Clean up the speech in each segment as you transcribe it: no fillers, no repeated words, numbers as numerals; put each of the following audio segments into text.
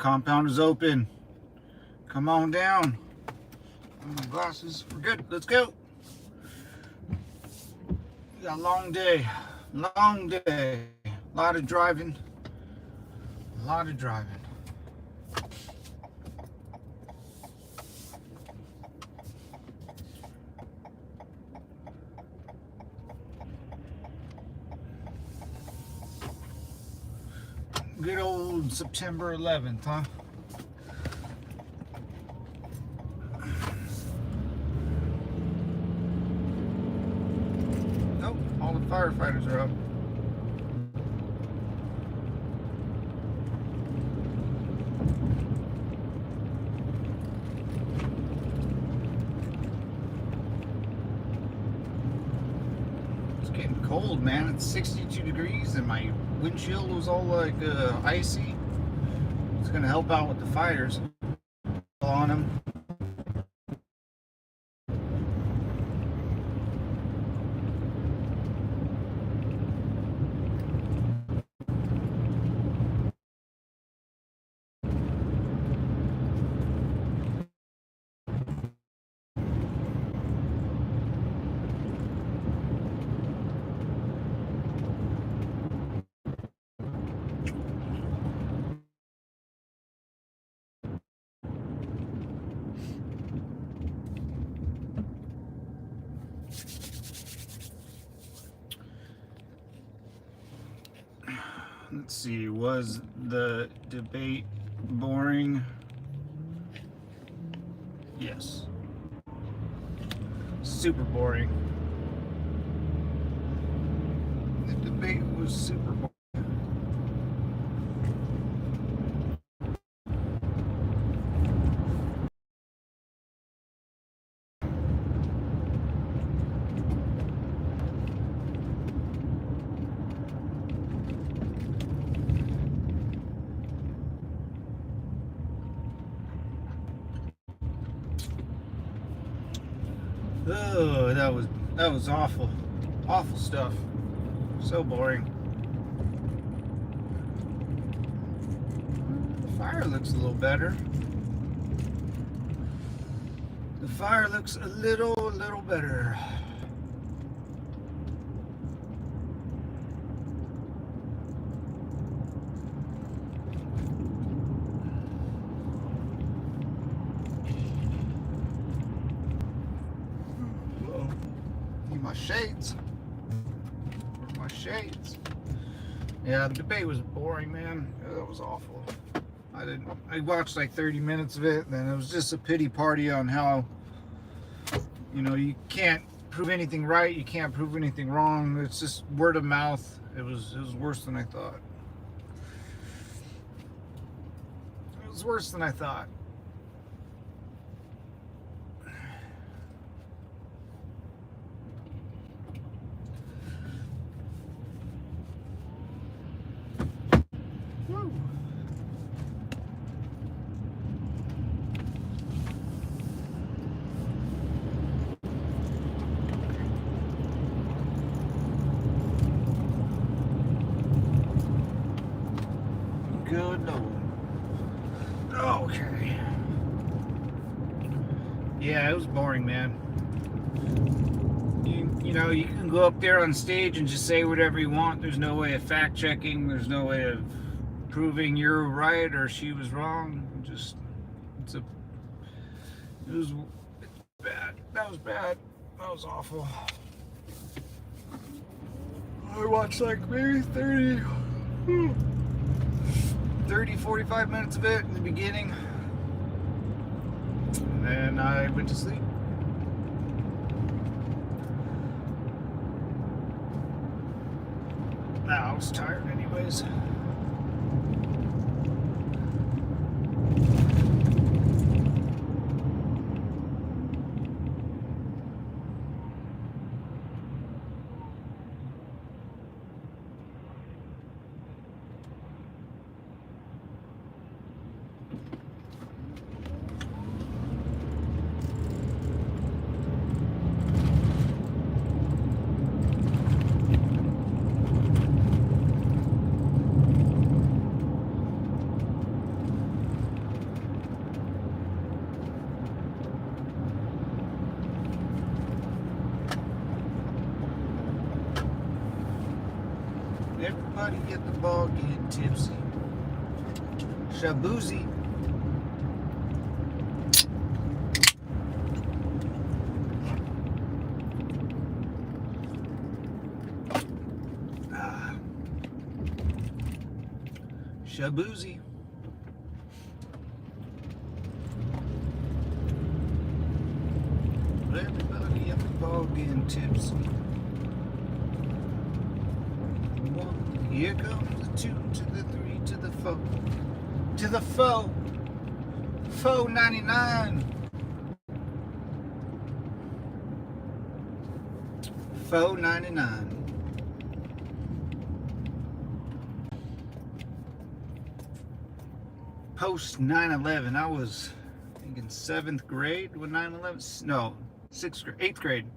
compound is open. Come on down. My glasses. We're good. Let's go. We got a long day. Long day. A lot of driving. A lot of driving. Good old September 11th, huh? Oh, all the firefighters are up. It's getting cold, man. It's 62 degrees and my windshield was all like icy. It's gonna help out with the fires on them. Let's see, was the debate boring? Yes. Super boring. The debate was super boring. Oh, that was awful. Awful stuff. So boring. The fire looks a little better. The fire looks a little better. My shades. Where's my shades? Yeah, the debate was boring, man. That was awful. I watched like 30 minutes of it, and then it was just a pity party on how, you know, you can't prove anything right, you can't prove anything wrong. It's just word of mouth. It was worse than I thought. It was worse than I thought. Good Lord. Okay. Yeah, it was boring, man. You know, you can go up there on stage and just say whatever you want. There's no way of fact checking. There's no way of proving you're right or she was wrong. It was bad. That was bad. That was awful. I watched like maybe 45 minutes of it in the beginning, and then I went to sleep. I was tired anyways. Everybody at the bar getting tipsy. Shaboozy. Shaboozy. Everybody at the bar getting tipsy. One, here comes the two to the three to the four. To the foe. Foe 99. Foe 99. Post 9/11, I was in 7th grade when 9/11. No, 6th grade, 8th grade.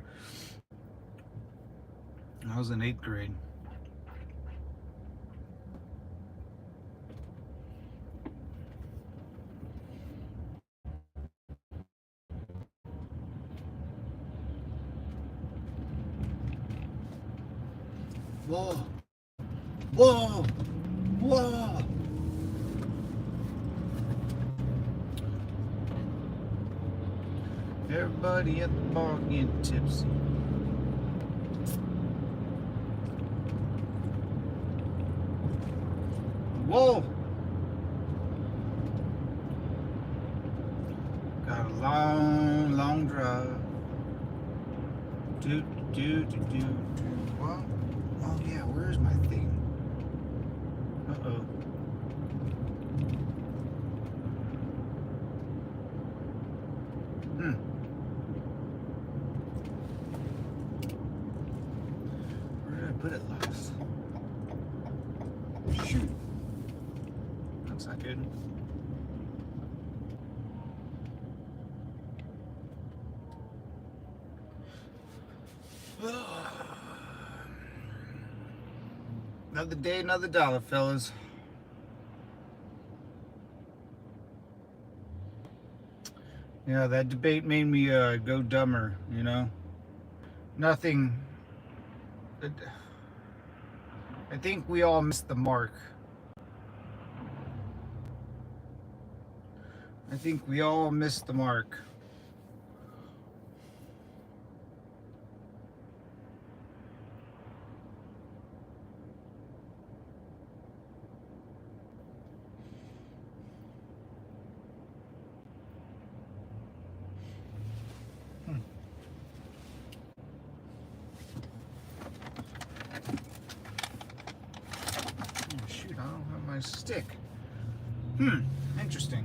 I was in 8th grade. Whoa! Whoa! Whoa! Everybody at the bar getting tipsy. Whoa! Got a long, long drive. What? Oh yeah, where's my thing? Uh-oh. Put it last. Shoot. That's not good. Another day, another dollar, fellas. Yeah, that debate made me go dumber, you know? Nothing. I think we all missed the mark. I think we all missed the mark. Shoot, I don't have my stick. Interesting.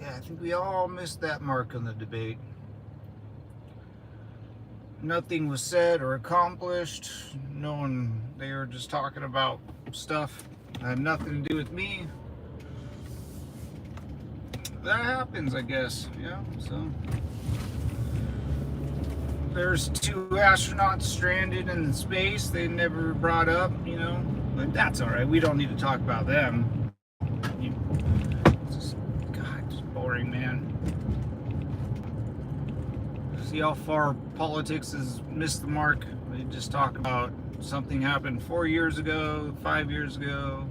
Yeah, I think we all missed that mark on the debate. Nothing was said or accomplished. No one, they were just talking about stuff that had nothing to do with me. That happens, I guess, yeah, so. There's 2 astronauts stranded in space they never brought up, you know, but that's all right. We don't need to talk about them. Just boring, man. See how far politics has missed the mark? They just talk about something happened 4 years ago, 5 years ago.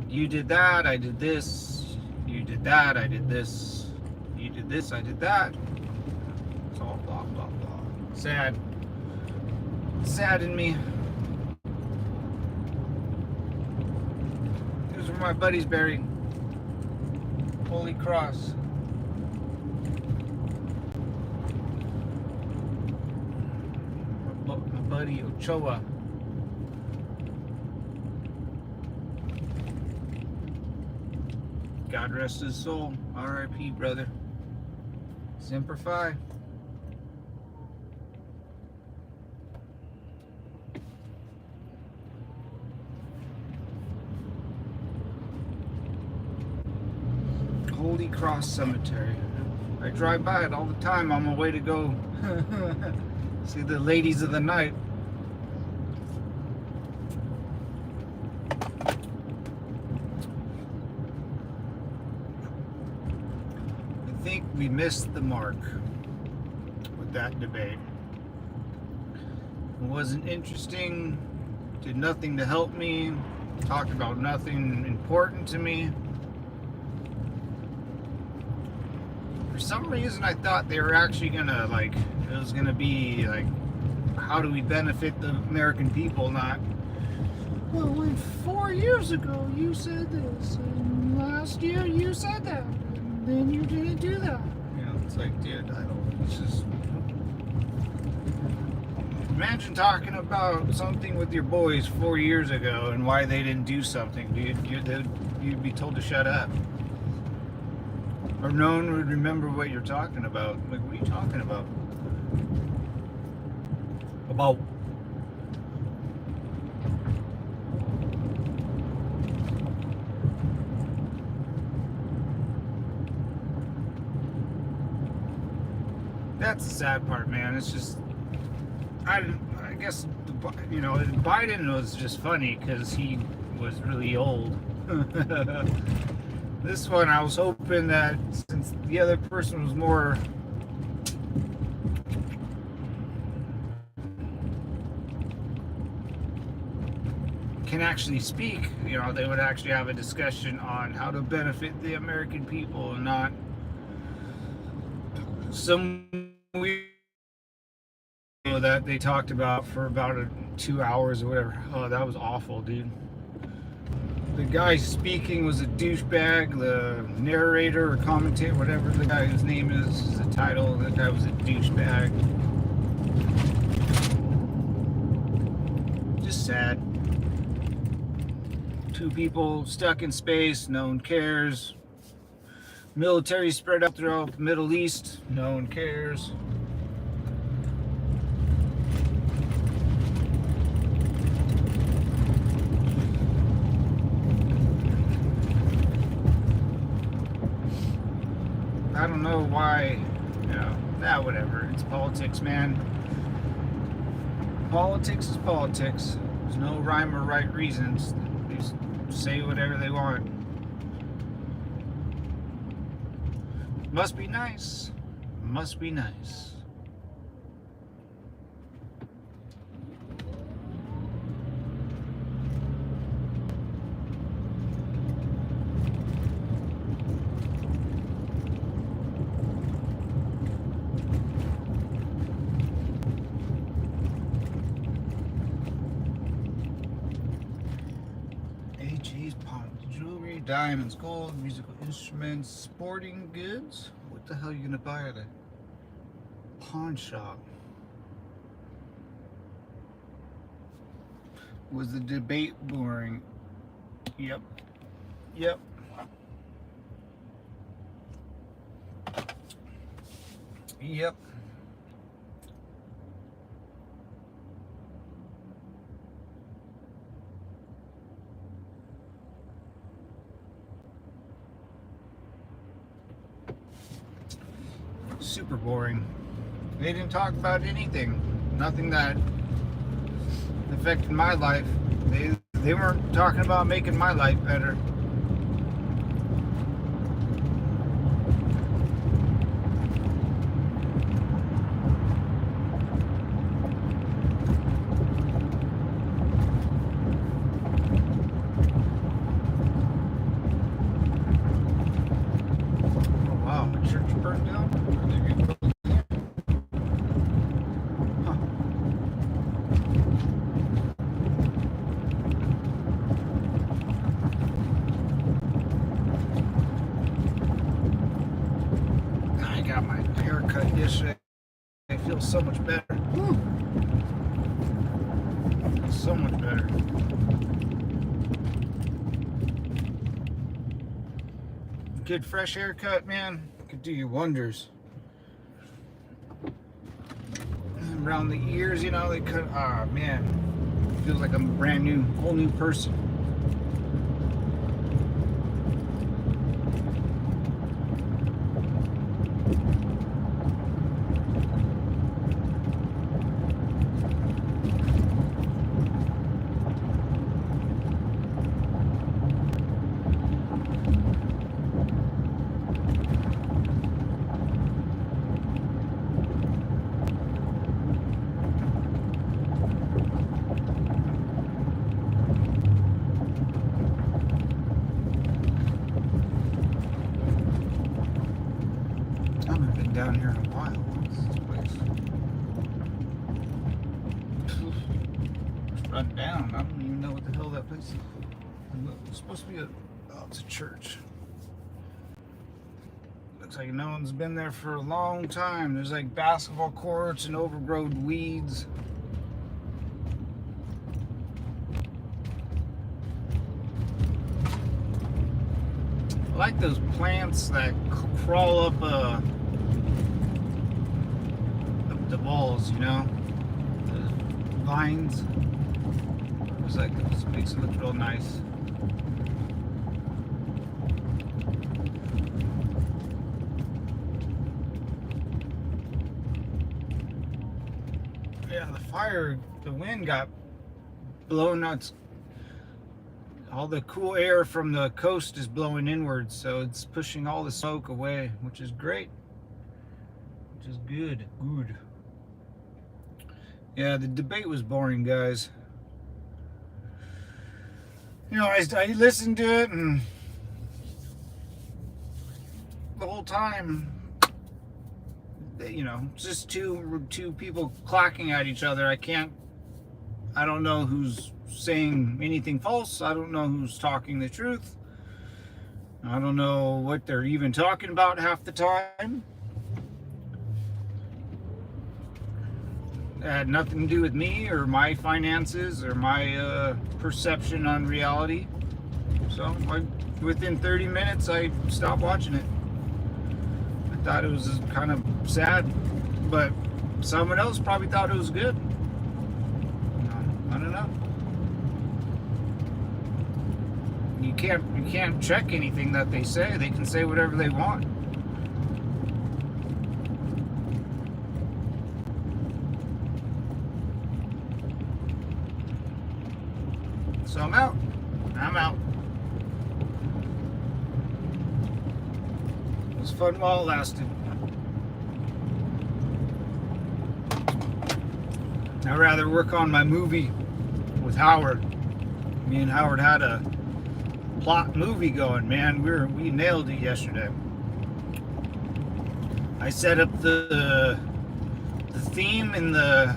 You did that, I did this. You did that, I did this. You did this, I did that. It's all blah, blah, blah. Sad. Saddened me. Here's where my buddy's buried. Holy Cross. My buddy Ochoa. God rest his soul. R.I.P. brother. Semper Fi. Holy Cross Cemetery. I drive by it all the time on my way to go see the ladies of the night. I think we missed the mark with that debate. wasn't interesting, did nothing to help me, talked about nothing important to me. For some reason, I thought they were actually gonna, like, it was gonna be like, how do we benefit the American people, not, well, when 4 years ago you said this, and last year you said that, and then you didn't do that. You know, it's like, dude, I don't, it's just, imagine talking about something with your boys 4 years ago and why they didn't do something. You'd be told to shut up. Or no one would remember what you're talking about. Like, what are you talking about? About. That's the sad part, man. It's just, I guess, you know, Biden was just funny because he was really old. This one, I was hoping that since the other person was more can actually speak, you know, they would actually have a discussion on how to benefit the American people and not some weird that they talked about for about 2 hours or whatever. Oh, that was awful, dude. The guy speaking was a douchebag. The narrator or commentator, whatever the guy whose name is the title, that guy was a douchebag. Just sad. 2 people stuck in space, no one cares. Military spread out throughout the Middle East, no one cares. I don't know why, you know, whatever. It's politics, man. Politics is politics. There's no rhyme or right reasons. They just say whatever they want. Must be nice. Must be nice. Diamonds, gold, musical instruments, sporting goods. What the hell are you gonna buy at a pawn shop? Was the debate boring? Yep. Yep. Yep. Super boring. They didn't talk about anything. Nothing that affected my life. They weren't talking about making my life better. Oh wow, the church burned down? Yesterday, I feel so much better. So much better. Good fresh haircut, man, could do you wonders. And around the ears, you know, they cut. Ah, man, feels like I'm a brand new, whole new person. this place? It's run down. I don't even know what the hell that place is. It's supposed to be it's a church. Looks like no one's been there for a long time. There's like basketball courts and overgrown weeds. I like those plants that crawl up the walls, you know, the vines. It's like it makes it look real nice. Yeah, the wind got blown out. All the cool air from the coast is blowing inwards, so it's pushing all the smoke away, which is great. Which is good. Good. Yeah, the debate was boring, guys. You know, I listened to it, and the whole time, you know, just two people clacking at each other. I don't know who's saying anything false. I don't know who's talking the truth. I don't know what they're even talking about half the time. It had nothing to do with me or my finances or my perception on reality. So within 30 minutes, I stopped watching it. I thought it was kind of sad, but someone else probably thought it was good. I don't know. You can't check anything that they say. They can say whatever they want. So I'm out. It was fun while it lasted. I'd rather work on my movie with Howard. Me and Howard had a plot movie going, man. We nailed it yesterday. I set up the theme and the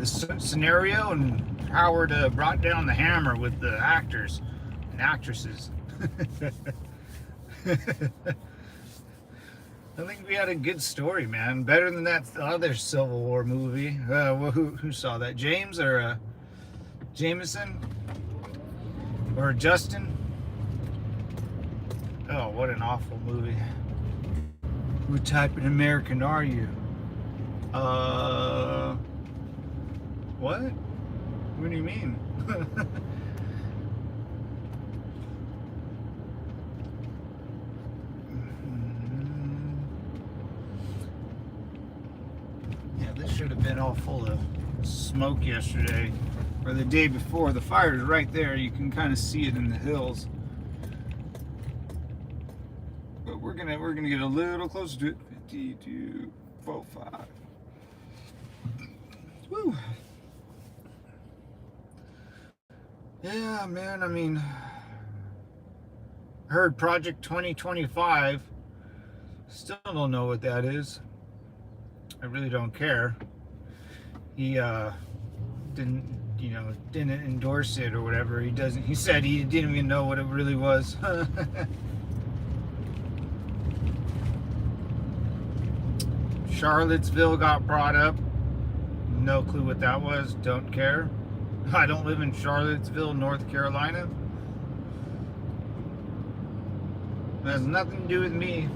scenario, and Howard brought down the hammer with the actors and actresses. I think we had a good story, man. Better than that other Civil War movie. Who saw that? James or Jameson? Or Justin? Oh, what an awful movie. What type of American are you? What? What do you mean? Yeah, this should have been all full of smoke yesterday or the day before. The fire is right there. You can kind of see it in the hills. But we're gonna get a little closer to it. 52.45. Woo. Yeah, man, I mean, heard Project 2025. Still don't know what that is. I really don't care. He didn't endorse it or whatever. He said he didn't even know what it really was. Charlottesville got brought up. No clue what that was. Don't care. I don't live in Charlottesville, North Carolina. It has nothing to do with me.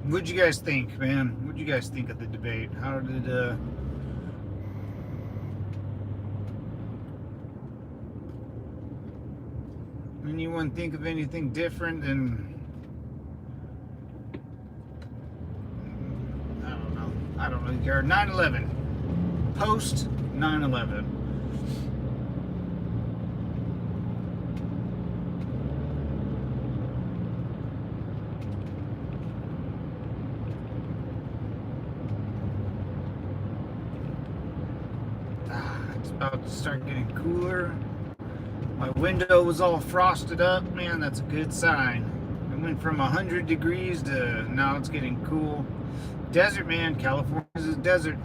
What'd you guys think, man? What'd you guys think of the debate? How did anyone think of anything different than, I don't know, care. 9/11 post 9/11. It's about to start getting cooler. My window was all frosted up. Man, that's a good sign. It went from 100 degrees to now it's getting cool. Desert, man. California's a desert.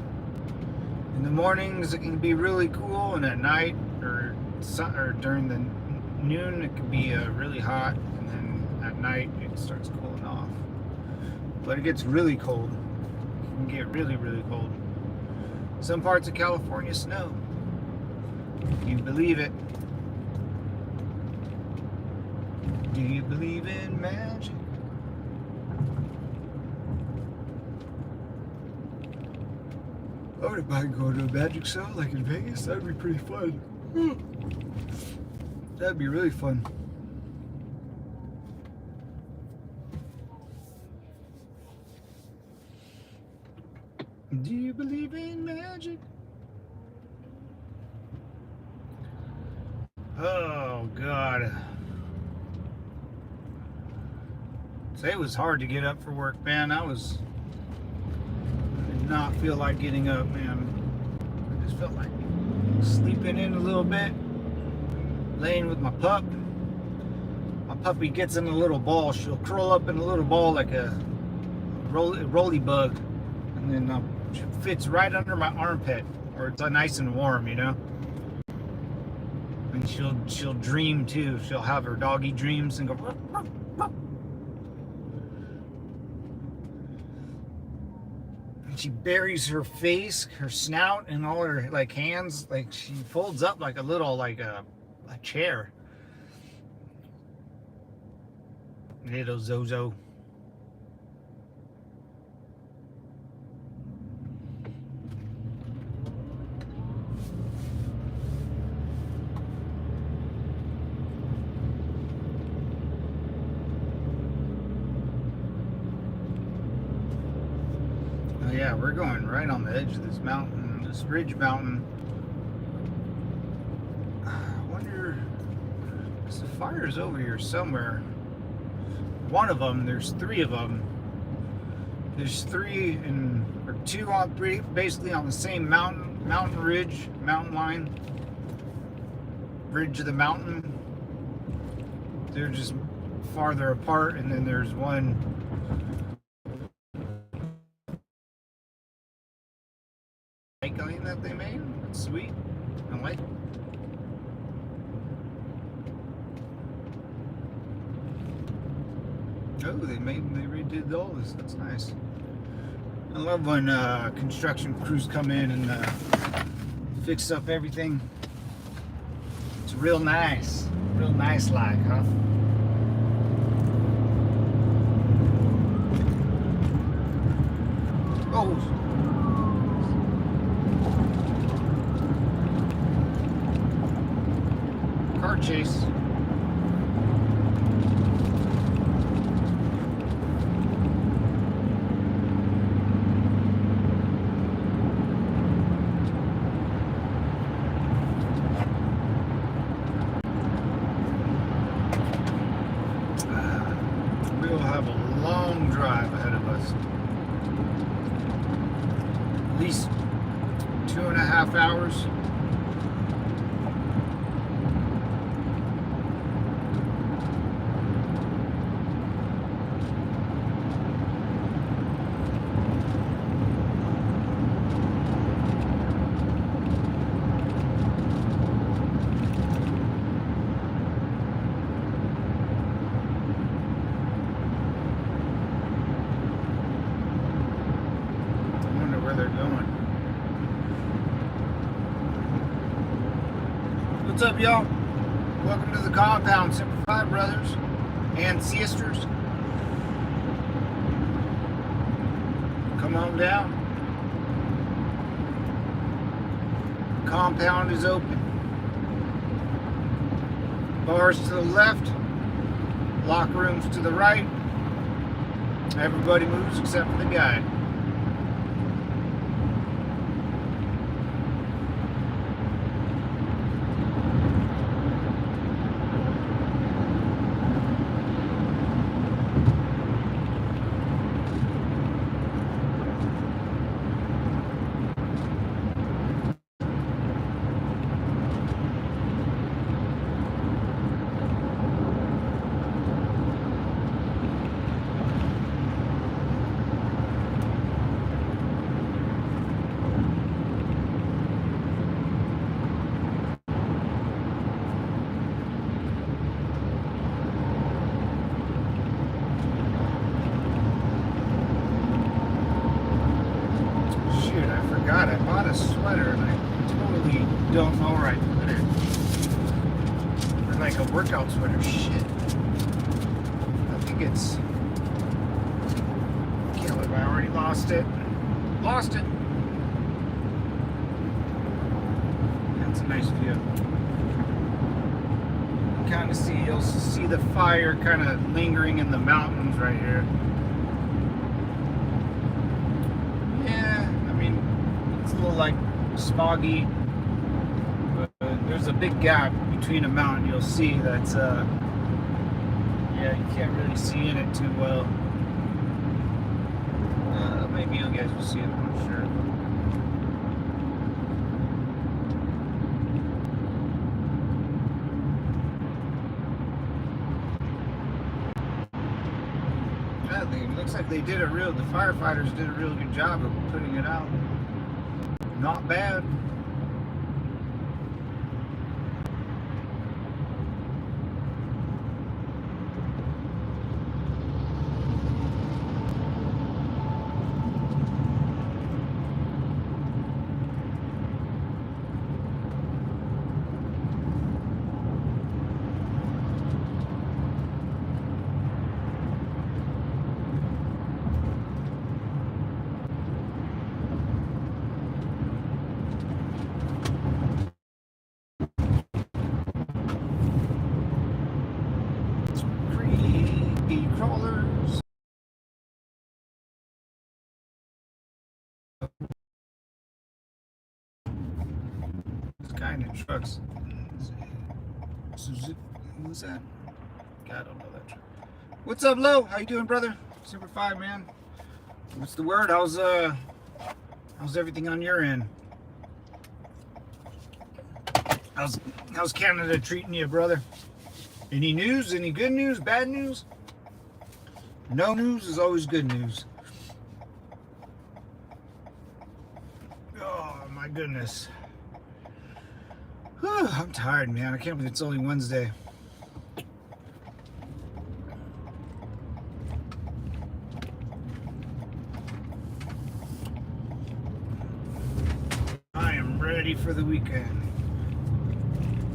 In the mornings it can be really cool, and at night or during the noon it can be really hot, and then at night it starts cooling off. But it gets really cold. It can get really, really cold. Some parts of California snow. Do you believe it? Do you believe in magic? I wouldn't mind going to a magic show like in Vegas. That'd be pretty fun. That'd be really fun. Do you believe in magic? Oh, God. Today was hard to get up for work, man. I did not feel like getting up, man. I just felt like sleeping in a little bit, laying with my pup. My puppy gets in a little ball. She'll curl up in a little ball like a rolly bug, and then she fits right under my armpit, where it's nice and warm, you know. And she'll dream too. She'll have her doggy dreams and go. Ruff, ruff, ruff. And she buries her face, her snout, and all her like hands. Like she folds up like a little like a chair. Little Zozo. Yeah, we're going right on the edge of this mountain, this ridge mountain. I wonder, there's the fire's over here somewhere. One of them, there's three of them. There's three or two on basically on the same mountain ridge, mountain line, ridge of the mountain. They're just farther apart, and then there's one that they made. That's sweet. I like it. Oh, they redid all this. That's nice. I love when construction crews come in and fix up everything. It's real nice like, huh? Oh. Car chase. We'll have a long drive ahead of us. At least 2.5 hours. What's up, y'all? Welcome to the compound, Simplified brothers and sisters. Come on down. The compound is open. Bars to the left, locker rooms to the right. Everybody moves except for the guide. God, I bought a sweater and I totally don't know where I put it. Or like a workout sweater. Shit. I think it's... Can't believe I already lost it. Lost it. That's a nice view. Kind of see, you'll see the fire kind of lingering in the mountains right here. Yeah, I mean, it's a little like smoggy, but there's a big gap between a mountain. You'll see that's yeah, you can't really see in it too well. Maybe you guys will see it, I'm not sure. It looks like the firefighters did a real good job of putting it out. Not bad. Crawlers. This guy in the trucks. Who's that? God, I don't know that truck. What's up, Lo? How you doing, brother? Super 5, man. What's the word? How's everything on your end? How's Canada treating you, brother? Any news? Any good news? Bad news? No news is always good news. Oh my goodness. Whew, I'm tired, man. I can't believe it's only Wednesday. I am ready for the weekend.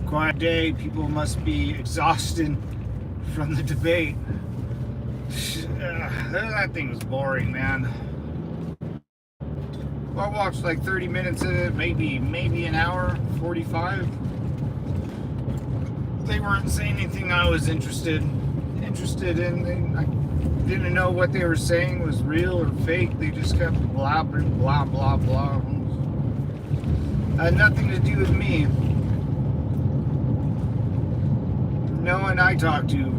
Quiet day. People must be exhausted from the debate. That thing was boring, man. Well, I watched like 30 minutes of it, maybe an hour, 45. They weren't saying anything I was interested in. I didn't know what they were saying was real or fake. They just kept blabbering, blah, blah, blah. Had nothing to do with me. No one I talked to,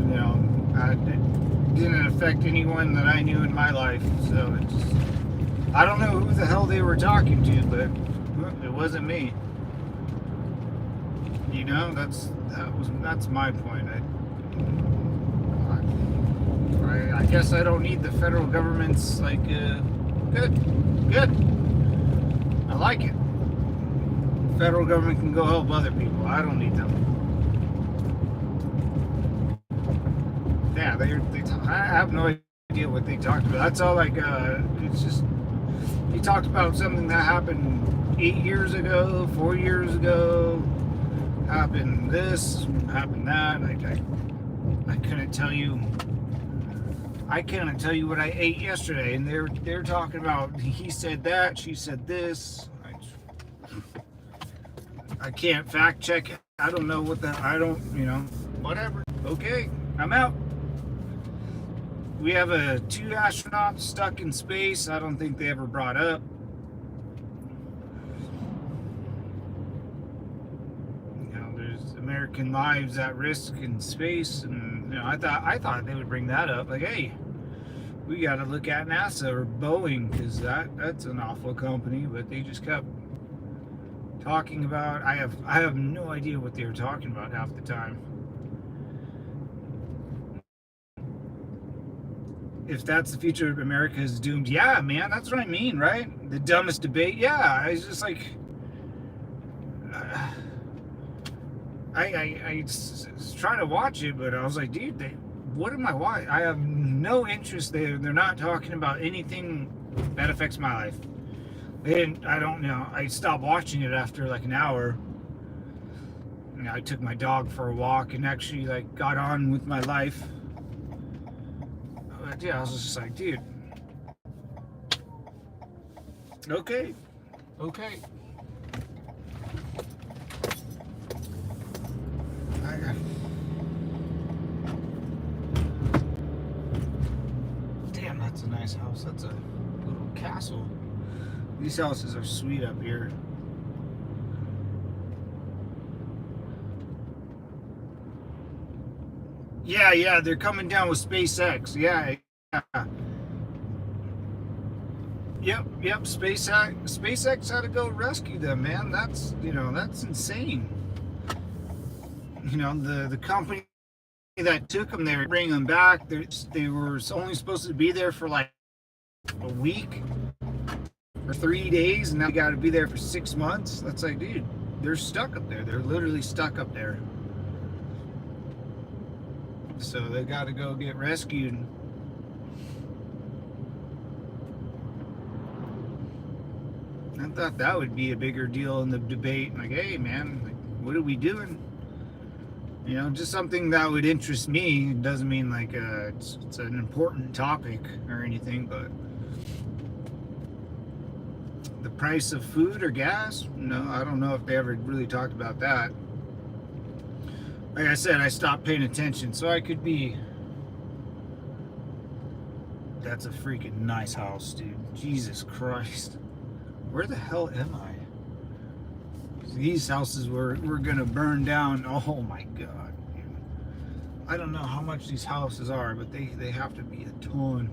it didn't affect anyone that I knew in my life. So I don't know who the hell they were talking to, but it wasn't me. That's my point. I guess I don't need the federal government's good. I like it. The federal government can go help other people. I don't need them. Yeah, I have no idea what they talked about. That's all it's just, he talked about something that happened 8 years ago, 4 years ago, happened this, happened that. I couldn't tell you what I ate yesterday, and they're talking about, he said that, she said this. I can't fact check it. I don't know whatever. Okay, I'm out. We have 2 astronauts stuck in space. I don't think they ever brought up. There's American lives at risk in space, and I thought they would bring that up. Like, hey, we got to look at NASA or Boeing, because that's an awful company. But they just kept talking about. I have no idea what they were talking about half the time. If that's the future of America is doomed, yeah, man, that's what I mean, right? The dumbest debate, yeah. I was just like, I was trying to watch it, but I was like, dude, what am I watching? I have no interest there. They're not talking about anything that affects my life. And I don't know. I stopped watching it after like an hour. And I took my dog for a walk and actually like got on with my life. But yeah, I was just like, dude, okay, okay. I got. Damn, that's a nice house. That's a little castle. These houses are sweet up here. Yeah, yeah, they're coming down with SpaceX. Yeah, yeah. Yep. SpaceX had to go rescue them, man. That's insane. The company that took them there, bring them back. They were only supposed to be there for like a week or 3 days, and now they got to be there for 6 months. That's like, dude, they're stuck up there. They're literally stuck up there. So they got to go get rescued. I thought that would be a bigger deal in the debate. Like, hey, man, like, what are we doing? Just something that would interest me. It doesn't mean like it's an important topic or anything, but the price of food or gas? No, I don't know if they ever really talked about that. Like I said, I stopped paying attention, so I could be. That's a freaking nice house, dude. Jesus Christ. Where the hell am I? These houses we're gonna burn down. Oh my God. I don't know how much these houses are, but they have to be a ton.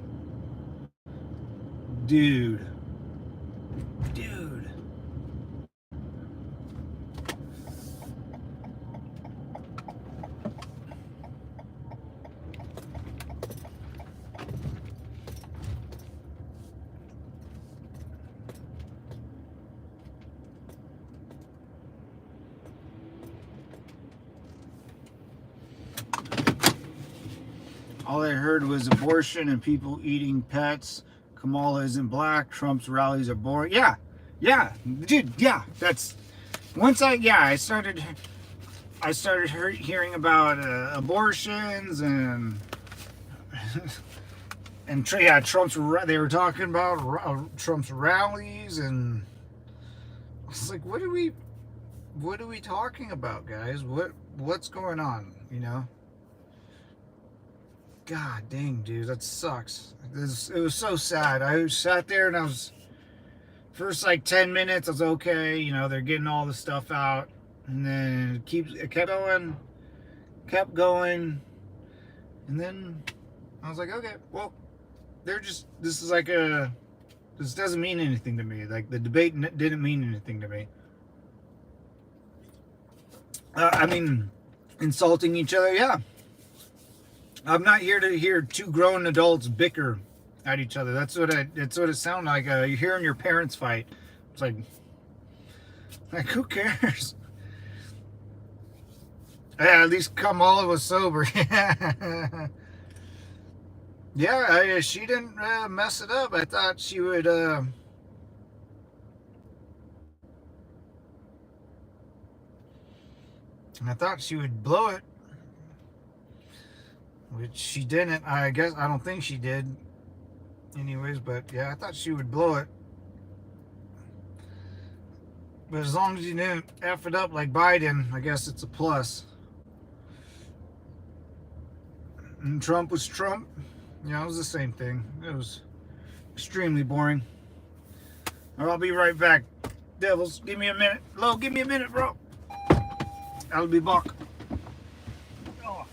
Dude. All I heard was abortion and people eating pets. Kamala isn't black. Trump's rallies are boring. Yeah, dude. Yeah, that's once I started hearing about abortions and Trump's. They were talking about Trump's rallies, and I was like, what are we talking about, guys? What's going on? God dang, dude, that sucks. It was so sad. I sat there and I was first like 10 minutes. I was okay. They're getting all the stuff out, and then it kept going, and then I was like, okay, well, this doesn't mean anything to me. Like the debate didn't mean anything to me. I mean, insulting each other, yeah. I'm not here to hear two grown adults bicker at each other. That's what it sounds like. You're hearing your parents fight. It's like who cares? Yeah, at least Kamala was sober. Yeah, she didn't mess it up. I thought she would. I thought she would blow it, which she didn't. I guess I don't think she did. Anyways, but yeah, I thought she would blow it. But as long as you didn't F it up like Biden, I guess it's a plus. And Trump was Trump. It was the same thing. It was extremely boring. I'll be right back. Devils, give me a minute. Lo, give me a minute, bro. I'll be back. Oh,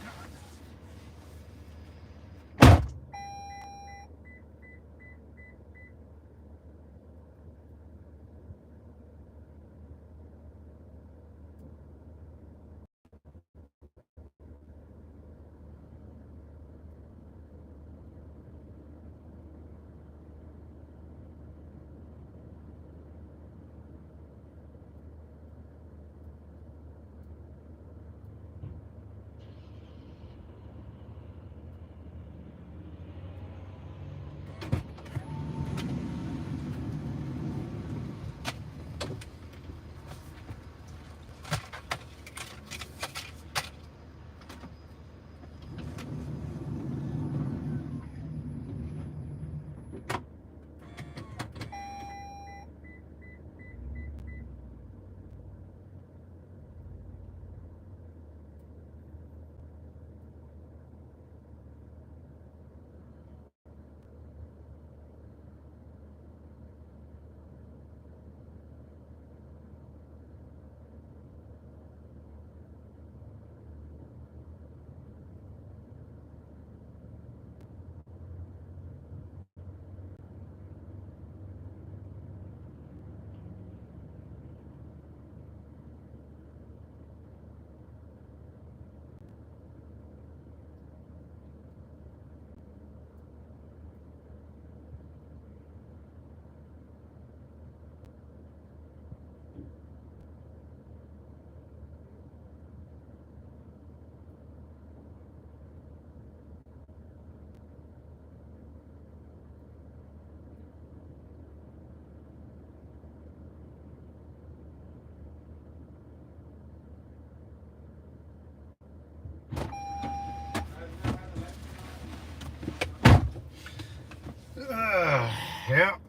Yep.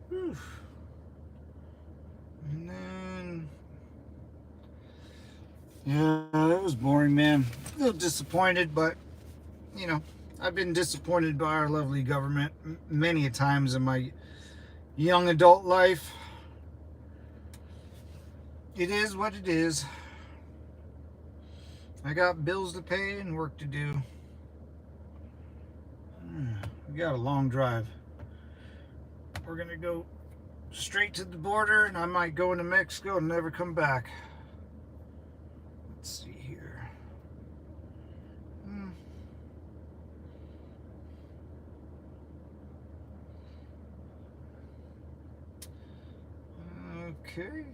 Whew. And then, yeah, it was boring, man. A little disappointed, but, you know, I've been disappointed by our lovely government many a times in my young adult life. It is what it is. I got bills to pay and work to do. We got a long drive. We're gonna go straight to the border, and I might go into Mexico and never come back. Let's see here. Okay.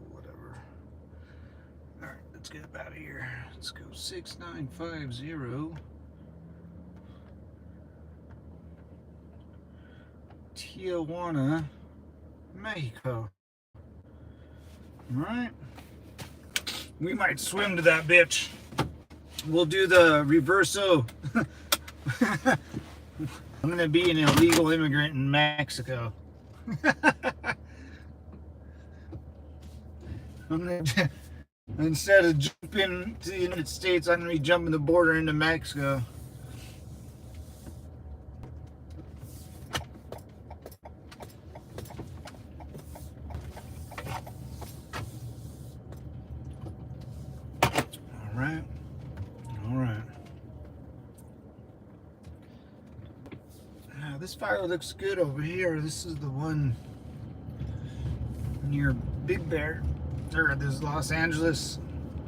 Whatever. Alright, let's get up out of here. Let's go 6950 Tijuana, Mexico. Alright. We might swim to that bitch. We'll do the reverso. I'm gonna be an illegal immigrant in Mexico. Instead of jumping to the United States, I'm gonna be jumping the border into Mexico. All right. Now this fire looks good over here. This is the one near Big Bear. Or there's Los Angeles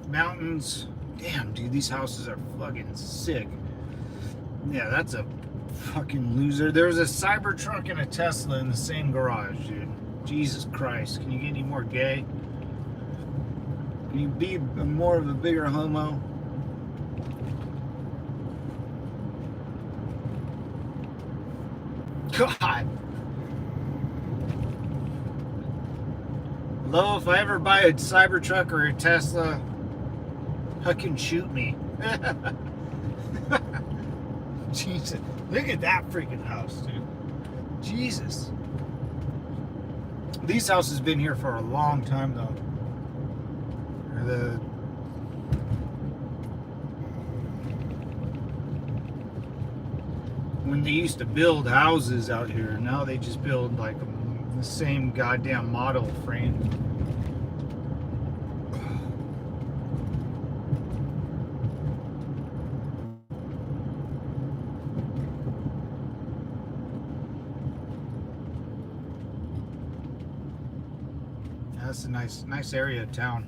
mountains. Damn, dude, these houses are fucking sick. Yeah, that's a fucking loser. There's a Cybertruck and a Tesla in the same garage, dude. Jesus Christ, can you get any more gay? Can you be more of a bigger homo? God. Hello, if I ever buy a Cybertruck or a Tesla, fucking shoot me. Jesus. Look at that freaking house, dude. Jesus. These houses have been here for a long time, though. When they used to build houses out here, now they just build like the same goddamn model frame. That's a nice area of town.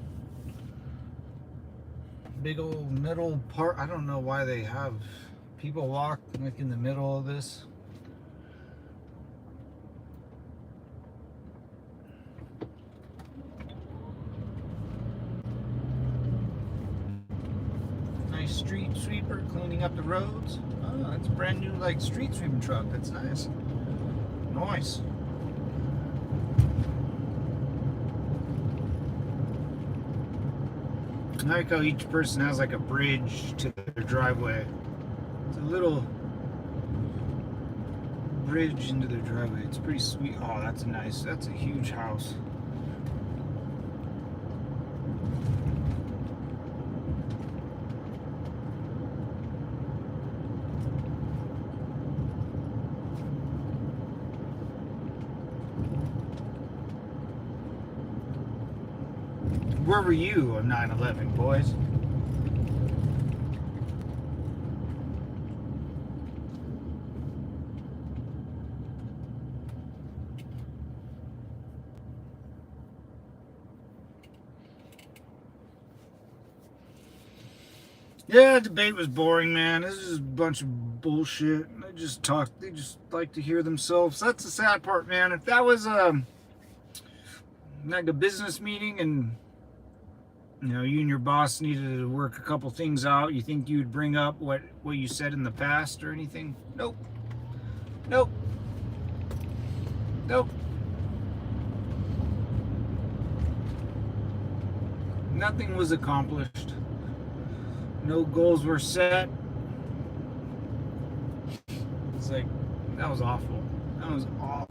Big old middle part. I don't know why they have people walk like in the middle of this. Nice street sweeper cleaning up the roads. Oh, that's a brand new like street sweeping truck. That's nice. Nice. I like how each person has like a bridge to their driveway. It's a little bridge into their driveway. It's pretty sweet. Oh, that's a huge house. Where were you on 9/11, boys? Yeah, the debate was boring, man. This is a bunch of bullshit. They just like to hear themselves. That's the sad part, man. If that was like a business meeting and you and your boss needed to work a couple things out, you think you'd bring up what you said in the past or anything? Nope. Nope. Nothing was accomplished. No goals were set. It's like, that was awful. That was awful.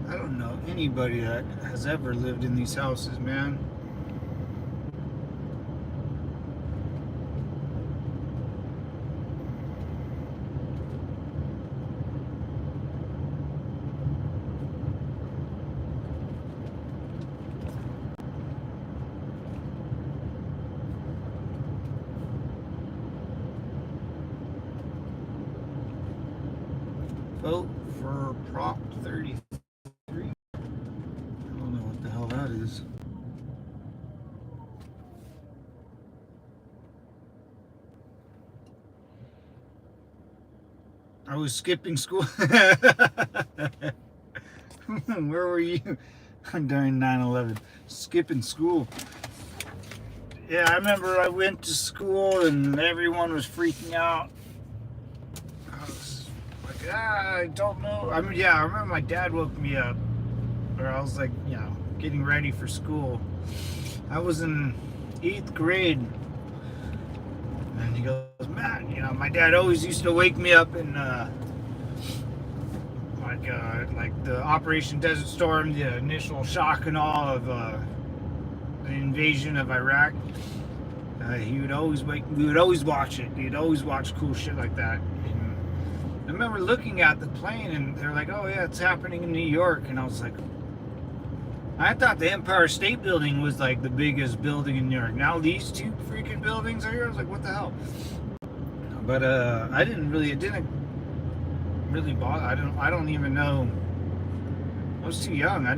I don't know anybody that has ever lived in these houses, man. Vote for Prop 33. I don't know what the hell that is. I was skipping school. Where were you during 9/11? Skipping school. Yeah, I remember I went to school and everyone was freaking out. I was like, I don't know. I mean, yeah, I remember my dad woke me up, or I was like, getting ready for school. I was in 8th grade, and he goes, Matt, my dad always used to wake me up in like the Operation Desert Storm, the initial shock and awe of the invasion of Iraq. We would always watch it. He'd always watch cool shit like that. And I remember looking at the plane, and they're like, "Oh yeah, it's happening in New York," and I was like, I thought the Empire State Building was like the biggest building in New York. Now these two freaking buildings are here. I was like, what the hell? But it didn't really bother. I don't even know. I was too young. I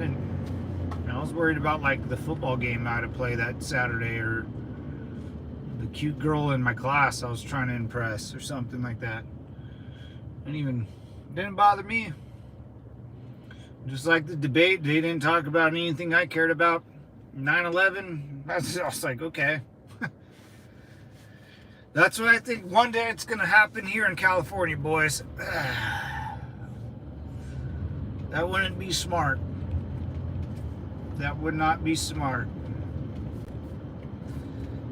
was worried about like the football game I had to play that Saturday, or the cute girl in my class I was trying to impress, or something like that. Didn't bother me. Just like the debate, they didn't talk about anything I cared about. 9/11, I was like, okay. That's what I think one day it's going to happen here in California, boys. That wouldn't be smart. That would not be smart.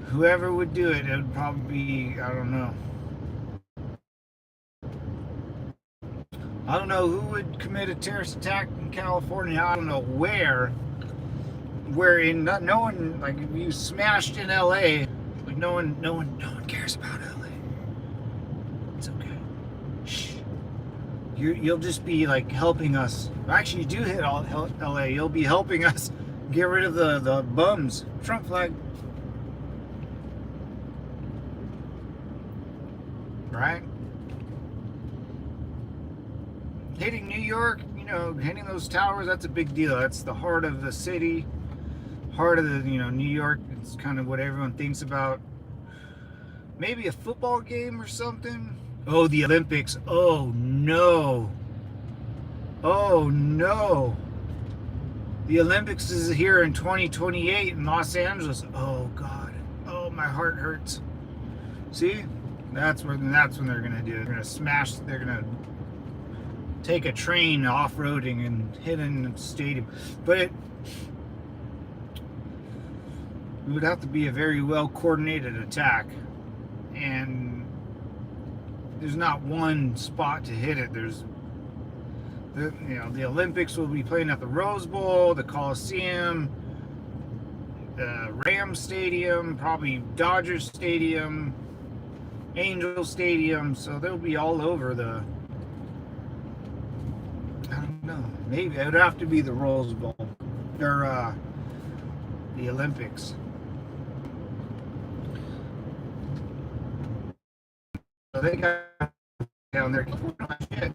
Whoever would do it, it would probably be, I don't know. I don't know who would commit a terrorist attack in California. I don't know where no one, like, if you smashed in LA, like no one cares about LA. It's okay. Shh. You'll just be like helping us. Actually, you do hit LA. You'll be helping us get rid of the bums. Trump flag. Right? Hitting New York, hitting those towers, that's a big deal. That's the heart of the city, heart of the, New York. It's kind of what everyone thinks about. Maybe a football game or something. Oh, the Olympics. Oh, no. Oh, no. The Olympics is here in 2028 in Los Angeles. Oh, God. Oh, my heart hurts. See? That's when they're going to do it. They're going to smash, they're going to take a train off-roading and hit in the stadium. But it would have to be a very well-coordinated attack. And there's not one spot to hit it. There's, the Olympics will be playing at the Rose Bowl, the Coliseum, the Rams Stadium, probably Dodger Stadium, Angel Stadium. So they'll be all over the... I don't know. Maybe it would have to be the Rose Bowl or the Olympics. So they got down there. Shit.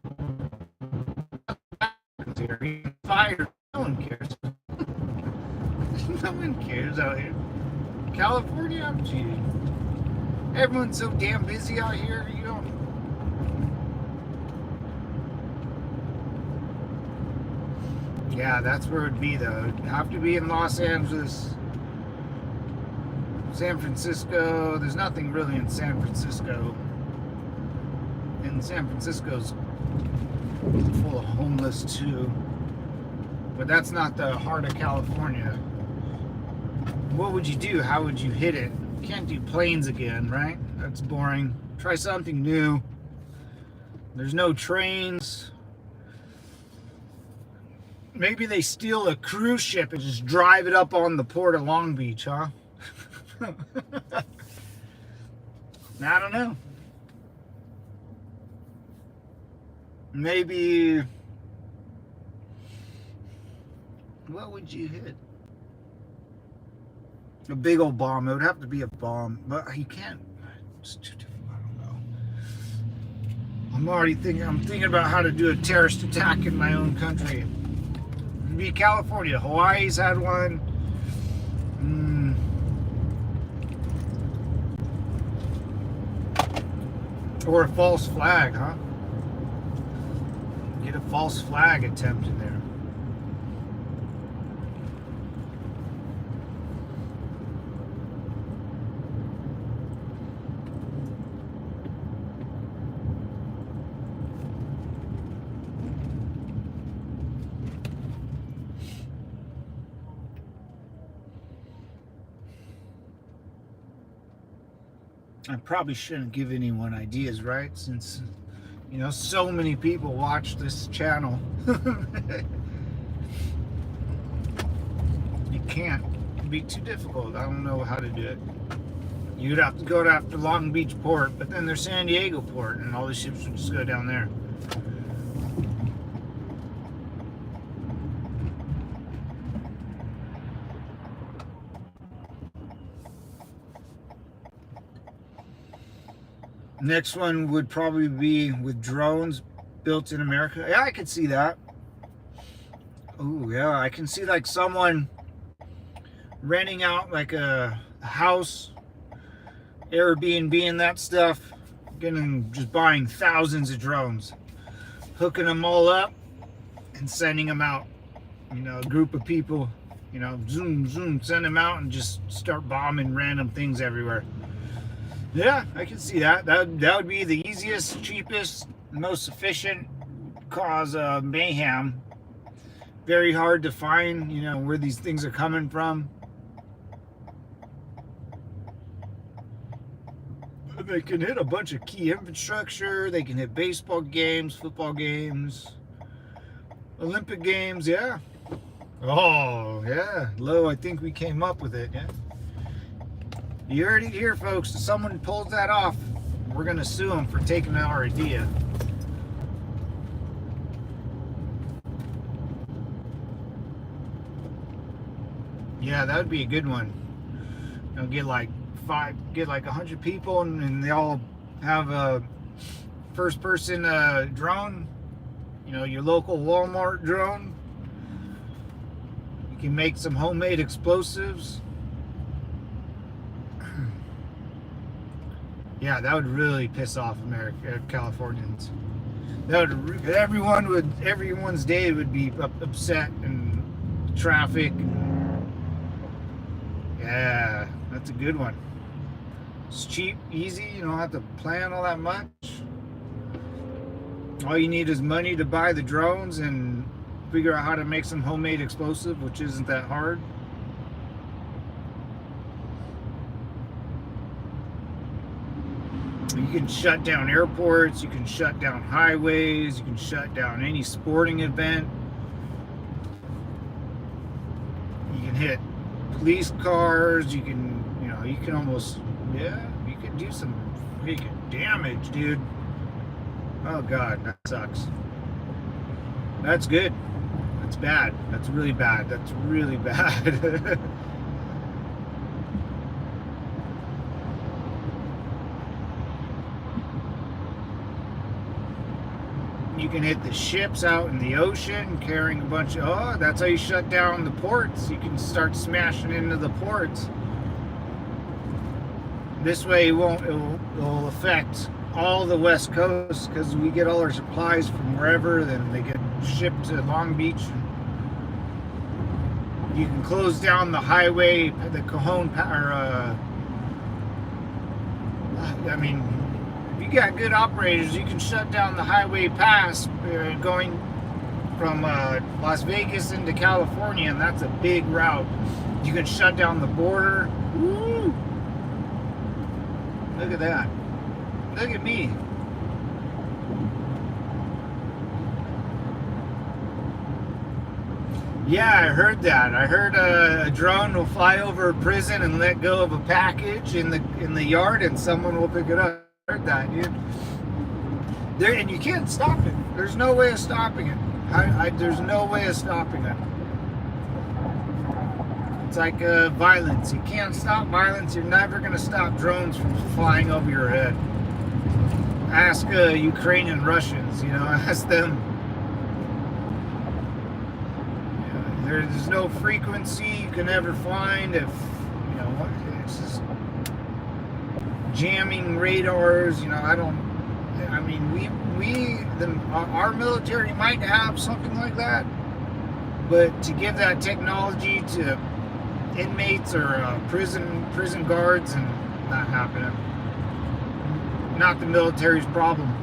Fired. No one cares. No one cares out here. California, I'm cheating. Everyone's so damn busy out here. Yeah, that's where it'd be though. It'd have to be in Los Angeles, San Francisco. There's nothing really in San Francisco. And San Francisco's full of homeless too. But that's not the heart of California. What would you do? How would you hit it? You can't do planes again, right? That's boring. Try something new. There's no trains. Maybe they steal a cruise ship and just drive it up on the port of Long Beach, huh? I don't know. Maybe... What would you hit? A big old bomb. It would have to be a bomb. But you can't. It's too difficult. I don't know. I'm thinking about how to do a terrorist attack in my own country. It'd be California. Hawaii's had one. Or a false flag, huh? Get a false flag attempt in there. I probably shouldn't give anyone ideas, right? Since, you know, so many people watch this channel. You can't. It'd be too difficult. I don't know how to do it. You'd have to go to Long Beach port, but then there's San Diego port, and all the ships would just go down there. Next one would probably be with drones built in America. Yeah, I could see that. Oh, yeah, I can see like someone renting out like a house, Airbnb and that stuff, just buying thousands of drones, hooking them all up and sending them out. You know, a group of people, you know, zoom, zoom, send them out and just start bombing random things everywhere. Yeah, I can see that. That would be the easiest, cheapest, most efficient cause of mayhem. Very hard to find, you know, where these things are coming from. They can hit a bunch of key infrastructure. They can hit baseball games, football games, Olympic games, yeah. Oh, yeah. Low, I think we came up with it, yeah. You heard it here, folks. If someone pulls that off, we're going to sue them for taking our idea. Yeah, that would be a good one. You know, get like 100 people, and they all have a first-person drone. You know, your local Walmart drone. You can make some homemade explosives. Yeah, that would really piss off Californians. That would, everyone's day would be upset and traffic. Yeah, that's a good one. It's cheap, easy. You don't have to plan all that much. All you need is money to buy the drones and figure out how to make some homemade explosive, which isn't that hard. You can shut down airports, you can shut down highways, you can shut down any sporting event. You can hit police cars, you can almost, yeah, you can do some freaking damage, dude. Oh God, that sucks. That's good. That's bad. That's really bad. That's really bad. You can hit the ships out in the ocean carrying a bunch of, oh, that's how you shut down the ports. You can start smashing into the ports. This way it'll affect all the West Coast, because we get all our supplies from wherever, then they get shipped to Long Beach. you can close down the highway, the Cajon, or I mean, if you got good operators, you can shut down the highway pass going from Las Vegas into California, and that's a big route. You can shut down the border. Woo! Look at that. Look at me. Yeah, I heard that. I heard a drone will fly over a prison and let go of a package in the yard, and someone will pick it up. I heard that, dude. And you can't stop it. There's no way of stopping it. There's no way of stopping it. It's like violence. You can't stop violence. You're never going to stop drones from flying over your head. Ask Ukrainian Russians. Ask them. There's no frequency you can ever find if, it's just jamming radars, our military might have something like that, but to give that technology to inmates or prison guards, and not happening. Not the military's problem.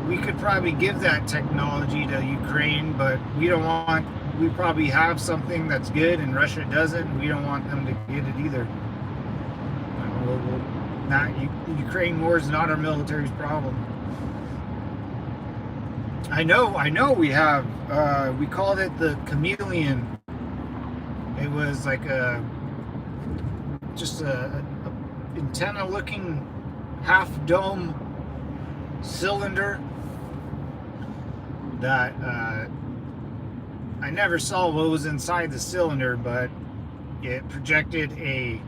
We could probably give that technology to Ukraine, but we probably have something that's good and Russia doesn't. We don't want them to get it either. Ukraine war is not our military's problem. I know we have, we called it the chameleon. It was like just a antenna looking half dome cylinder that I never saw what was inside the cylinder, but it projected a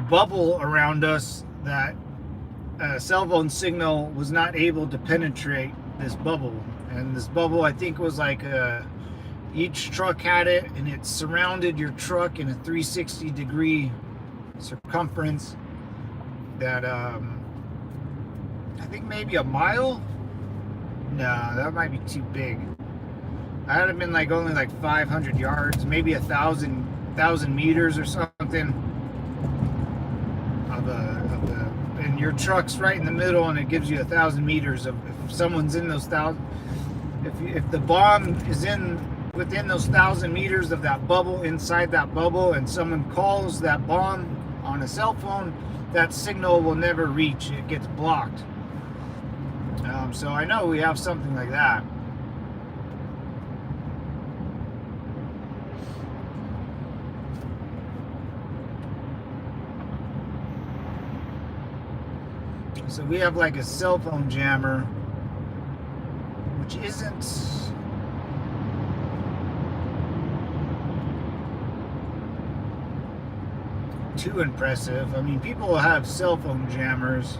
bubble around us that a cell phone signal was not able to penetrate this bubble. And this bubble, I think, was like each truck had it, and it surrounded your truck in a 360-degree circumference that I think maybe a mile. No, that might be too big. I had it been only 500 yards, maybe 1,000 meters or something. And your truck's right in the middle, and it gives you 1,000 meters of if someone's in those 1,000. If the bomb is within those 1,000 meters of that bubble, inside that bubble, and someone calls that bomb on a cell phone, that signal will never reach. It gets blocked. So I know we have something like that. So we have a cell phone jammer, which isn't too impressive. I mean, people have cell phone jammers.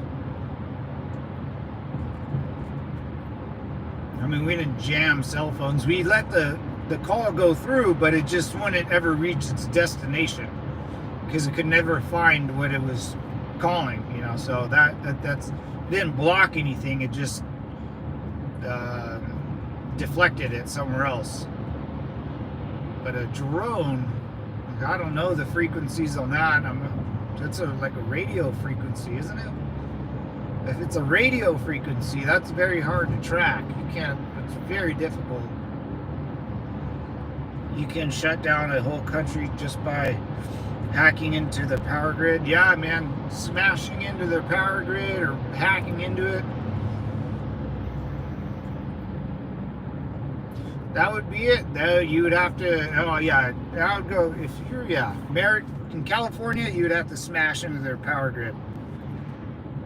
I mean, we didn't jam cell phones. We let the call go through, but it just wouldn't ever reach its destination because it could never find what it was calling, so that's didn't block anything. It just deflected it somewhere else. But a drone, I don't know the frequencies on that. That's like a radio frequency, isn't it? If it's a radio frequency, that's very hard to track. It's very difficult. You can shut down a whole country just by hacking into the power grid. Yeah, man, smashing into their power grid or hacking into it. That would be it. Though you would have to, that would go, if you're, in California, you would have to smash into their power grid.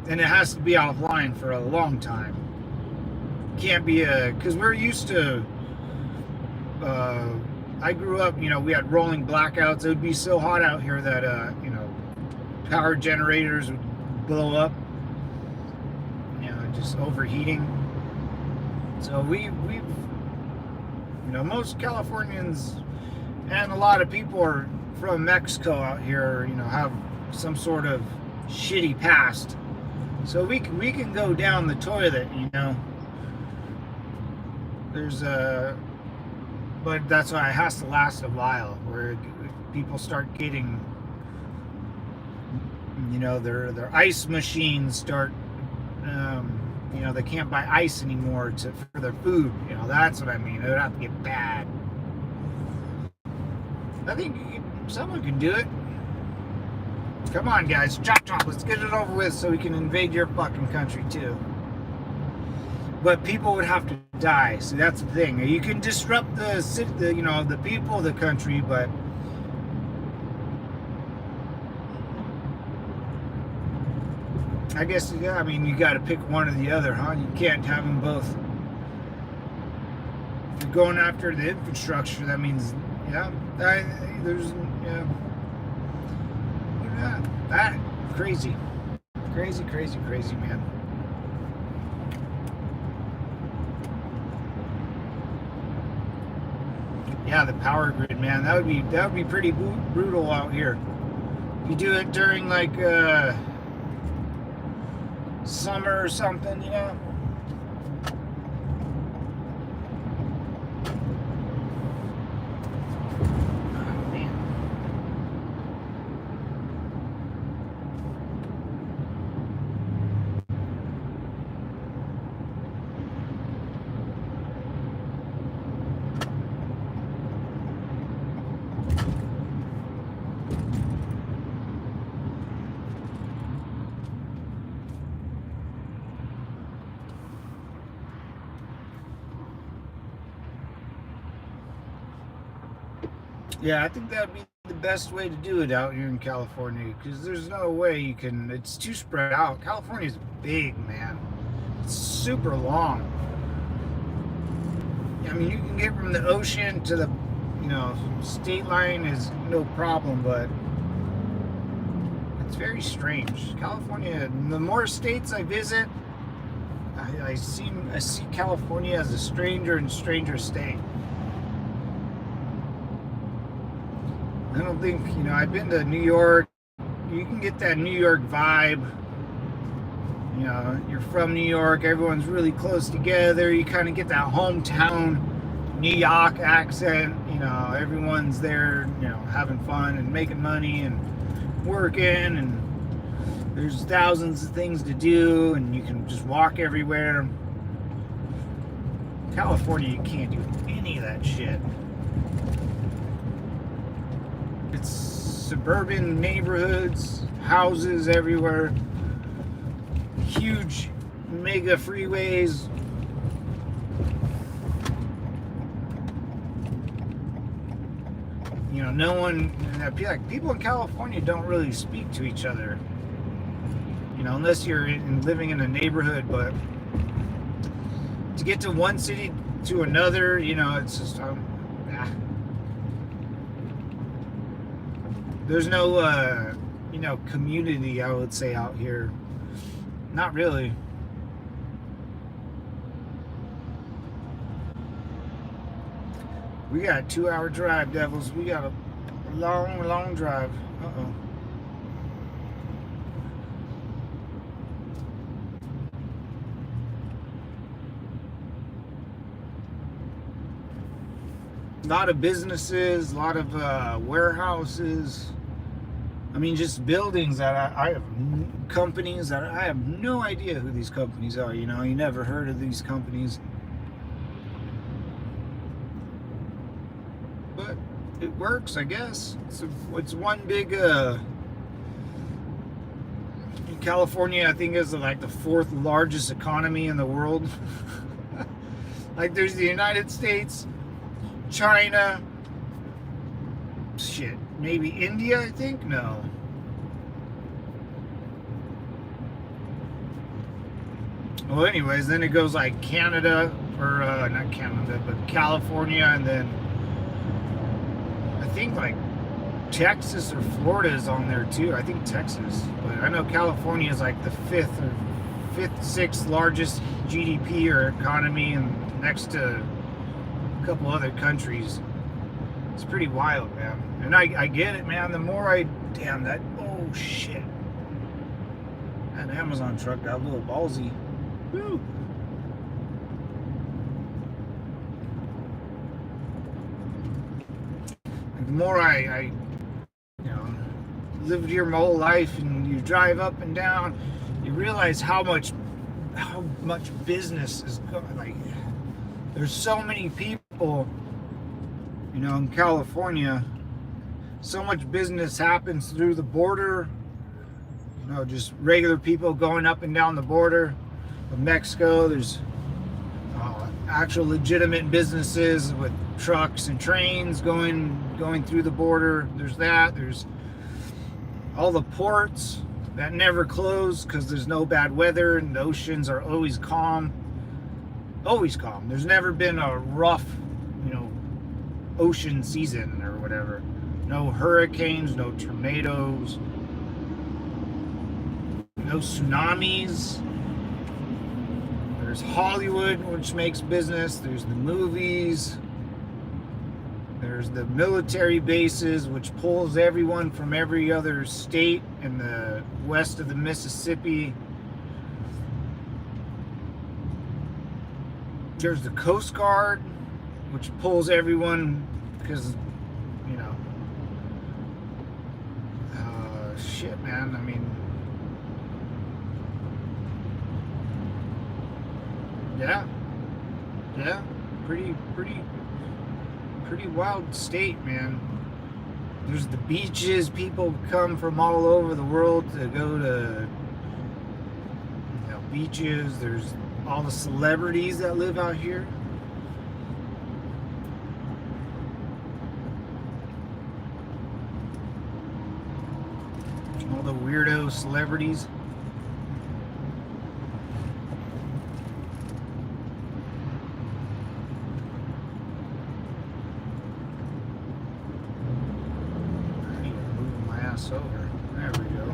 And it has to be offline for a long time. Can't be because we're used to, I grew up, we had rolling blackouts. It would be so hot out here that, power generators would blow up, just overheating. So we've, most Californians and a lot of people are from Mexico out here, have some sort of shitty past. So we can go down the toilet, There's but that's why it has to last a while, where people start getting, their ice machines start, they can't buy ice anymore for their food. That's what I mean. It would have to get bad. I think someone can do it. Come on, guys, chop chop. Let's get it over with so we can invade your fucking country too. But people would have to die. See, that's the thing. You can disrupt the people of the country, but I guess, yeah, I mean, you got to pick one or the other, huh? You can't have them both. If you're going after the infrastructure, that means, that crazy, man. Yeah, the power grid, man. That would be pretty brutal out here. You do it during like summer or something, Yeah, I think that would be the best way to do it out here in California, because there's no way you can, it's too spread out. California's big, man. It's super long. I mean, you can get from the ocean to the, state line is no problem, but it's very strange. California, the more states I visit, I see California as a stranger and stranger state. I don't think, I've been to New York. You can get that New York vibe. You're from New York. Everyone's really close together. You kind of get that hometown New York accent. Everyone's there, having fun and making money and working. And there's thousands of things to do. And you can just walk everywhere. California, you can't do any of that shit. It's suburban neighborhoods, houses everywhere, huge mega freeways. No one, people in California don't really speak to each other, unless you're living in a neighborhood. But to get to one city to another, it's just, there's no, community, I would say, out here. Not really. We got a 2-hour drive, devils. We got a long, long drive. Uh-oh. A lot of businesses, a lot of warehouses. I mean, just buildings that I have, companies that I have no idea who these companies are. You never heard of these companies. But it works, I guess. It's one big, California, I think, is like the 4th largest economy in the world. Like, there's the United States, China, shit, maybe India, I think? No. Well, anyways, then it goes like Canada, or not Canada, but California, and then I think like Texas or Florida is on there too. I think Texas, but I know California is like the 5th, 6th largest GDP or economy, and next to a couple other countries. It's pretty wild, man. And I get it, man. The more oh shit. That Amazon truck got a little ballsy. Woo. the more I lived here my whole life, and you drive up and down, you realize how much business is going. Like, there's so many people, in California. So much business happens through the border. Just regular people going up and down the border of Mexico. There's actual legitimate businesses with trucks and trains going through the border. There's that. There's all the ports that never close because there's no bad weather, and the oceans are always calm. Always calm. There's never been a rough, ocean season or whatever. No hurricanes, no tornadoes, no tsunamis. There's Hollywood, which makes business. There's the movies. There's the military bases, which pulls everyone from every other state in the west of the Mississippi. There's the Coast Guard, which pulls everyone because, shit, man. I mean, yeah, pretty wild state, man. There's the beaches. People come from all over the world to go to, beaches. There's all the celebrities that live out here. All the weirdo celebrities. Over. There we go.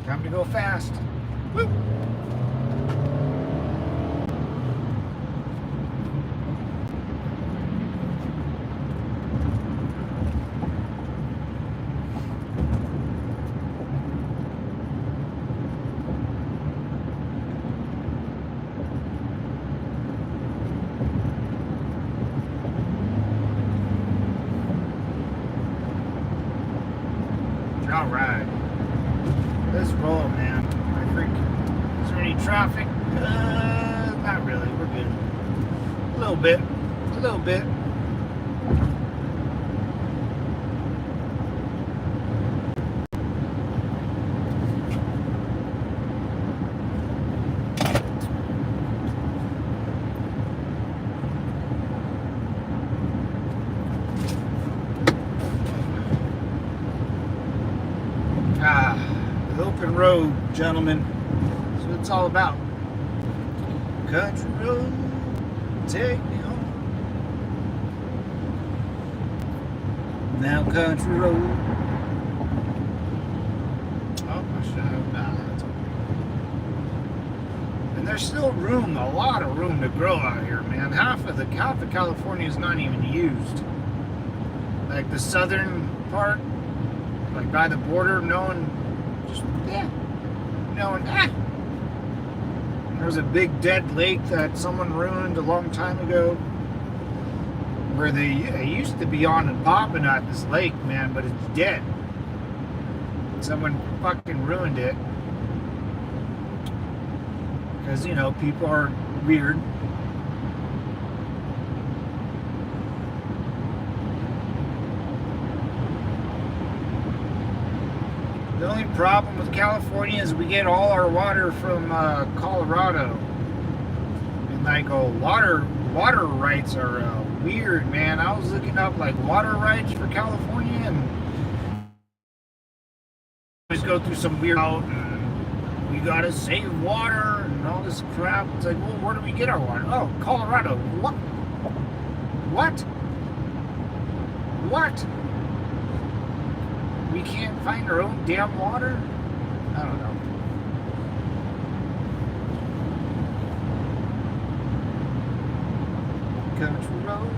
Time to go fast. Woo! All right, let's roll, man. I think, is there any traffic? Not really. We're good. A little bit. The open road, gentlemen. That's what it's all about. Country road, take me home. Now country road. Oh, I should have that. And there's still room, a lot of room to grow out here, man. Half of California is not even used. Like the southern part, like by the border, there's a big dead lake that someone ruined a long time ago, where they used to be on and popping at this lake, man, but it's dead. Someone fucking ruined it because people are weird. The only problem with California is we get all our water from Colorado, and water rights are weird, man. I was looking up water rights for California, and always go through some weird and we gotta save water and all this crap. It's like, well, where do we get our water? Oh, Colorado. What? We can't find our own damn water? I don't know. Country road,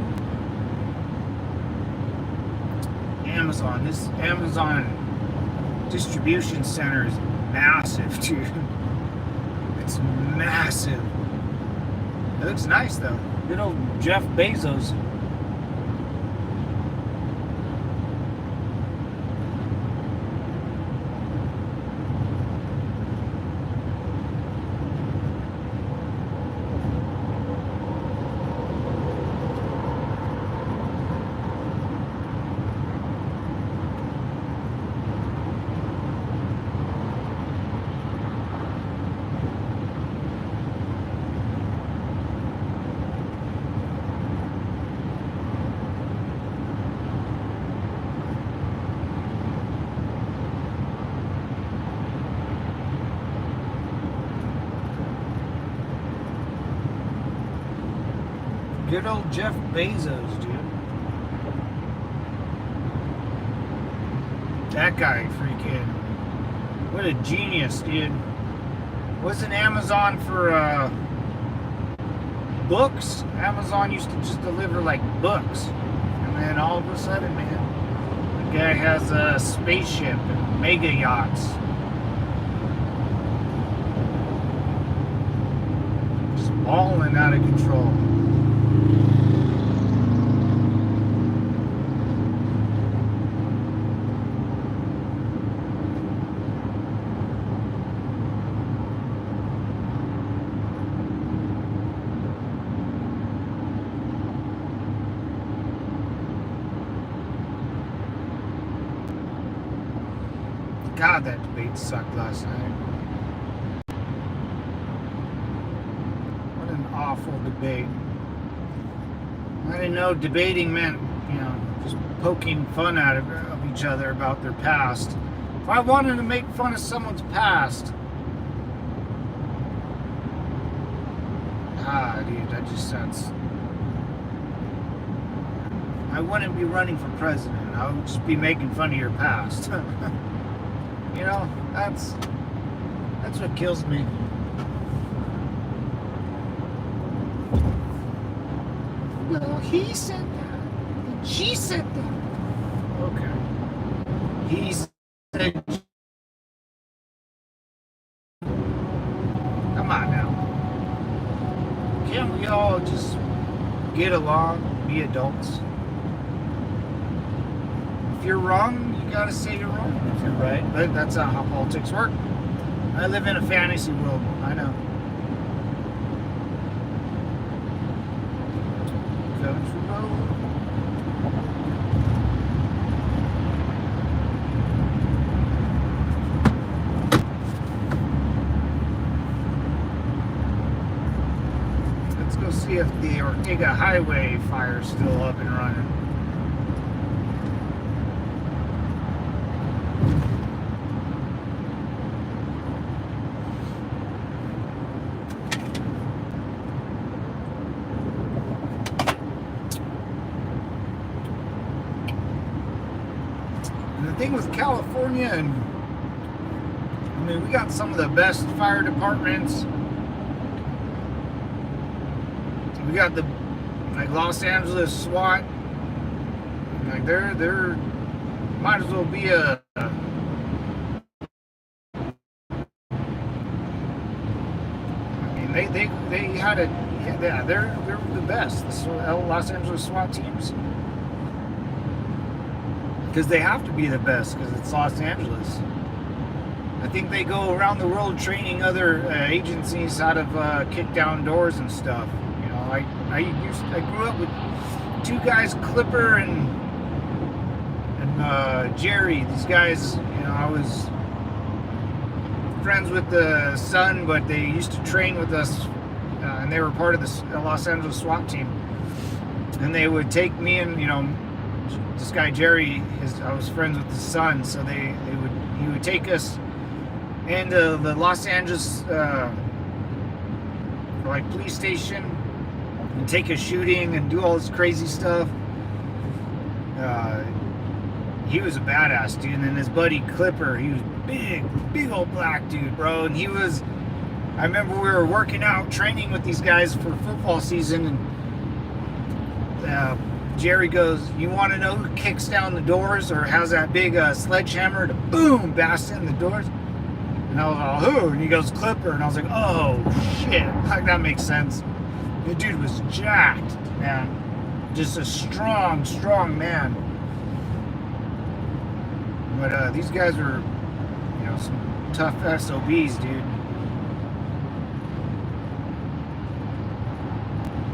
Amazon. This Amazon distribution center is massive, dude. It's massive. It looks nice though. Good old Jeff Bezos. Good old Jeff Bezos, dude. That guy freaking, what a genius, dude. Wasn't Amazon for books? Amazon used to just deliver like books. And then all of a sudden, man, the guy has a spaceship and mega yachts. Just balling out of control. God, that debate sucked last night. What an awful debate. I didn't know debating meant, just poking fun out of each other about their past. If I wanted to make fun of someone's past, dude, that just sounds... I wouldn't be running for president. I would just be making fun of your past. You know, that's what kills me. Well, he said that. She said that. Okay. He said... Come on now. Can't we all just get along, be adults? If you're wrong, you gotta say you're wrong. If you're right, but that's not how politics work. I live in a fantasy world. I know. Country road. Let's go see if the Ortega Highway fire is still up and running. Thing with California, and I mean, we got some of the best fire departments. We got the Los Angeles SWAT. Like they're might as well be a I mean, they had a yeah, they're the best. The Los Angeles SWAT teams. Because they have to be the best, because it's Los Angeles. I think they go around the world training other agencies how to kick down doors and stuff. You know, I grew up with two guys, Clipper and Jerry. These guys, I was friends with the son, but they used to train with us, and they were part of the Los Angeles SWAT team. And they would take me and this guy Jerry, I was friends with his son, so he would take us into the Los Angeles police station and take us shooting and do all this crazy stuff. He was a badass dude, and then his buddy Clipper, he was big old black dude, bro, and I remember we were working out, training with these guys for football season, and Jerry goes, "You want to know who kicks down the doors or has that big sledgehammer to boom, blast in the doors?" And I was like, "Who?" And he goes, "Clipper." And I was like, "Oh, shit." Like, that makes sense. The dude was jacked, man. Just a strong, strong man. But these guys were, you know, some tough SOBs, dude.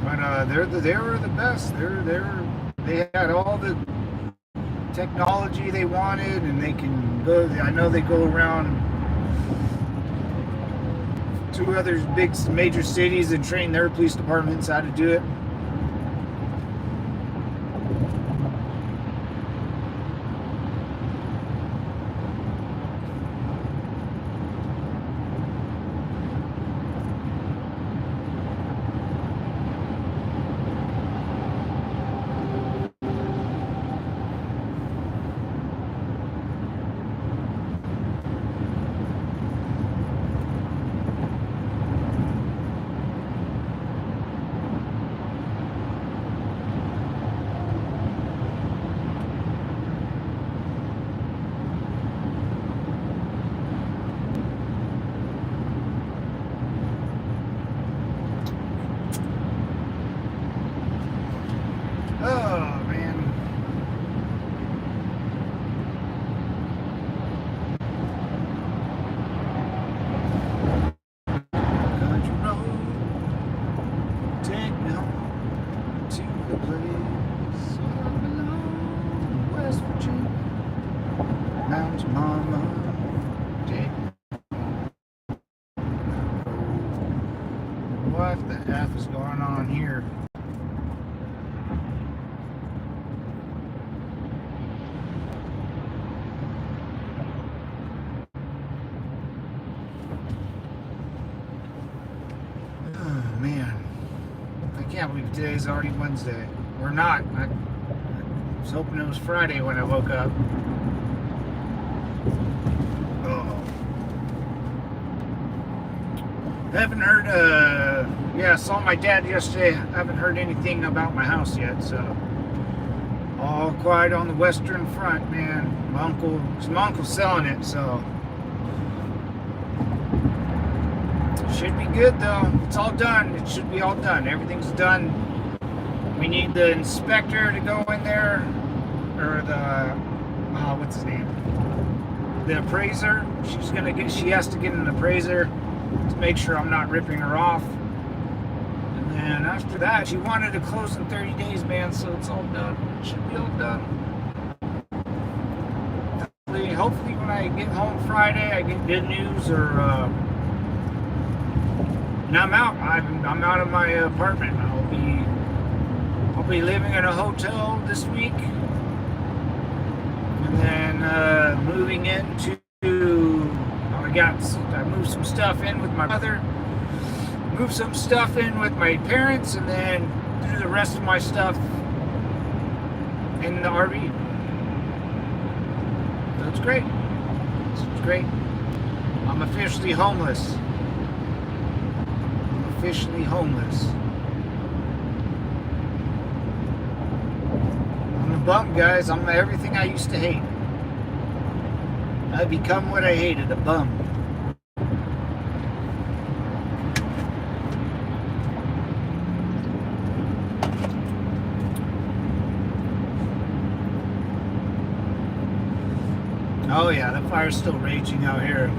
But they were the best. They had all the technology they wanted, and they can go. I know they go around to other big major cities and train their police departments how to do it. Oh, man. Country road, take me home to the place I belong, West Virginia, Mountain Mama, take me. What the F is going on here? Man, I can't believe today's already Wednesday. Or not. I was hoping it was Friday when I woke up. Oh. I haven't heard, yeah, I saw my dad yesterday. I haven't heard anything about my house yet, so. All quiet on the Western Front, man. My uncle's selling it, so. Should be good though. It's all done. It should be all done. Everything's done. We need the inspector to go in there, or the what's his name? The appraiser. She has to get an appraiser to make sure I'm not ripping her off. And then after that, she wanted to close in 30 days, man. So it's all done. It should be all done. Hopefully, when I get home Friday, I get good news or. And I'm out. I'm out of my apartment. I'll be living in a hotel this week, and then moving into. I moved some stuff in with my mother, moved some stuff in with my parents, and then do the rest of my stuff in the RV. So it's great. It's great. I'm officially homeless. Officially homeless. I'm a bum, guys. I'm everything I used to hate. I become what I hated, a bum. Oh yeah, the fire's still raging out here.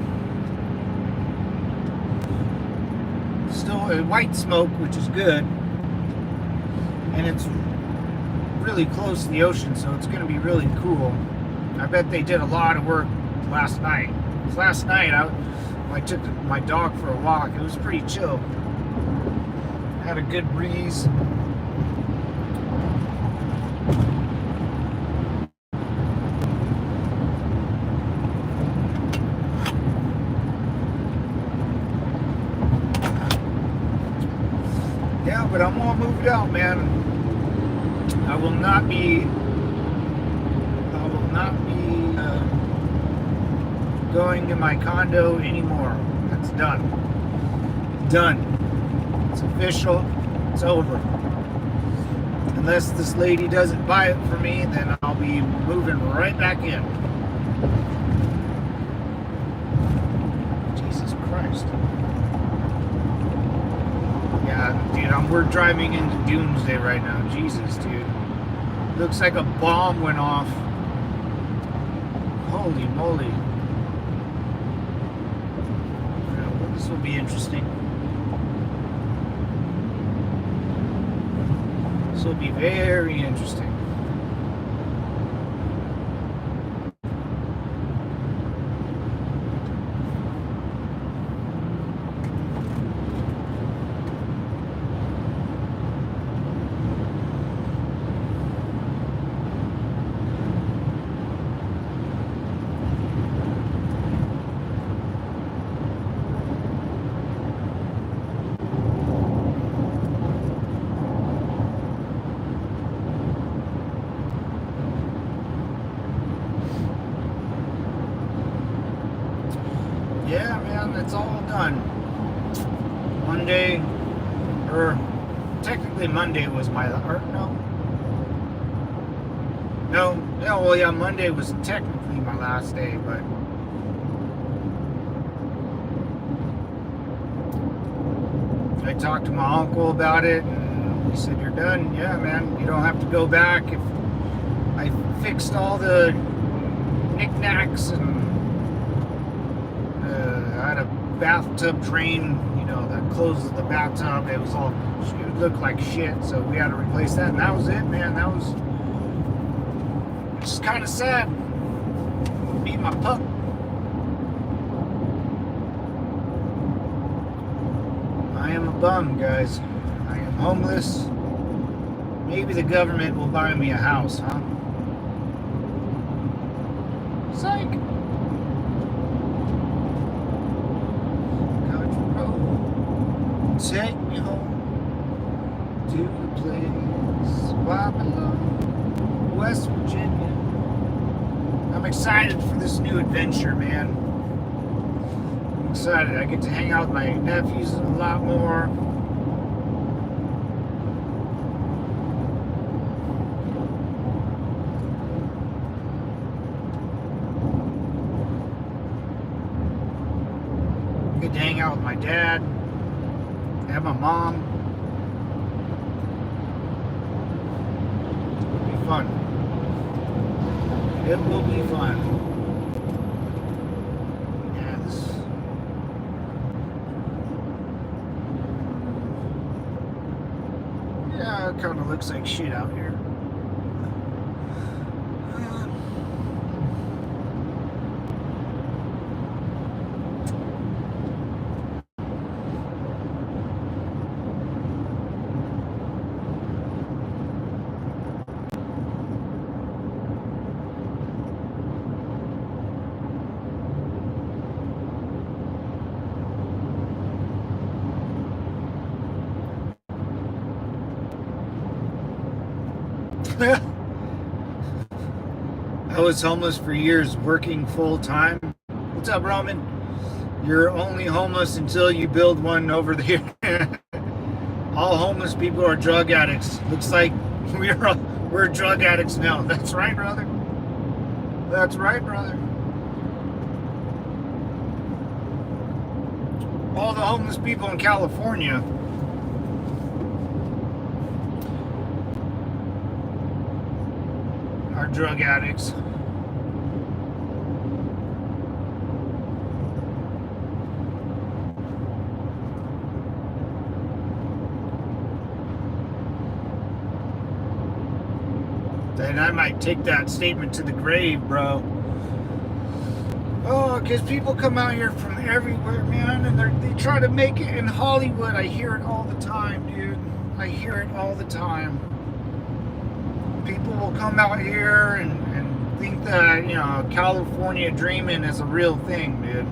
Still white smoke, which is good, and it's really close to the ocean, so it's going to be really cool. I bet they did a lot of work last night. Last night I took my dog for a walk. It was pretty chill. Had a good breeze. Yeah, but I'm all moved out, man. I will not be going to my condo anymore. That's done. Done. It's official. It's over. Unless this lady doesn't buy it for me, then I'll be moving right back in. Jesus Christ. Yeah, dude, we're driving into doomsday right now. Jesus, dude. Looks like a bomb went off. Holy moly. Yeah, well, this will be interesting. This will be very interesting. Yeah, man, it's all done. Monday, or technically Monday was my, or well, yeah, Monday was technically my last day, but I talked to my uncle about it, and he said, "You're done." Yeah, man, you don't have to go back. If I fixed all the knickknacks and I had a bathtub drain, that closes the bathtub. It looked like shit, so we had to replace that, and that was it, man. That was just kind of sad. Beat my pup. I am a bum, guys. I am homeless. Maybe the government will buy me a house, huh? Psych. Take me home to the place where I belong, West Virginia. I'm excited for this new adventure, man. I'm excited. I get to hang out with my nephews a lot more. I get to hang out with my dad. And my mom. It'll be fun. It will be fun. Yeah, it kind of looks like shit out here. I was homeless for years, working full time. What's up, Roman? You're only homeless until you build one over there. All homeless people are drug addicts. Looks like we're drug addicts now. That's right, brother. That's right, brother. All the homeless people in California are drug addicts. And I might take that statement to the grave, bro. Oh, because people come out here from everywhere, man, and they try to make it in Hollywood. I hear it all the time, dude. I hear it all the time. People will come out here and think that, California dreaming is a real thing, dude.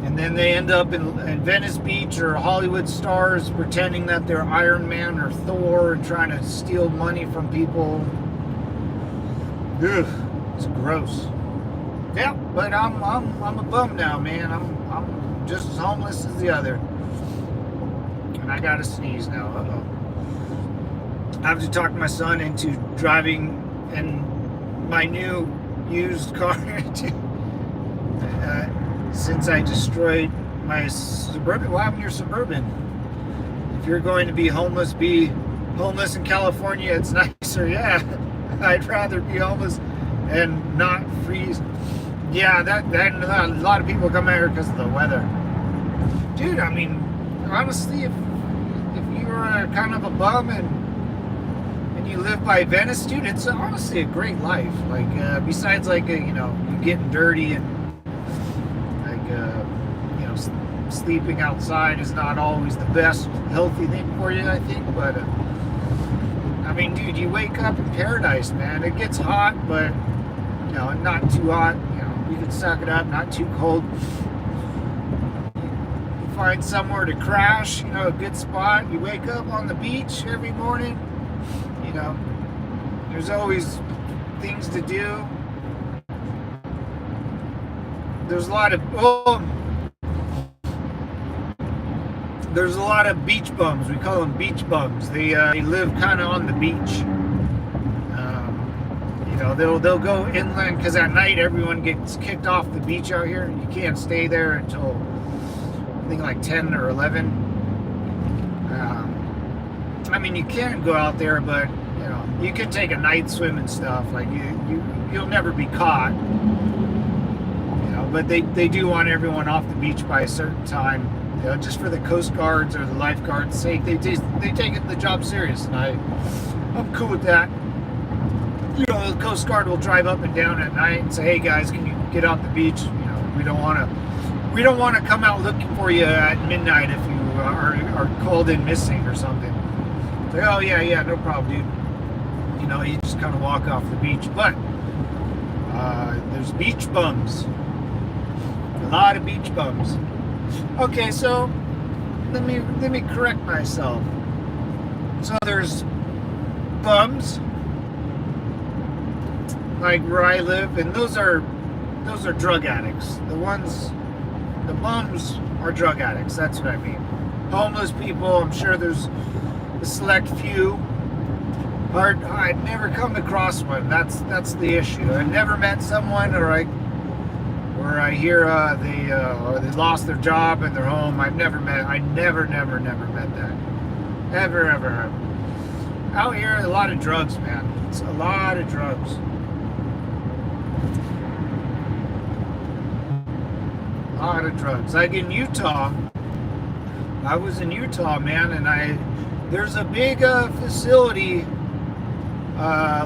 And then they end up in Venice Beach or Hollywood stars pretending that they're Iron Man or Thor and trying to steal money from people. Ugh, it's gross. Yeah, but I'm a bum now, man. I'm just as homeless as the other. And I gotta sneeze now. Uh-oh. I have to talk my son into driving in my new used car since I destroyed my Suburban. What happened to your Suburban? If you're going to be homeless in California. It's nicer. Yeah, I'd rather be homeless and not freeze. Yeah, that a lot of people come out here because of the weather. Dude, I mean, honestly, if you were kind of a bum and you live by Venice, dude, it's honestly a great life. Like, besides, like, you getting dirty and, like, sleeping outside is not always the best healthy thing for you, I think. But, I mean, dude, you wake up in paradise, man. It gets hot, but, not too hot. You can suck it up, not too cold. You find somewhere to crash, a good spot. You wake up on the beach every morning. There's always things to do. There's a lot of beach bums. We call them beach bums. They live kind of on the beach. They'll go inland because at night everyone gets kicked off the beach out here. You can't stay there until I think like 10 or 11. I mean, you can go out there, but you can take a night swim and stuff. Like you'll never be caught. But they do want everyone off the beach by a certain time. Just for the Coast Guards or the lifeguards' sake. They take the job serious, and I'm cool with that. The Coast Guard will drive up and down at night and say, "Hey guys, can you get off the beach? We don't want to come out looking for you at midnight if you are called in missing or something." It's like, "Oh yeah, no problem, dude." You just kind of walk off the beach. But there's beach bums. A lot of beach bums. Okay, so let me correct myself. So there's bums, like where I live, and those are drug addicts. The bums are drug addicts. That's what I mean. Homeless people, I'm sure there's a select few. I'd never come across one. That's the issue. I've never met someone, or I hear they lost their job and they're home. I never met that. Ever. Out here, a lot of drugs, man. It's a lot of drugs. A lot of drugs. Like in Utah, I was in Utah, man, and there's a big facility.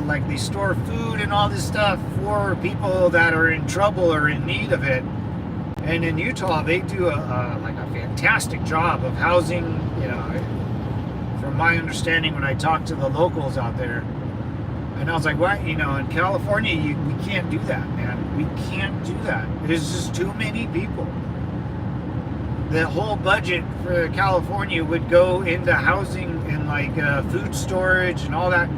Like they store food and all this stuff for people that are in trouble or in need of it. And in Utah, they do a fantastic job of housing. From my understanding, when I talked to the locals out there, and I was like, "What? In California, we can't do that, man. We can't do that. There's just too many people. The whole budget for California would go into housing and food storage and all that."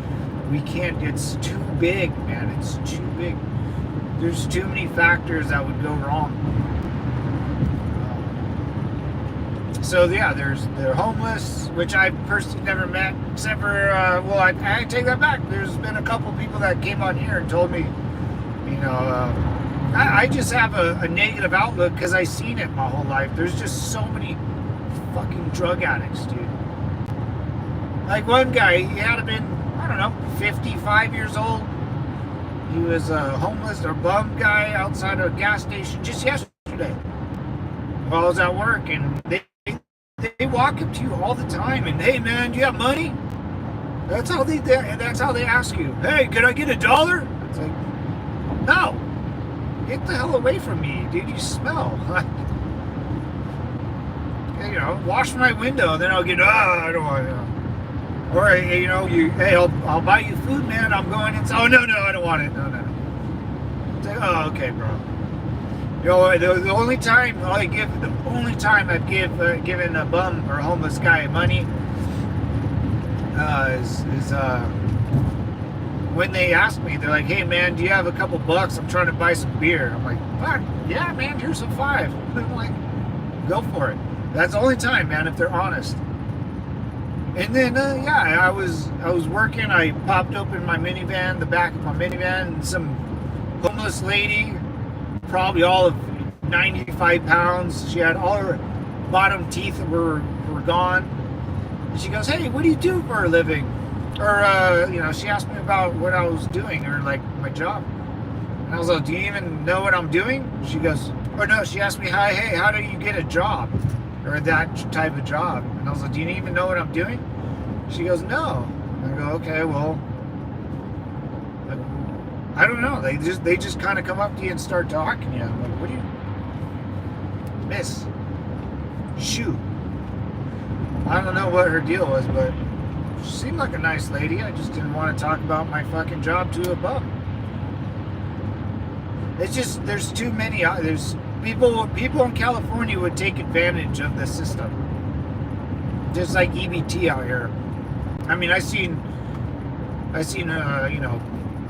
We can't. It's too big, man. It's too big. There's too many factors that would go wrong. So yeah, they're homeless, which I personally never met, except for I take that back. There's been a couple people that came on here and told me, I just have a negative outlook because I've seen it my whole life. There's just so many fucking drug addicts, dude. Like one guy, he had been, I don't know, 55 years old. He was a homeless or bum guy outside a gas station just yesterday while I was at work, and they walk up to you all the time and, "Hey man, do you have money?" That's how they ask you. "Hey, can I get $1?" It's like, no, get the hell away from me, dude. You smell. Wash my window, then I'll get. I don't want to. Or hey, I'll buy you food, man. I'm going in. Oh no, I don't want it. No. It's like, oh, okay, bro. The only time I've given a bum or homeless guy money is when they ask me. They're like, "Hey man, do you have a couple bucks? I'm trying to buy some beer." I'm like, "Fuck yeah, man. Here's some $5." I'm like, go for it. That's the only time, man. If they're honest. And then yeah, I was working. I popped open my minivan, the back of my minivan, and some homeless lady, probably all of 95 pounds. She had all her bottom teeth were gone. And she goes, "Hey, what do you do for a living?" Or she asked me about what I was doing, or like my job. And I was like, "Do you even know what I'm doing?" She goes, or no, she asked me, "Hey, how do you get a job?" Or that type of job. And I was like, "Do you even know what I'm doing?" She goes, "No." I go, "Okay, well, I don't know." They just kind of come up to you and start talking to you. I'm like, "What do you, miss? Shoot." I don't know what her deal was, but she seemed like a nice lady. I just didn't want to talk about my fucking job to a bum. It's just, there's too many. There's people in California would take advantage of the system. Just like EBT out here. I mean, I seen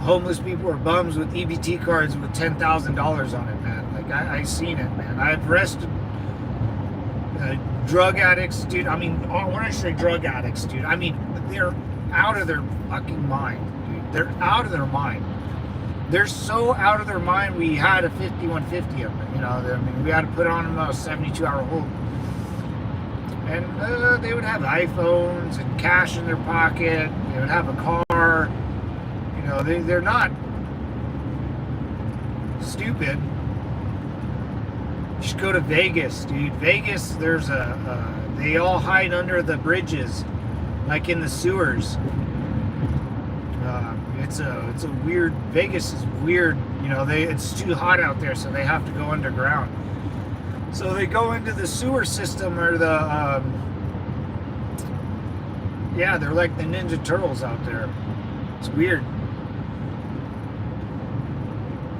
homeless people or bums with EBT cards with $10,000 on it, man. Like I seen it, man. I've arrested drug addicts, dude. I mean, when I say drug addicts, dude, I mean they're out of their fucking mind, dude. They're out of their mind. They're so out of their mind. We had a 5150 of them, I mean, we had to put on them a 72-hour hold. And they would have iPhones and cash in their pocket. They would have a car. They're not stupid. You should go to Vegas, dude. Vegas, there's they all hide under the bridges, like in the sewers. It's a weird. Vegas is weird. It's too hot out there, so they have to go underground. So they go into the sewer system, or the they're like the Ninja Turtles out there. It's weird.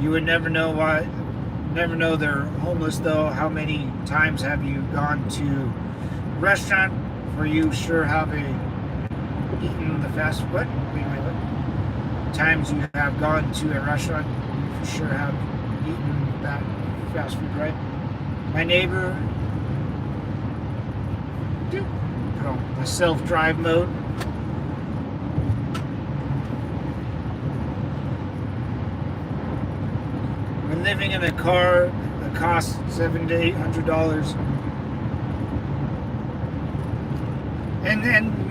You would never know why. Never know they're homeless though. How many times have you gone to a restaurant where you sure have eaten the fast food? What? Wait. Times you have gone to a restaurant, you for sure have eaten that fast food, right? My neighbor, dude, put on the self-drive mode. We're living in a car that costs $700 to $800. And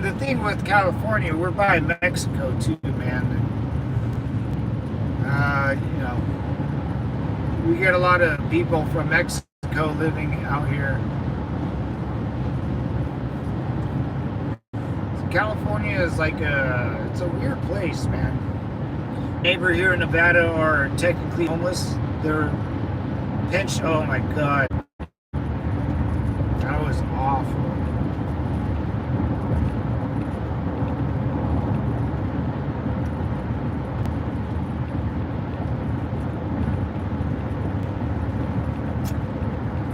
the thing with California, we're by Mexico too, man. We get a lot of people from Mexico living out here. So California is like it's a weird place, man. Neighbor here in Nevada are technically homeless. They're pinched. Oh my God, that was awful.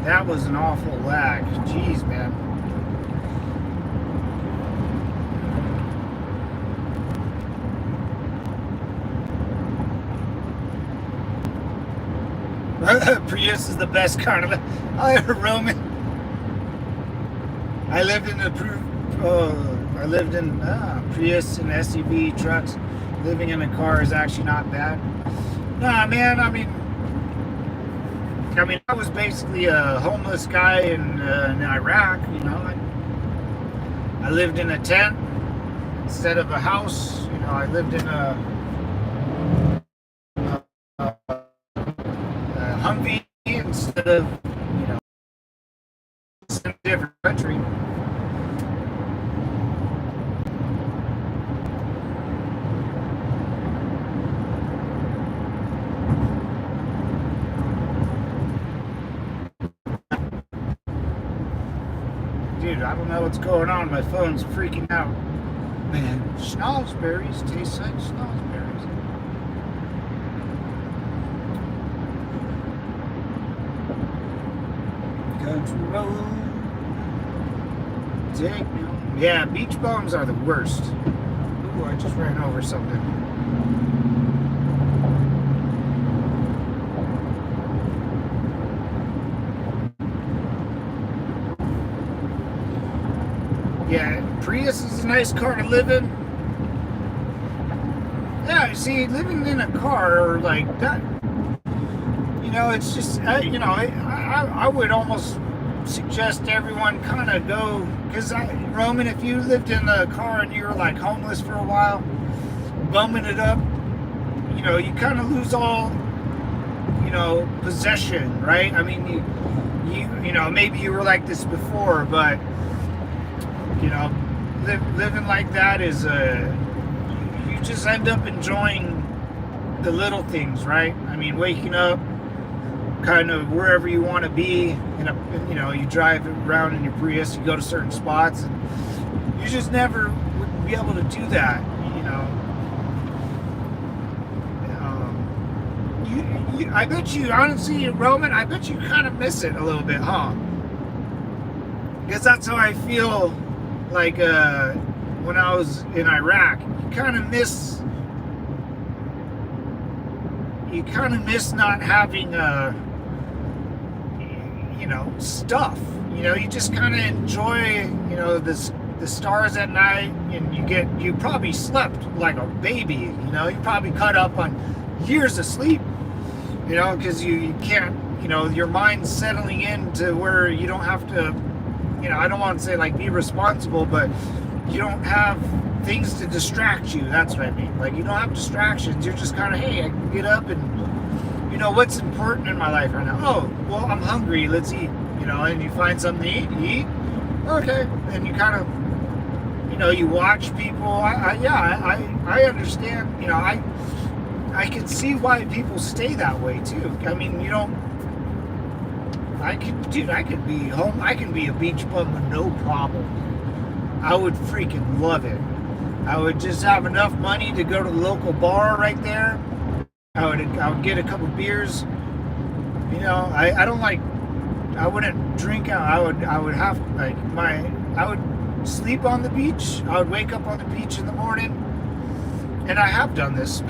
That was an awful lag. Jeez, man. Prius is the best car. Roman. I lived in Prius and SUV trucks. Living in a car is actually not bad. Nah, man. I mean, I was basically a homeless guy in Iraq. I lived in a tent instead of a house. I lived in a Humvee instead of a different country. Dude, I don't know what's going on. My phone's freaking out. Man, schnozberries taste like schnozberries. Country road, take me home. Yeah, beach bums are the worst. Ooh, I just ran over something. Yeah, Prius is a nice car to live in. Yeah, see, living in a car like that, it's just, I would almost suggest everyone kind of go, because Roman, if you lived in a car and you were like homeless for a while, bumming it up, you kind of lose all, possession, right? I mean, maybe you were like this before, but, living like that is you just end up enjoying the little things, right? I mean, waking up kind of wherever you want to be, you drive around in your Prius, you go to certain spots, and you just never would be able to do that, I bet you, honestly, Roman, I bet you kind of miss it a little bit, huh? Because that's how I feel like when I was in Iraq. You kind of miss not having stuff. You just kind of enjoy, the stars at night, and you probably slept like a baby. You probably caught up on years of sleep. Because you can't, your mind's settling into where you don't have to, I don't want to say like be responsible, but you don't have things to distract you. That's what I mean. Like, you don't have distractions. You're just kind of, hey, I can get up and, what's important in my life right now? Oh, well, I'm hungry. Let's eat. And you find something to eat. You eat. Okay. And you kind of, you watch people. I understand. I can see why people stay that way too. I mean, I could be home. I can be a beach bum with no problem. I would freaking love it. I would just have enough money to go to the local bar right there. I would get a couple beers. I wouldn't drink out. I would sleep on the beach. I would wake up on the beach in the morning. And I have done this.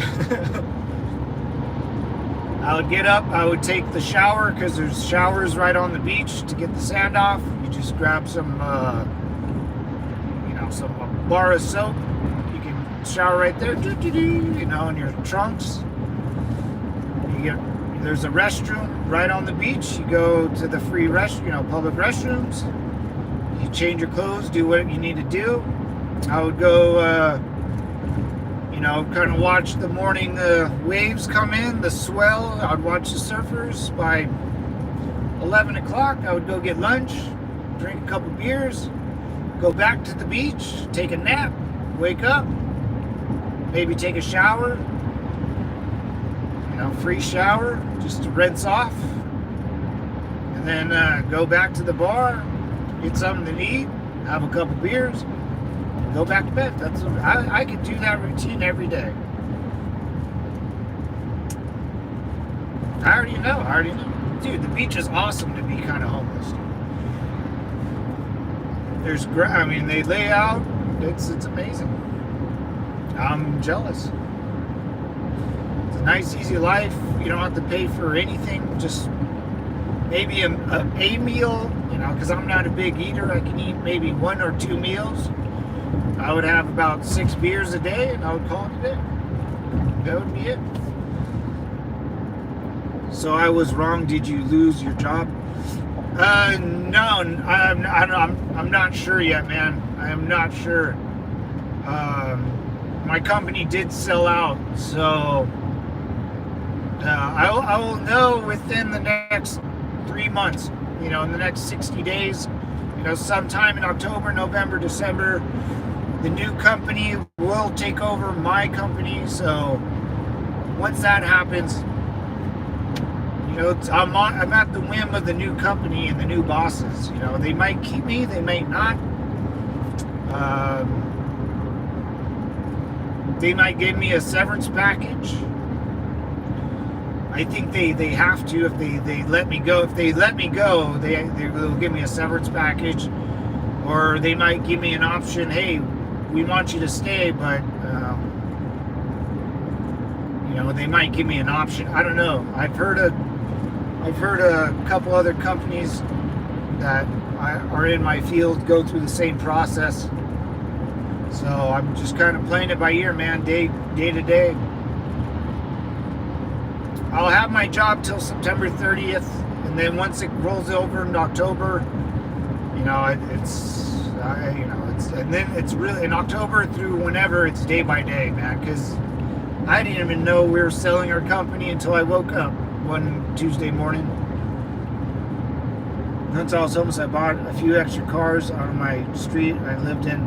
I would get up, I would take the shower, because there's showers right on the beach to get the sand off. You just grab some bar of soap. You can shower right there, in your trunks. There's a restroom right on the beach. You go to the free public restrooms. You change your clothes, do what you need to do. I would go, kind of watch the morning waves come in, the swell. I would watch the surfers. By 11 o'clock, I would go get lunch, drink a couple beers, go back to the beach, take a nap, wake up, maybe take a shower, free shower, just to rinse off, and then go back to the bar, get something to eat, have a couple beers, go back to bed. I could do that routine every day. I already know. Dude, the beach is awesome to be kind of homeless. They lay out. It's amazing. I'm jealous. It's a nice, easy life. You don't have to pay for anything. Just maybe a meal. Because I'm not a big eater. I can eat maybe 1 or 2 meals. I would have about 6 beers a day, and I would call it a day. That would be it. So I was wrong. Did you lose your job? No, I'm not sure yet, man. I am not sure. My company did sell out, so I will know within the next 3 months. In the next 60 days. Sometime in October, November, December. The new company will take over my company, so once that happens, I'm at the whim of the new company and the new bosses. They might keep me, they might not. They might give me a severance package. I think they have to if they let me go. If they let me go, they will give me a severance package, or they might give me an option. Hey, we want you to stay, but they might give me an option. I don't know. I've heard a couple other companies that are in my field go through the same process. So I'm just kind of playing it by ear, man, day to day. I'll have my job till September 30th, and then once it rolls over in October, you know, and then it's really in October through whenever, it's day by day, man, because I didn't even know we were selling our company until I woke up one Tuesday morning. Once I was homeless, I bought a few extra cars on my street I lived in.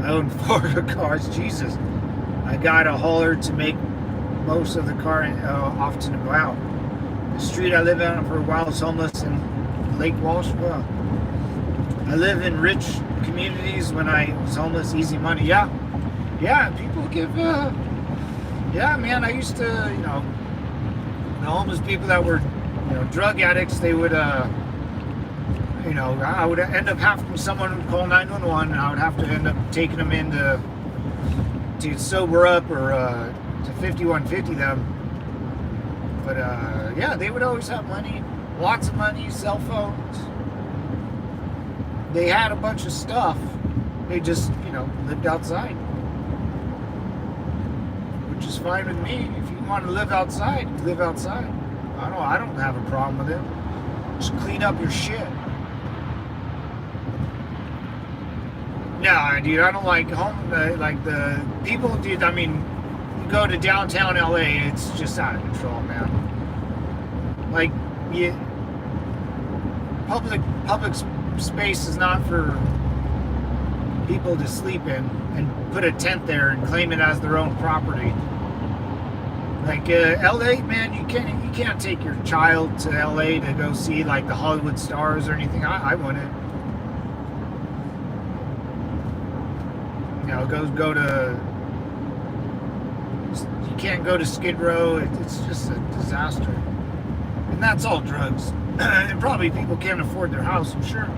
I owned 4 cars. Jesus. I got a hauler to make most of the car off to wow. The street I lived on for a while was homeless in Lake Walsh. Wow. I live in rich communities. When I was homeless, easy money. Yeah, people give. Yeah, man. I used to, you know, the homeless people that were, you know, drug addicts. They would, you know, I would end up having someone call 911, and I would have to end up taking them in to sober up or to 5150 them. But yeah, they would always have money, lots of money, cell phones. They had a bunch of stuff. They just, you know, lived outside, which is fine with me. If you want to live outside, live outside. I don't have a problem with it. Just clean up your shit. No, dude, I don't like like the people, dude. I mean, you go to downtown LA, it's just out of control, man. Like, public space is not for people to sleep in and put a tent there and claim it as their own property. Like LA, man, you can't take your child to LA to go see like the Hollywood stars or anything. I wouldn't. You know, go to. You can't go to Skid Row. It's just a disaster, and that's all drugs. And probably people can't afford their house. I'm sure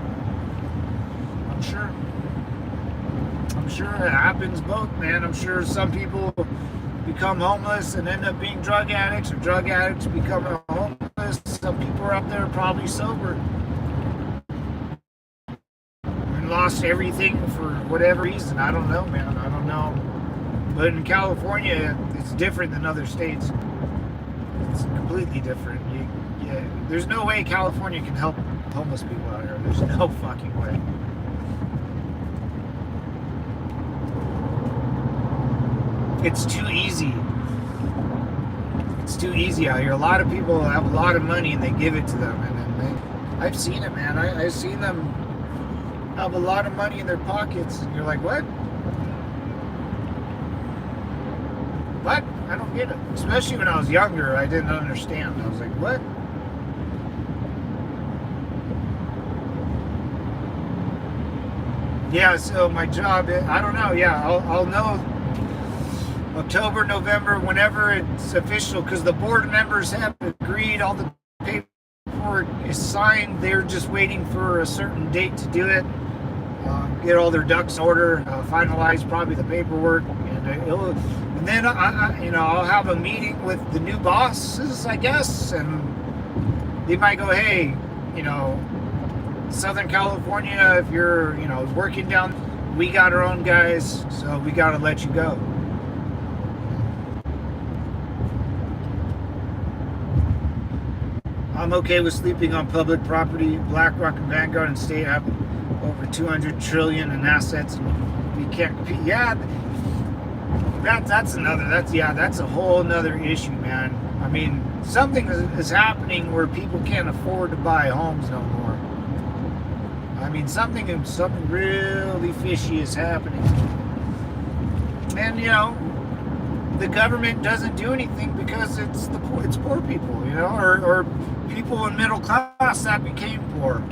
it happens both, man. I'm sure some people become homeless and end up being drug addicts, or drug addicts become homeless. Some people are up there probably sober and lost everything for whatever reason. I don't know, man. I don't know. But in California, it's different than other states. It's completely different. There's no way California can help homeless people out here. There's no fucking way. It's too easy. It's too easy out here. A lot of people have a lot of money and they give it to them, and then I've seen it, man. I've seen them have a lot of money in their pockets, and you're like, what? What? I don't get it. Especially when I was younger, I didn't understand. I was like, what? Yeah, so my job, I don't know. Yeah, I'll know October, November, whenever it's official, because the board members have agreed, all the paperwork is signed. They're just waiting for a certain date to do it, get all their ducks in order, finalize probably the paperwork, and then I'll have a meeting with the new bosses, I guess, and they might go, hey, you know, Southern California, if you're, you know, working down, we got our own guys, so we got to let you go. I'm okay with sleeping on public property. BlackRock and Vanguard and State have over 200 trillion in assets, and we can't compete. Yeah, that's a whole nother issue, man. I mean, something is happening where people can't afford to buy homes no more. I mean, something really fishy is happening. And, you know, the government doesn't do anything because it's poor people, you know, or people in middle class that became poor.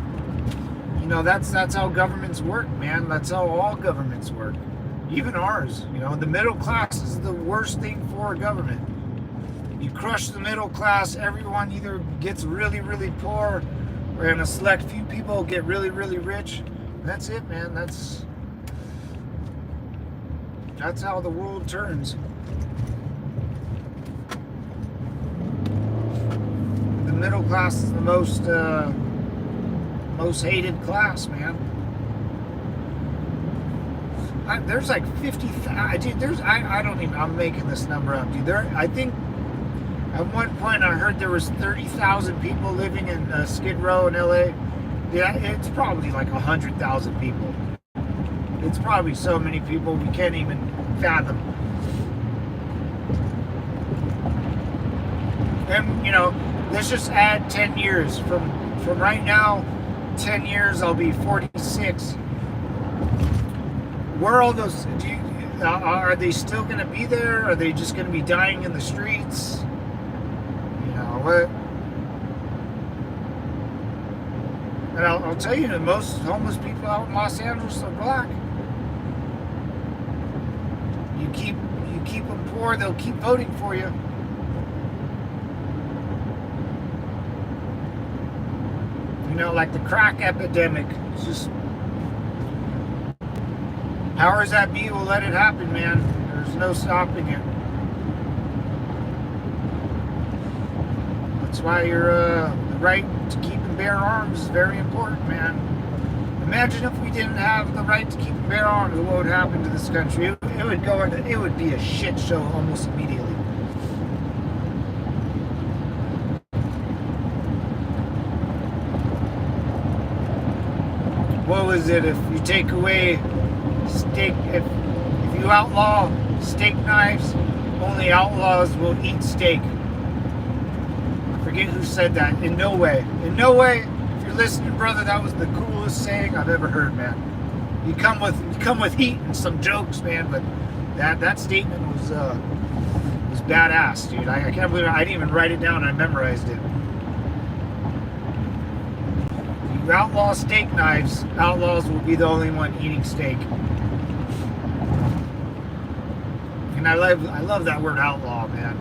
You know, that's how governments work, man. That's how all governments work. Even ours, you know, the middle class is the worst thing for a government. You crush the middle class, everyone either gets really, really poor, and a select few people get really, really rich. That's it, man. That's how the world turns. The middle class is the most most hated class, man. There's like 50,000, dude, I don't even, I'm making this number up, dude. I think at one point I heard there was 30,000 people living in Skid Row in LA. Yeah, it's probably like 100,000 people. It's probably so many people we can't even fathom. And, you know, let's just add 10 years. From right now, 10 years, I'll be 46. Where are all those, are they still going to be there? Are they just going to be dying in the streets? You know, what? And I'll tell you that most homeless people out in Los Angeles are black. You keep them poor, they'll keep voting for you. You know, like the crack epidemic. It's just, powers that be will let it happen, man. There's no stopping it. That's why the right to keep and bear arms is very important, man. Imagine if we didn't have the right to keep and bear arms, what would happen to this country? It would be a shit show almost immediately. What was it? If you take away steak, if you outlaw steak knives, only outlaws will eat steak. I forget who said that. In no way. In no way. If you're listening, brother, that was the coolest saying I've ever heard, man. You come with heat and some jokes, man, but that statement was badass, dude. I can't believe I didn't even write it down. I memorized it. If you outlaw steak knives, outlaws will be the only one eating steak. And I love that word outlaw, man.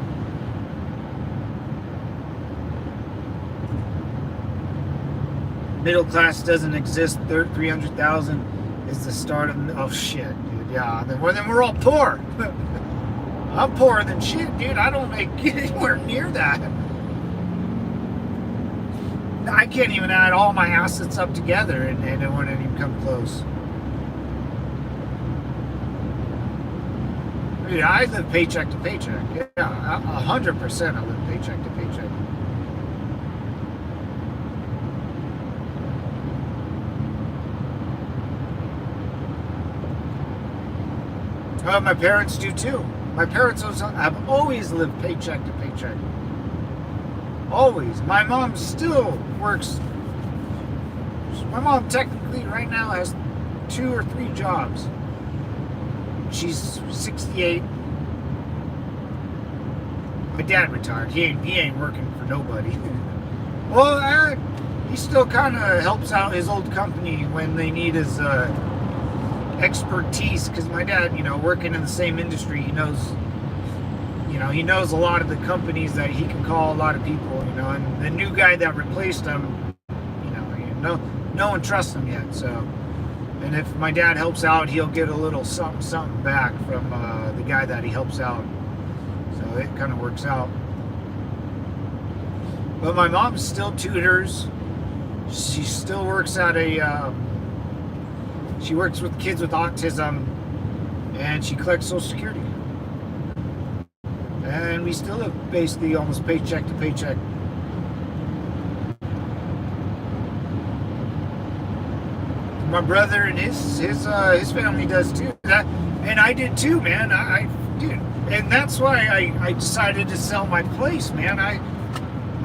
Middle class doesn't exist. 300,000 is the start of. Oh shit, dude. Yeah. Then we're all poor. I'm poorer than shit, dude. I don't make anywhere near that. I can't even add all my assets up together, and it wouldn't even come close. Dude, I live paycheck to paycheck. Yeah, 100% I live paycheck to paycheck. My parents do too. My parents have always lived paycheck to paycheck. Always. My mom still works. My mom technically right now has 2 or 3 jobs. She's 68. My dad retired. He ain't working for nobody. Well, he still kind of helps out his old company when they need his expertise. Because my dad, you know, working in the same industry, he knows a lot of the companies that he can call a lot of people. You know, and the new guy that replaced him, no one trusts him yet. So, and if my dad helps out, he'll get a little something back from the guy that he helps out. So it kind of works out. But my mom still tutors. She still works at she works with kids with autism, and she collects Social Security. And we still live basically almost paycheck to paycheck. My brother and his family does too. And I did too, man. I did, and that's why I decided to sell my place, man.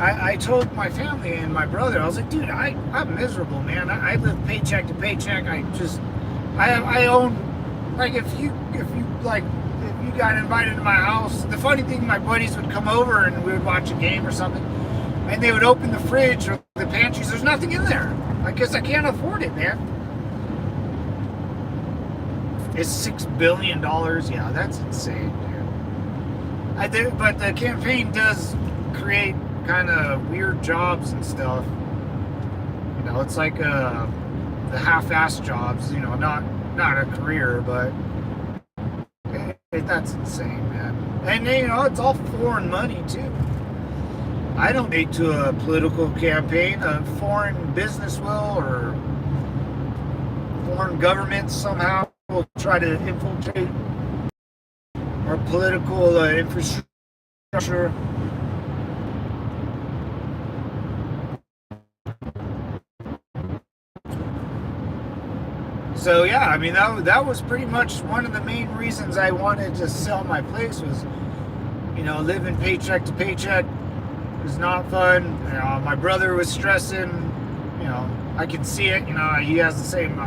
I told my family and my brother, I was like, dude, I'm miserable, man. I live paycheck to paycheck. I own, like, if you got invited to my house, the funny thing, my buddies would come over and we would watch a game or something, and they would open the fridge or the pantries. There's nothing in there. I guess I can't afford it, man. It's $6 billion. Yeah, that's insane, dude. But the campaign does create kind of weird jobs and stuff. You know, it's like the half-assed jobs. You know, not a career, but that's insane, man. And you know, it's all foreign money too. I don't donate to a political campaign. A foreign business will, or foreign governments somehow will try to infiltrate our political infrastructure. So yeah, I mean that was pretty much one of the main reasons I wanted to sell my place was, living paycheck to paycheck was not fun. My brother was stressing. I can see it. He has the same.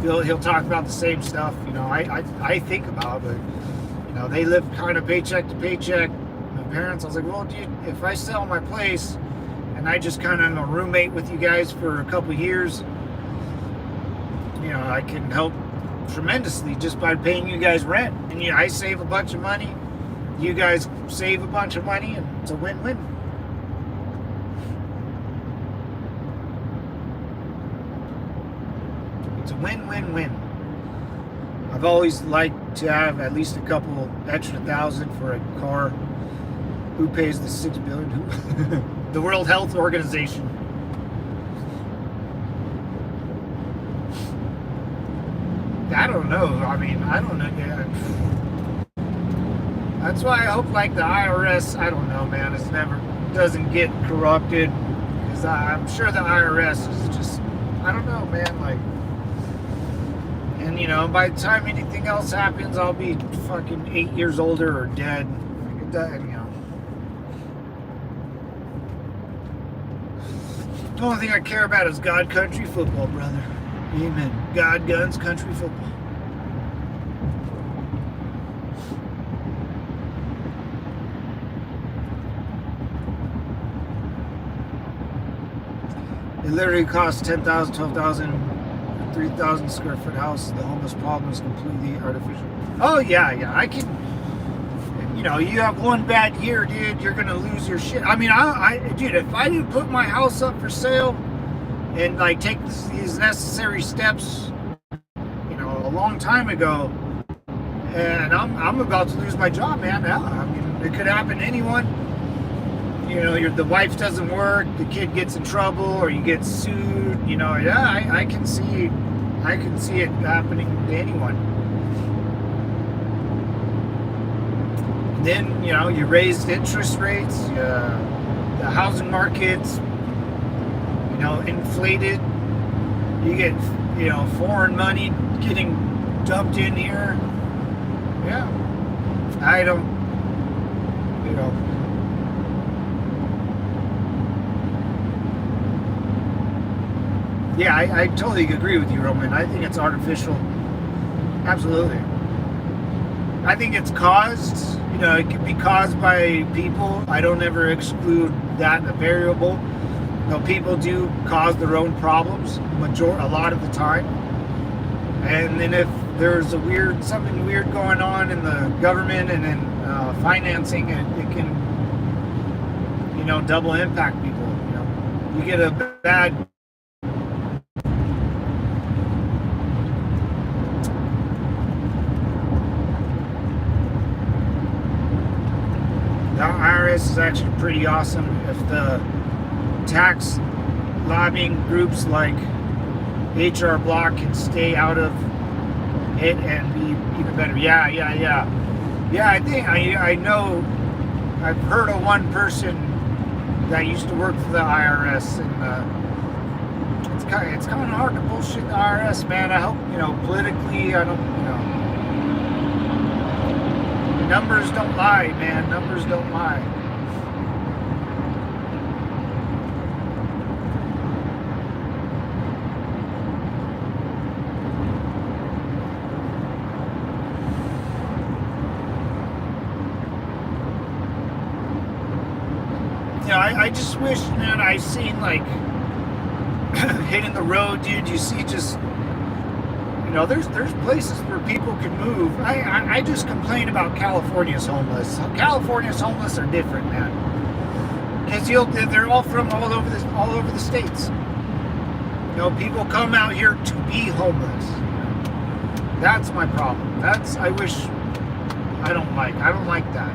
He'll talk about the same stuff. I think about, but they live kind of paycheck to paycheck. My parents, I was like, well, dude, if I sell my place and I just kind of am a roommate with you guys for a couple years, I can help tremendously just by paying you guys rent. And I save a bunch of money. You guys save a bunch of money, and it's a win-win. It's a win-win-win. I've always liked to have at least a couple extra thousand for a car. Who pays the $6 billion? Who? The World Health Organization. I don't know. I mean, I don't know. Yeah. That's why I hope, like, the IRS, I don't know, man, doesn't get corrupted. Because I'm sure the IRS is just, I don't know, man, like, and, by the time anything else happens, I'll be fucking 8 years older or dead. The only thing I care about is God, country, football, brother. Amen. God, guns, country, football. It literally costs $10,000, $12,000, 3,000 square foot house. The homeless problem is completely artificial. Oh yeah. I can. You have one bad year, dude. You're gonna lose your shit. I mean, dude, if I didn't put my house up for sale and like take these necessary steps, a long time ago, and I'm about to lose my job, man. Yeah, I mean, it could happen to anyone. The wife doesn't work, the kid gets in trouble, or you get sued. Yeah, I can see it happening to anyone. Then you raised interest rates, the housing market's inflated. You get foreign money getting dumped in here. Yeah, I don't. Yeah, I totally agree with you, Roman. I think it's artificial. Absolutely. I think it's caused, it can be caused by people. I don't ever exclude that a variable. People do cause their own problems a lot of the time. And then if there's something weird going on in the government and in financing, it can, double impact people. You get a bad. The IRS is actually pretty awesome. If the tax lobbying groups like HR Block can stay out of it and be even better. Yeah, I think I know. I've heard of one person that used to work for the IRS, and it's kind of hard to bullshit the IRS, man. I hope politically, I don't numbers don't lie, man. Numbers don't lie. I just wish, man, I seen like hitting the road, dude. You see just. There's places where people can move. I just complain about California's homeless. California's homeless are different, man. Because they're all from all over the states. People come out here to be homeless. That's my problem. I don't like that.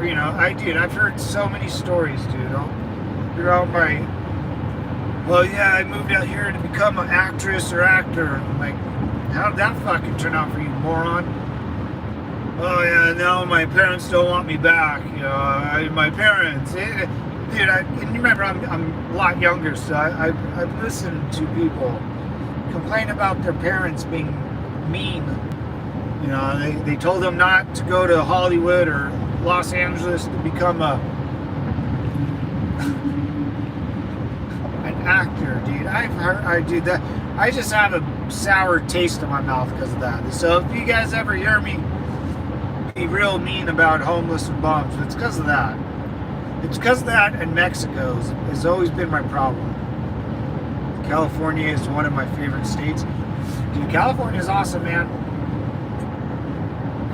you know, I've heard so many stories, dude. Throughout my, well, yeah, I moved out here to become an actress or actor. I'm like, how did that fucking turn out for you, moron? Oh yeah, now my parents don't want me back. You know, my parents. Dude, and you remember I'm a lot younger, so I've listened to people complain about their parents being mean. You know, they told them not to go to Hollywood or Los Angeles to become an actor, dude. I do that. I just have a sour taste in my mouth because of that. So if you guys ever hear me be real mean about homeless and bums, it's because of that. It's because of that, and Mexico has always been my problem. California is one of my favorite states. Dude, California is awesome, man.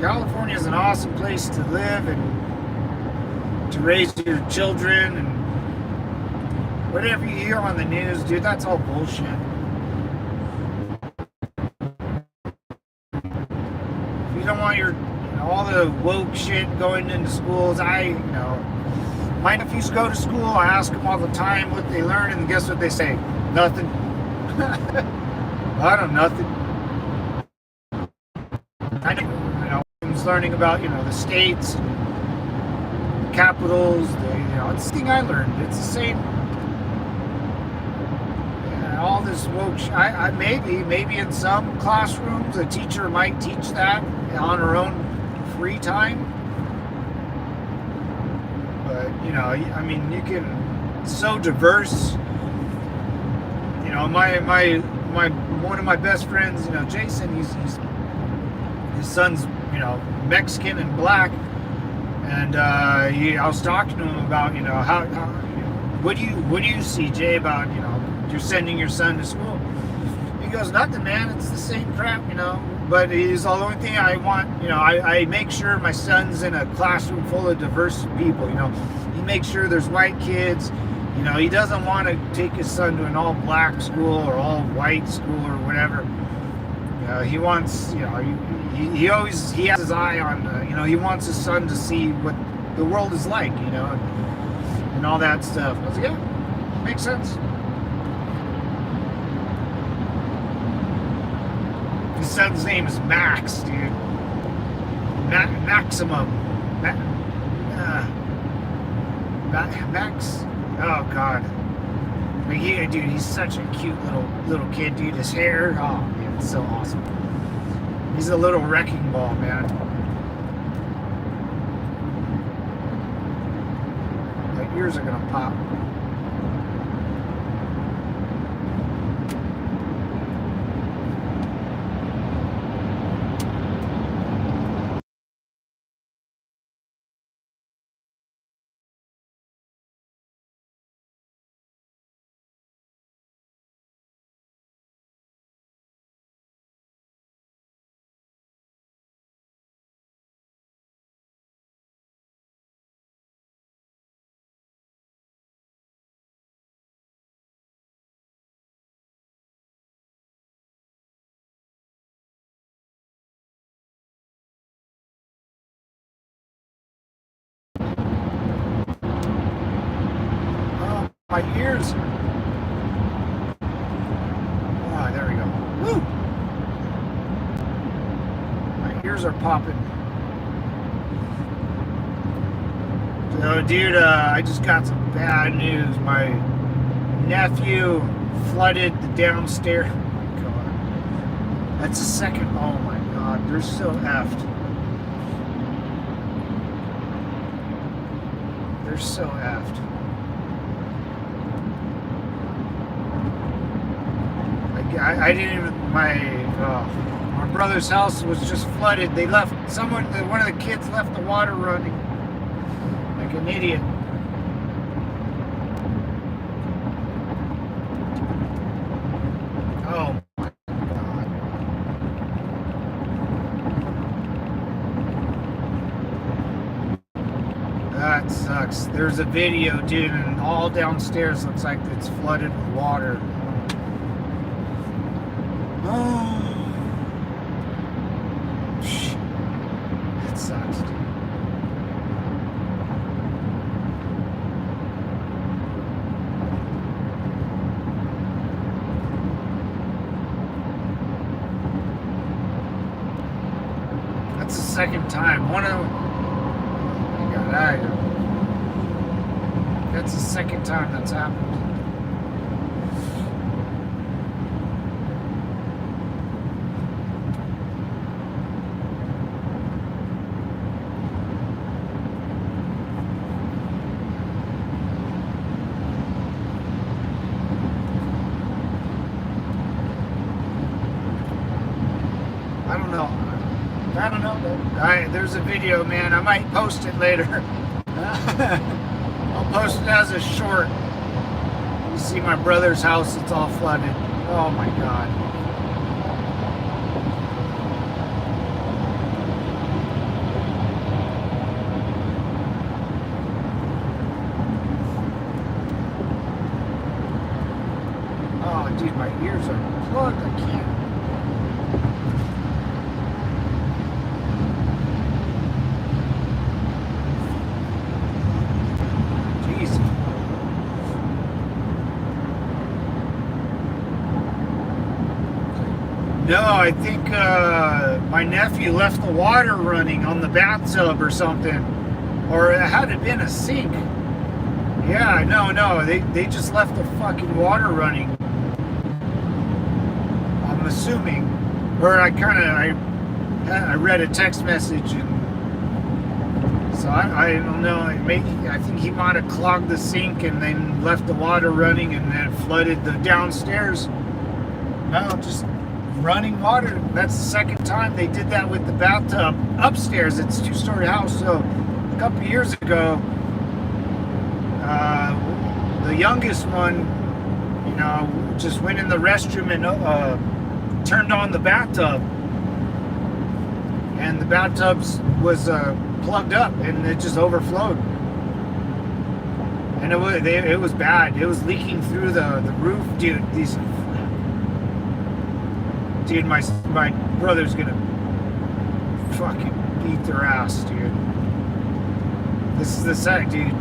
California is an awesome place to live and to raise your children, and whatever you hear on the news, dude, that's all bullshit. If you don't want your, you know, all the woke shit going into schools, my nephews go to school, I ask them all the time what they learn, and guess what they say? Nothing. I don't know, nothing. I'm learning about, you know, the states, capitals, it's the thing I learned. It's the same. Yeah, all this woke I maybe in some classrooms a teacher might teach that on her own free time. But, you know, I mean, you can, it's so diverse. You know, one of my best friends, you know, Jason, his son's, you know, Mexican and black, and I was talking to him about, you know, how what do you see, Jay, about, you know, you're sending your son to school? He goes, nothing, man, it's the same crap, you know. But he's the only thing I want, you know, I make sure my son's in a classroom full of diverse people, you know. He makes sure there's white kids, you know, he doesn't want to take his son to an all black school or all white school or whatever. He wants, you know, he has his eye on, you know, he wants his son to see what the world is like, you know, and all that stuff. I was like, yeah, makes sense. His son's name is Max, dude. Maximum. Max. Oh God. But dude, he's such a cute little kid, dude. His hair, oh man, it's so awesome. He's a little wrecking ball, man. My ears are gonna pop. My ears. Ah, there we go. Woo! My ears are popping. So, dude, I just got some bad news. My nephew flooded the downstairs. Oh, God. That's the second. Oh my God, they're so effed. They're so effed. I didn't even, my brother's house was just flooded. They left, one of the kids left the water running like an idiot. Oh my God. That sucks. There's a video, dude, and all downstairs looks like it's flooded with water. Oh, shit. That sucks, dude. second time. Oh my God, that's the second time that's happened. I don't know. There's a video, man. I might post it later. I'll post it as a short. You see my brother's house, it's all flooded. Oh my God. Oh, dude, my ears are plugged. I can't. No, I think my nephew left the water running on the bathtub or something. Or it had to have been a sink. Yeah, no, they just left the fucking water running. I'm assuming. Or I read a text message, and so I don't know. I think he might have clogged the sink and then left the water running, and then flooded the downstairs. No, just running water. That's the second time they did that with the bathtub upstairs. It's a two-story house. So a couple of years ago, the youngest one, just went in the restroom and turned on the bathtub, and the bathtub was plugged up and it just overflowed, and it was bad. It was leaking through the roof, dude. Dude, my brother's gonna fucking beat their ass, dude. This is the set, dude.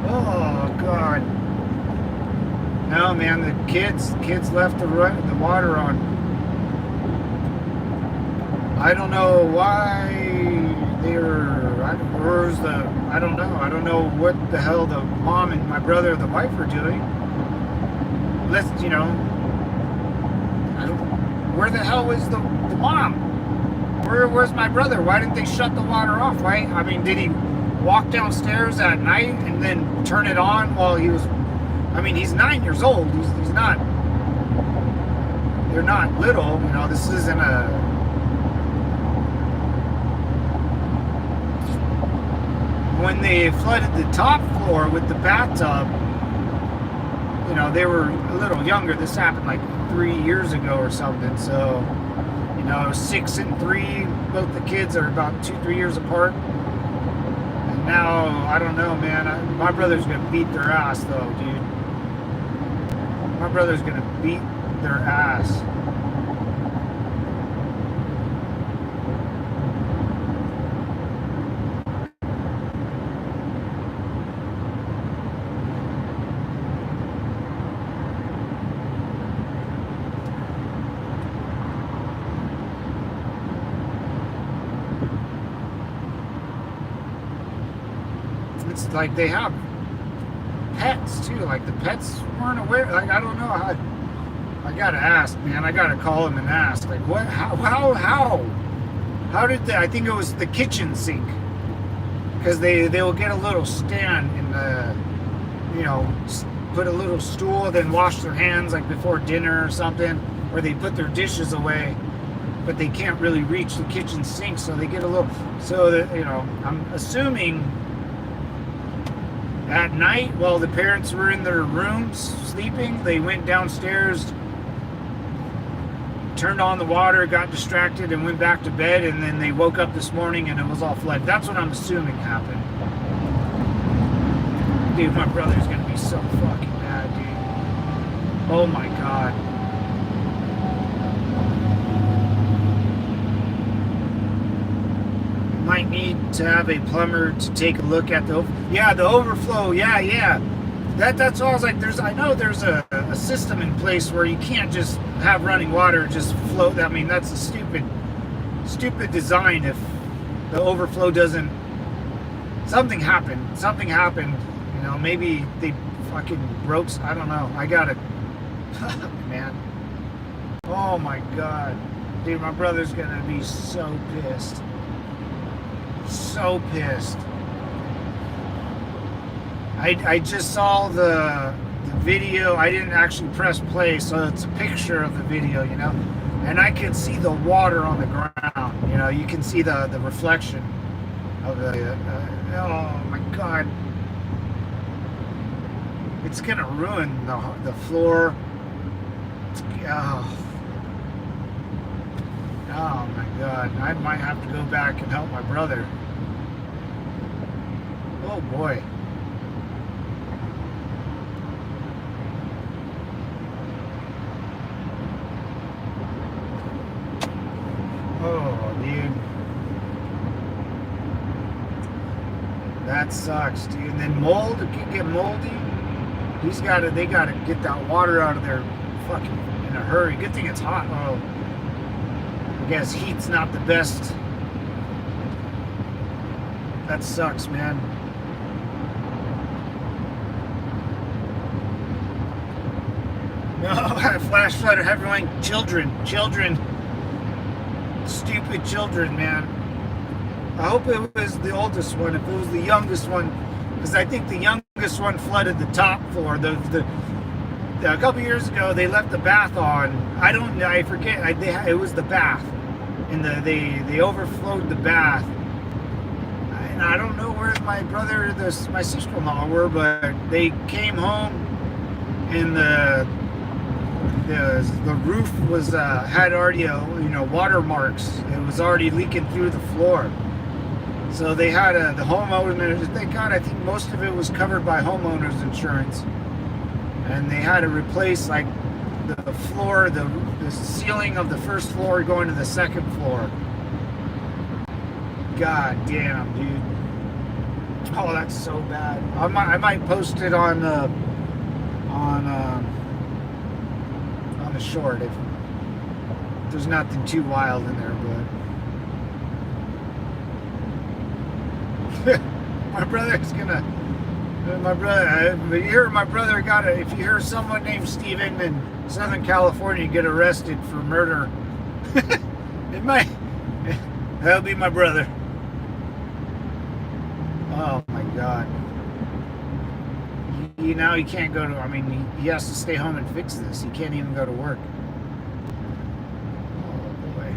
Oh God. No, man, the kids left the water on. I don't know why they were. I don't know. I don't know what the hell the mom and my brother or the wife are doing. Where the hell was the mom? Where's my brother? Why didn't they shut the water off? Why? I mean, did he walk downstairs at night and then turn it on while he was? I mean, he's 9 years old. He's not. They're not little. This isn't a. When they flooded the top floor with the bathtub, they were a little younger. This happened like 3 years ago or something. So, 6 and 3, both the kids are about 2-3 years apart. And now, I don't know, man. My brother's gonna beat their ass, though, dude. My brother's gonna beat their ass. It's like they have pets too. Like the pets weren't aware. Like I don't know how. I gotta ask, man. I gotta call him and ask. Like what? How did they? I think it was the kitchen sink, because they will get a little stand in the, put a little stool, then wash their hands like before dinner or something, or they put their dishes away, but they can't really reach the kitchen sink, so they get a little. So that I'm assuming. At night, while the parents were in their rooms sleeping, they went downstairs, turned on the water, got distracted, and went back to bed, and then they woke up this morning and it was all flooded. That's what I'm assuming happened. Dude, my brother's gonna be so fucking mad, dude. Oh my God. Might need to have a plumber to take a look at the overflow. Yeah. That's all. I was like, I know there's a system in place where you can't just have running water just float. I mean, that's a stupid stupid design if the overflow doesn't, something happened, you know, maybe they fucking broke, I don't know, I gotta, man, oh my god, dude, my brother's gonna be so pissed, so pissed. I just saw the video. I didn't actually press play, so it's a picture of the video, you know, and I can see the water on the ground, you know, you can see the reflection of the oh my god, it's gonna ruin the floor. Oh my god, I might have to go back and help my brother. Oh boy. Oh, dude. That sucks, dude. And then mold, it can get moldy. They gotta get that water out of there fucking in a hurry. Good thing it's hot. Oh, I guess heat's not the best. That sucks, man. No, flash flood, everyone, children. Stupid children, man. I hope it was the oldest one. If it was the youngest one, because I think the youngest one flooded the top floor. A couple years ago, they left the bath on. I forget. It was the bath, and they overflowed the bath. And I don't know where my brother, my sister-in-law were, but they came home, and the roof was had already water marks. It was already leaking through the floor. So they had the homeowners. Thank God, I think most of it was covered by homeowners insurance, and they had to replace like the floor, the ceiling of the first floor going to the second floor. God damn, dude. Oh, that's so bad. I might post it on the short if there's nothing too wild in there, but my brother's gonna. If you hear someone named Steven in Southern California get arrested for murder, that'll be my brother. Oh my god. Now he can't go to, he has to stay home and fix this. He can't even go to work. Oh boy.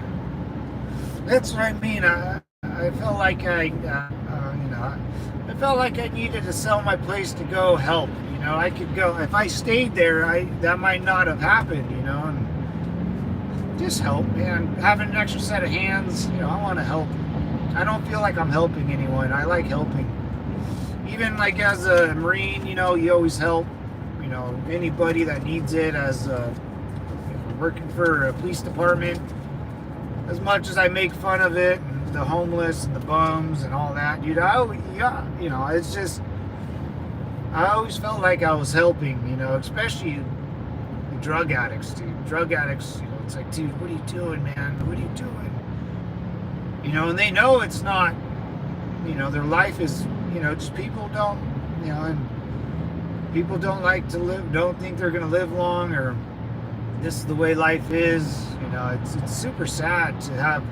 That's what I mean. I felt like I felt like I needed to sell my place to go help. You know, I could go, if I stayed there, that might not have happened, you know, and just help, man. Having an extra set of hands, you know, I want to help. I don't feel like I'm helping anyone. I like helping. Even like as a Marine, you know, you always help, you know, anybody that needs it. As working for a police department, as much as I make fun of it, and the homeless and the bums and all that, dude, you know, it's just, I always felt like I was helping, you know, especially the drug addicts, dude. Drug addicts, you know, it's like, dude, what are you doing, man? What are you doing? You know, and they know it's not, you know, their life is, you know, just people don't, you know, and people don't like to live, don't think they're going to live long, or this is the way life is. You know, it's super sad to have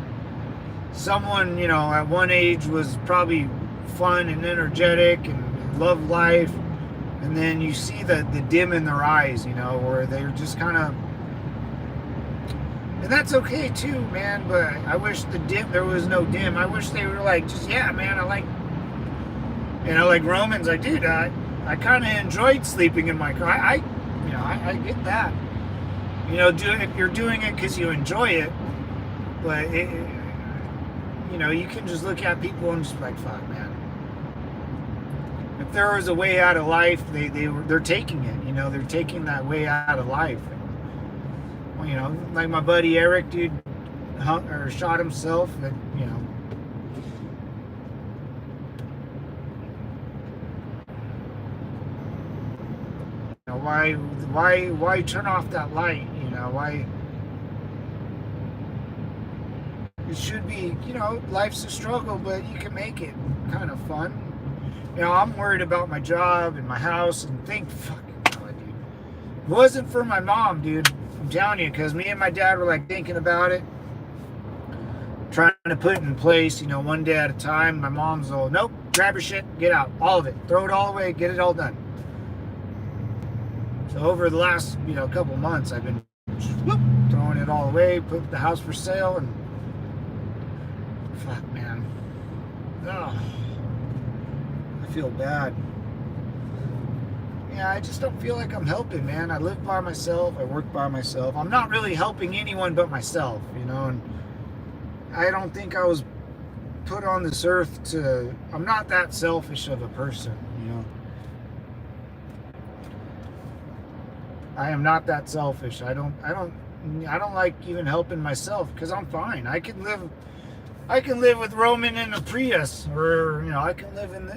someone, you know, at one age was probably fun and energetic and loved life, and then you see the dim in their eyes, you know, where they're just kind of, and that's okay too, man, but I wish there was no dim. I wish they were like, just, yeah, man, I like, you know, like Romans, I kind of enjoyed sleeping in my car. I get that. You know, if you're doing it because you enjoy it, but you know, you can just look at people and just be like, fuck, man. If there was a way out of life, they're taking it. You know, they're taking that way out of life. Well, you know, like my buddy Eric, dude, shot himself, and you know. Why turn off that light? You know, why? It should be, life's a struggle, but you can make it kind of fun. I'm worried about my job and my house, and think, fucking God, dude. If it wasn't for my mom, dude, I'm telling you, because me and my dad were like thinking about it, trying to put it in place, one day at a time. My mom's all, nope, grab your shit, get out, all of it, throw it all away, get it all done. So over the last, couple months, I've been throwing it all away, put the house for sale, and fuck, man. Oh, I feel bad. Yeah, I just don't feel like I'm helping, man. I live by myself. I work by myself. I'm not really helping anyone but myself, and I don't think I was put on this earth to... I'm not that selfish of a person, I am not that selfish. I don't like even helping myself, because I'm fine. I can live with Roman in a Prius, or I can live in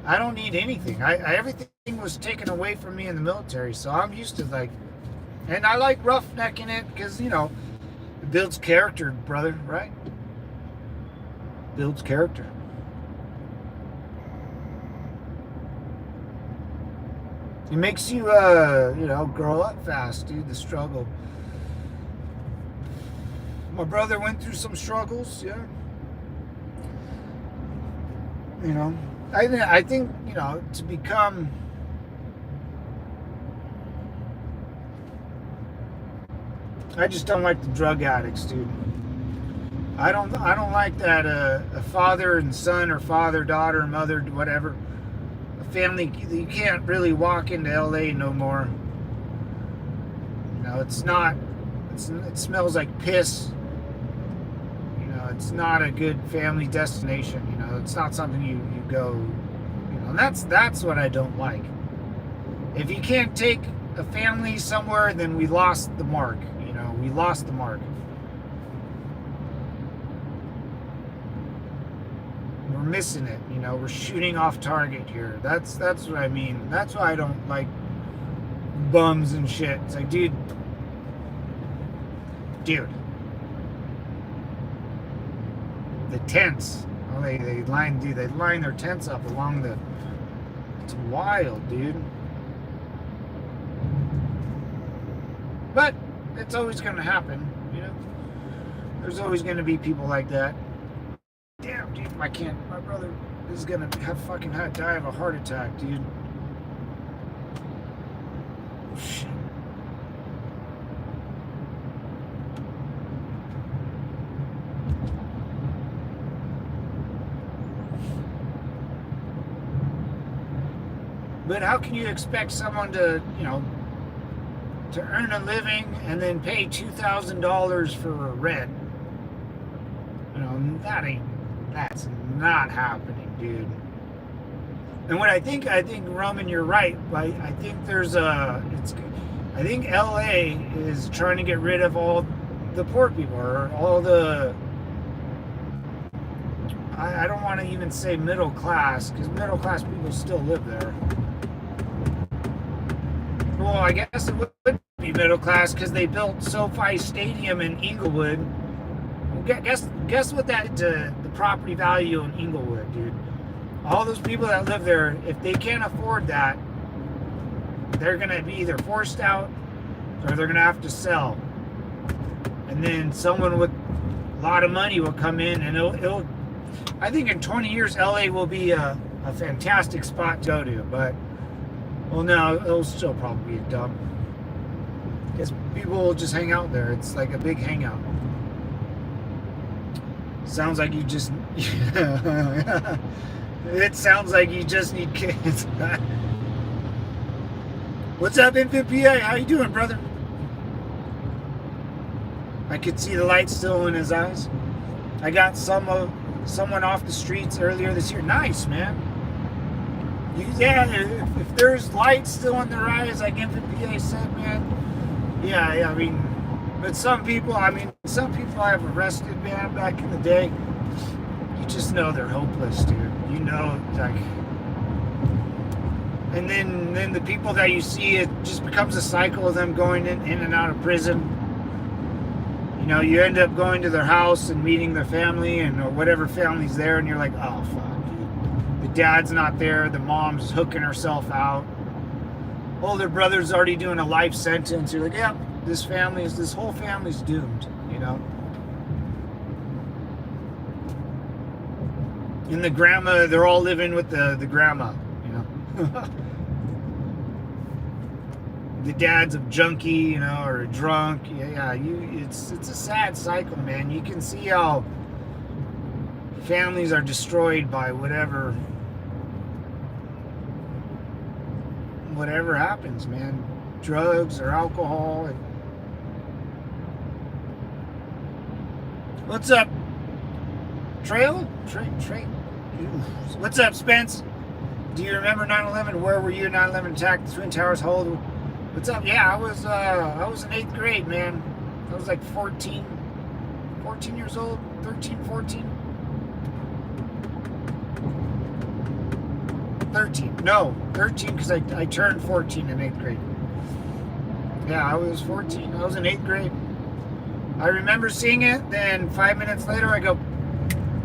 I don't need anything. Everything was taken away from me in the military, so I'm used to and I like roughnecking it, because it builds character, brother, right? Builds character. It makes you grow up fast, dude. The struggle. My brother went through some struggles, yeah. I think, to become... I just don't like the drug addicts, dude. I don't like that a father and son, or father, daughter, mother, whatever, a family, you can't really walk into LA no more. It smells like piss. It's not a good family destination. It's not something you go, and that's what I don't like. If you can't take a family somewhere, then we lost the mark. We lost the mark. We're missing it. We're shooting off target here. That's what I mean. That's why I don't like bums and shit. It's like, dude. The tents. Oh, they line their tents up along the... It's wild, dude. But it's always going to happen, There's always going to be people like that. Damn, dude, my brother is going to die of a heart attack, dude. Oh, shit. But how can you expect someone to, to earn a living and then pay $2,000 for rent? That's not happening, dude. And what I think Roman, you're right. I think I think LA is trying to get rid of all the poor people, or all the... I don't want to even say middle class, because middle class people still live there. Well, I guess it would be middle class, because they built SoFi Stadium in Inglewood. Well, guess what that did to the property value in Inglewood, dude? All those people that live there, if they can't afford that, they're going to be either forced out, or they're going to have to sell. And then someone with a lot of money will come in, and it'll I think in 20 years, LA will be a fantastic spot to go to, but... Well, no, it'll still probably be a dump. Because people will just hang out there. It's like a big hangout. Sounds like you just... It sounds like you just need kids. What's up, Infant PA? How you doing, brother? I could see the light still in his eyes. I got someone off the streets earlier this year. Nice, man. If there's light still in their eyes, like Infant PA said, man. Yeah, I mean, but some people I've arrested, man, back in the day. You just know they're hopeless, dude. Like, and then the people that you see, it just becomes a cycle of them going in and out of prison. You know, you end up going to their house and meeting their family and or whatever family's there, and you're like, oh fuck, dude. The dad's not there, the mom's hooking herself out. Older brother's already doing a life sentence. You're like, yeah, this whole family's doomed, you know. And the grandma, they're all living with the grandma, you know. The dad's a junkie, you know, or a drunk. It's a sad cycle, man. You can see how families are destroyed by whatever happens, man. Drugs or alcohol. What's up, Trail? What's up, Spence? Do you remember 9/11? Where were you? 9/11 attack, the Twin Towers. How old? What's up? Yeah, I was in 8th grade, man. I was like 14 years old, 13, 14. 13. No, 13 because I turned 14 in 8th grade. Yeah, I was 14. I was in 8th grade. I remember seeing it, then 5 minutes later I go,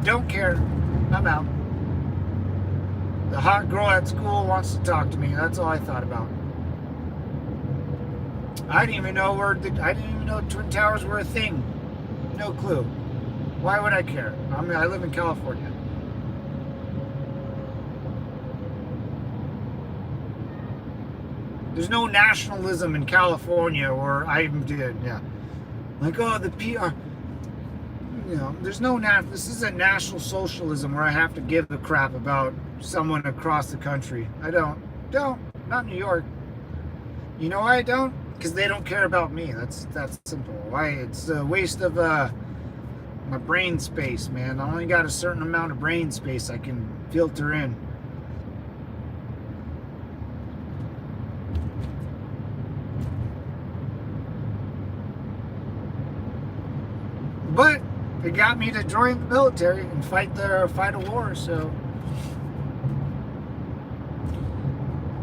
don't care, I'm out. The hot girl at school wants to talk to me. That's all I thought about. I didn't even know Twin Towers were a thing. No clue. Why would I care? I mean, I live in California. There's no nationalism in California, or I did, yeah. Like, oh, the PR. You know, there's no this isn't national socialism where I have to give a crap about someone across the country. I don't, not New York. You know why I don't? Because they don't care about me. That's simple. Why? It's a waste of my brain space, man. I only got a certain amount of brain space I can filter in. But it got me to join the military and fight a war, so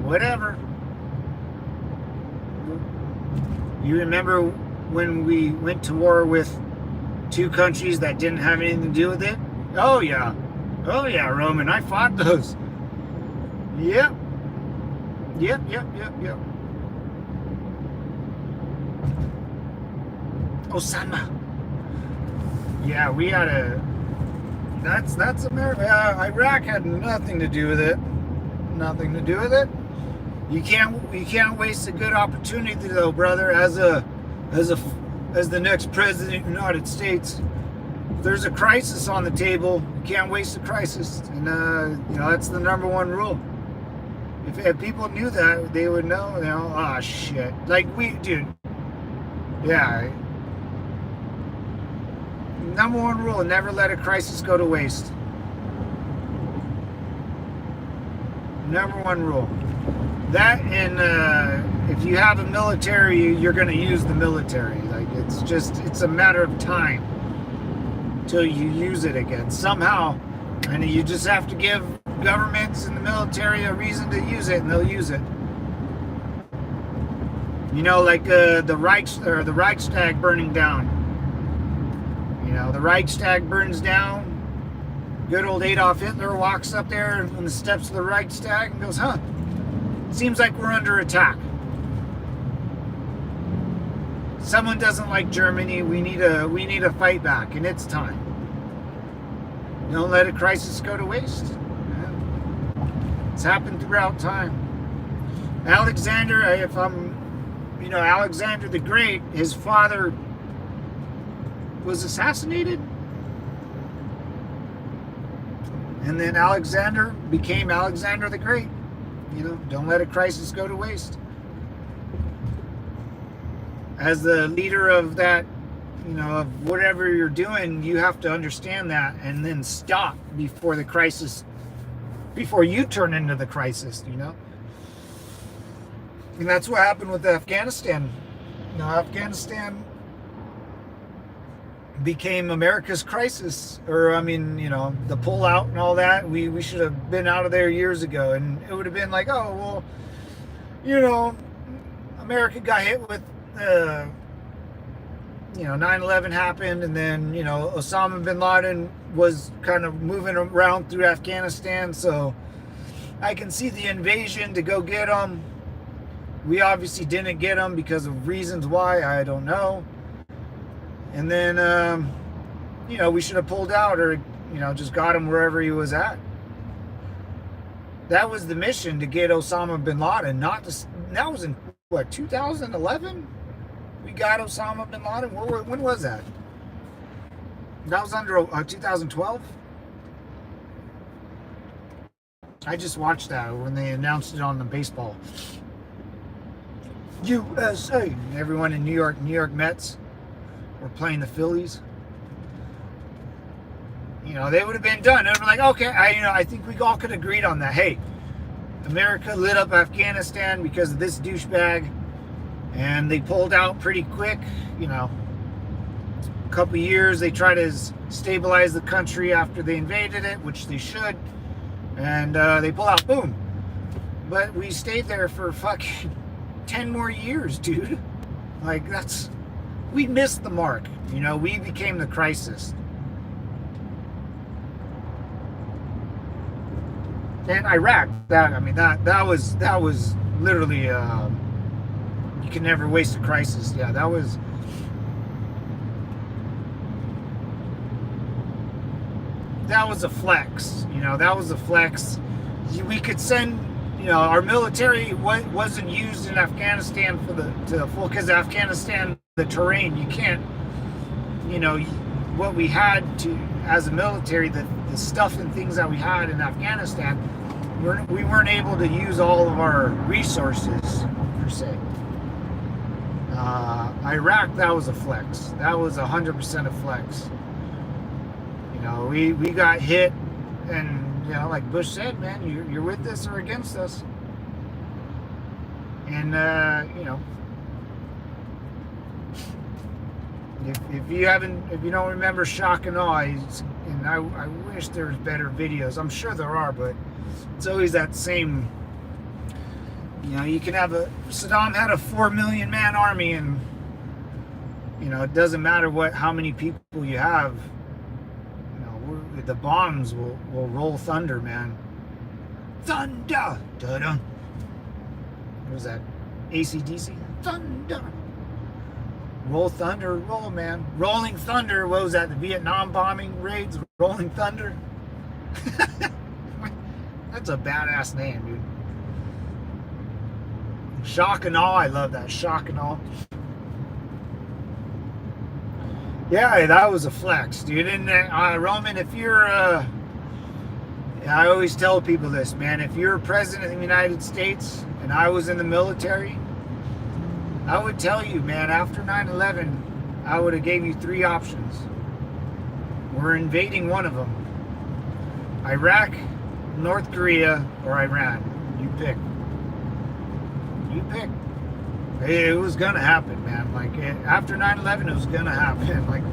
whatever. You remember when we went to war with two countries that didn't have anything to do with it? Oh yeah, Roman, I fought those. Yep. Osama. Yeah, we had that's America. Iraq had nothing to do with it. Nothing to do with it. You can't waste a good opportunity though, brother. As the next president of the United States, if there's a crisis on the table, you can't waste a crisis. And you know, that's the number one rule. If people knew that, they would know. You know, oh shit. Like dude. Yeah. Number one rule: never let a crisis go to waste. Number one rule. That, and if you have a military, you're going to use the military. Like, it's a matter of time till you use it again somehow. And you just have to give governments and the military a reason to use it, and they'll use it. You know, like the Reichstag burning down. You know, the Reichstag burns down. Good old Adolf Hitler walks up there on the steps of the Reichstag and goes, huh, seems like we're under attack. Someone doesn't like Germany. We need a fight back, and it's time. Don't let a crisis go to waste. Yeah. It's happened throughout time. Alexander, Alexander the Great, his father was assassinated. And then Alexander became Alexander the Great. You know, don't let a crisis go to waste. As the leader of that, you know, of whatever you're doing, you have to understand that and then stop before the crisis, before you turn into the crisis, you know. And that's what happened with Afghanistan. You know, Afghanistan became America's crisis, or the pullout and all that. We should have been out of there years ago, and it would have been like, oh well, you know, America got hit with 9/11 happened, and then, Osama bin Laden was kind of moving around through Afghanistan, so I can see the invasion to go get him. We obviously didn't get him because of reasons why, I don't know. And then, we should have pulled out, or, just got him wherever he was at. That was the mission, to get Osama bin Laden, that was in, 2011? We got Osama bin Laden? When was that? That was under 2012? I just watched that when they announced it on the baseball. USA! Everyone in New York Mets were playing the Phillies. They would have been done. It would have been like, okay, I think we all could have agreed on that. Hey, America lit up Afghanistan because of this douchebag, and they pulled out pretty quick. A couple years, they tried to stabilize the country after they invaded it, which they should, and they pull out, boom. But we stayed there for fucking 10 more years, dude. Like, we missed the mark. We became the crisis. And Iraq, that was literally, you can never waste a crisis. Yeah, that was a flex. That was a flex. We could send, our military wasn't used in Afghanistan for the full, because Afghanistan, the terrain, you can't, what we had to, as a military, the stuff and things that we had in Afghanistan, we weren't able to use all of our resources, per se. Iraq, that was a flex. That was 100% a flex. We got hit, and like Bush said, man, you're with us or against us. And if you don't remember shock and awe, and I wish there was better videos. I'm sure there are, but it's always that same. You can have Saddam had a 4 million man army, and it doesn't matter how many people you have. The bombs will roll thunder, man. Thunder! Da-dum. What was that? AC/DC? Thunder! Roll thunder, roll, man. Rolling thunder. What was that? The Vietnam bombing raids? Rolling thunder? That's a badass name, dude. Shock and awe. I love that. Shock and awe. Yeah, that was a flex, dude. And Roman, if you're, I always tell people this, man. If you're president of the United States and I was in the military, I would tell you, man, after 9/11, I would have gave you 3 options. We're invading one of them. Iraq, North Korea, or Iran. You pick. You pick. It was gonna happen, man. Like, after 9/11, it was gonna happen. Like,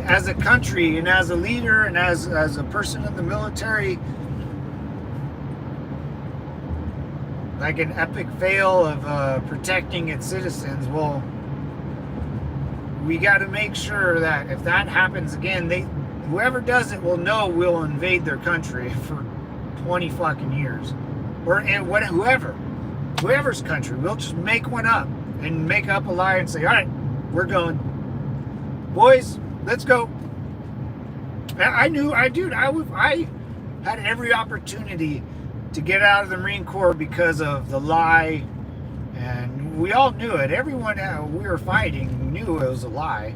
as a country and as a leader and as a person in the military, like an epic fail of protecting its citizens. Well, we got to make sure that if that happens again, whoever does it will know we'll invade their country for 20 fucking years, or whoever's country. We'll just make one up and make up a lie and say, all right, we're going, boys, let's go. I had every opportunity to get out of the Marine Corps because of the lie, and we all knew it. Everyone we were fighting knew it was a lie,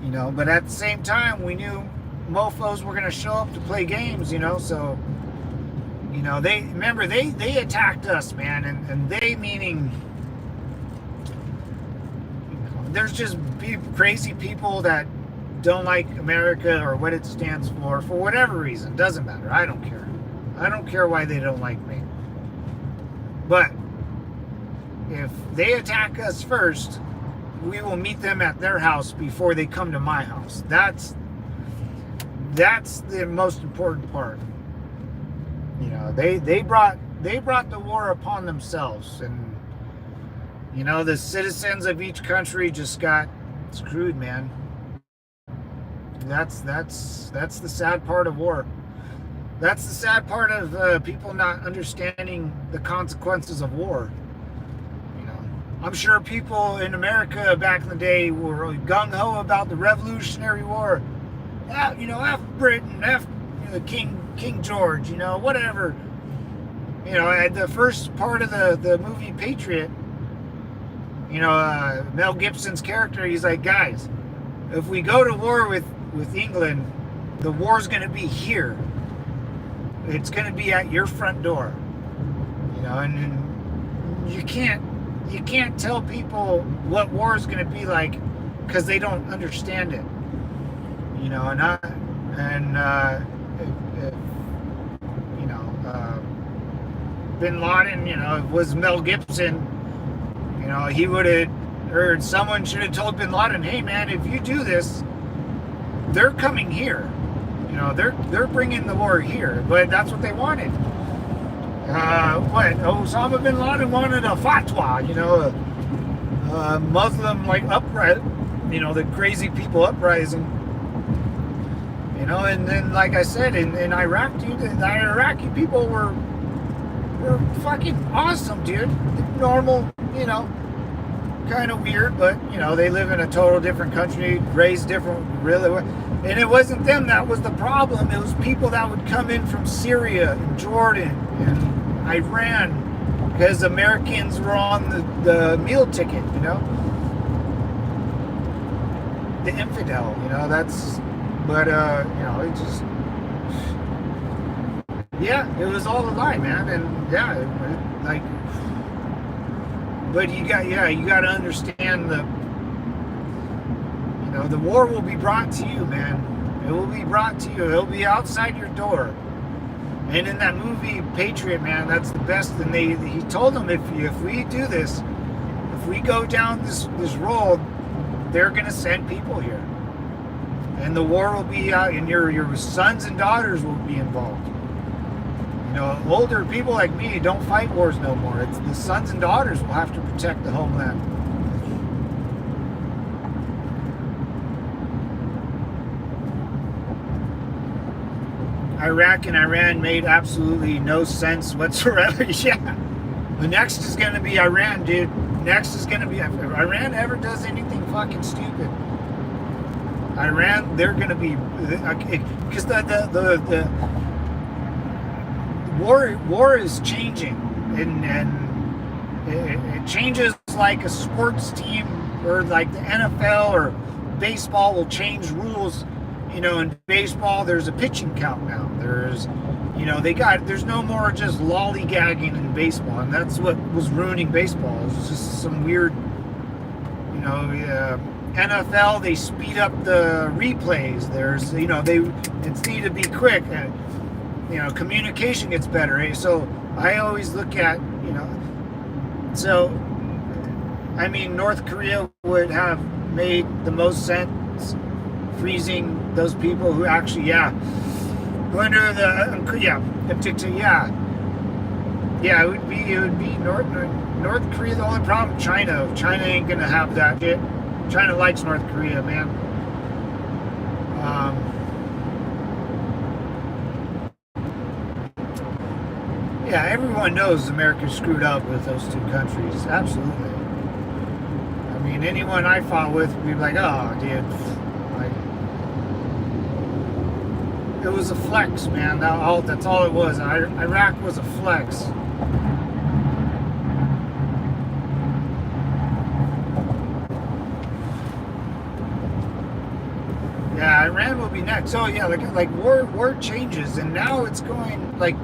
but at the same time, we knew mofos were going to show up to play games, so they attacked us, man, and they meaning, there's just crazy people that don't like America or what it stands for whatever reason. Doesn't matter. I don't care. I don't care why they don't like me. But if they attack us first, we will meet them at their house before they come to my house. That's the most important part. They brought the war upon themselves, and You know, the citizens of each country just got screwed, man. That's the sad part of war. That's the sad part of people not understanding the consequences of war. You know, I'm sure people in America back in the day were really gung ho about the Revolutionary War. You know, F Britain, F King George, you know, whatever. You know, at the first part of the movie Patriot, you know, Mel Gibson's character, he's like, guys, if we go to war with England, the war's going to be here. It's going to be at your front door. You know, and you can't tell people what war is going to be like because they don't understand it. You know, Bin Laden, you know, was Mel Gibson, you know, he would have, or someone should have told Bin Laden, hey man, if you do this, they're coming here. You know, they're bringing the war here, but that's what they wanted. Osama bin Laden wanted a fatwa, you know, a Muslim like uprising, you know, the crazy people uprising. You know, and then like I said, in Iraq, dude, the Iraqi people were fucking awesome, dude. Normal, you know, kind of weird, but you know, they live in a total different country, raised different, really. And it wasn't them that was the problem. It was people that would come in from Syria and Jordan and Iran because Americans were on the meal ticket, you know, the infidel, you know. That's, but you know, it just, yeah, it was all a lie, man. And yeah, like, but you got to understand the war will be brought to you, man. It will be brought to you. It'll be outside your door. And in that movie Patriot, man, that's the best. And he told them, if we do this, if we go down this road, they're gonna send people here, and the war will be out, and your sons and daughters will be involved. You know, older people like me don't fight wars no more. It's the sons and daughters will have to protect the homeland. Iraq and Iran made absolutely no sense whatsoever. Yeah. The next is going to be Iran, dude. Next is going to be, if Iran ever does anything fucking stupid, Iran, they're going to be, because the war is changing, and it changes like a sports team, or like the NFL or baseball will change rules. You know, in baseball, there's a pitching count now. There's, you know, there's no more just lollygagging in baseball, and that's what was ruining baseball. It was just some weird, you know, NFL, they speed up the replays. There's, you know, it's need to be quick. You know, communication gets better. Eh? So I always look at, you know, so, I mean, North Korea would have made the most sense, freezing those people who actually, going to it would be North Korea. The only problem, China ain't gonna have that shit. China likes North Korea, man. Yeah, everyone knows America screwed up with those two countries. Absolutely. I mean, anyone I fought with would be like, oh, dude. It was a flex, man. That's all it was. Iraq was a flex. Yeah, Iran will be next. Oh yeah, like war changes, and now it's going like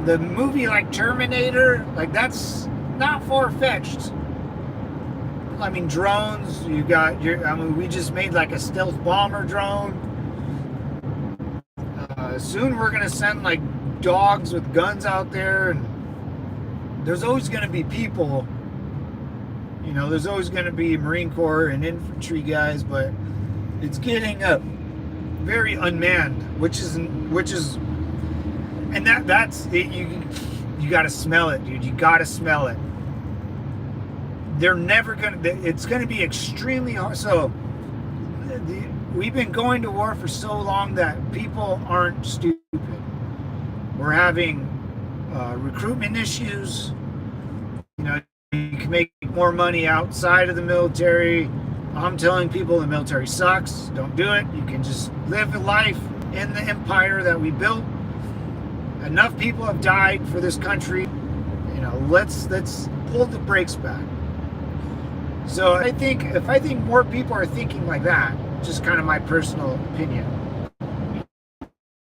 the movie like Terminator. Like that's not far-fetched. I mean, drones. We just made like a stealth bomber drone. Soon we're gonna send like dogs with guns out there, and there's always gonna be people, you know, there's always gonna be Marine Corps and infantry guys, but it's getting very unmanned, which is, and that's it. You gotta smell it, dude. You gotta smell it. they're never going to, it's going to be extremely hard. So we've been going to war for so long that people aren't stupid. We're having recruitment issues. You know, you can make more money outside of the military. I'm telling people the military sucks. Don't do it. You can just live a life in the empire that we built. Enough people have died for this country. You know, let's pull the brakes back. So I think more people are thinking like that, just kind of my personal opinion. You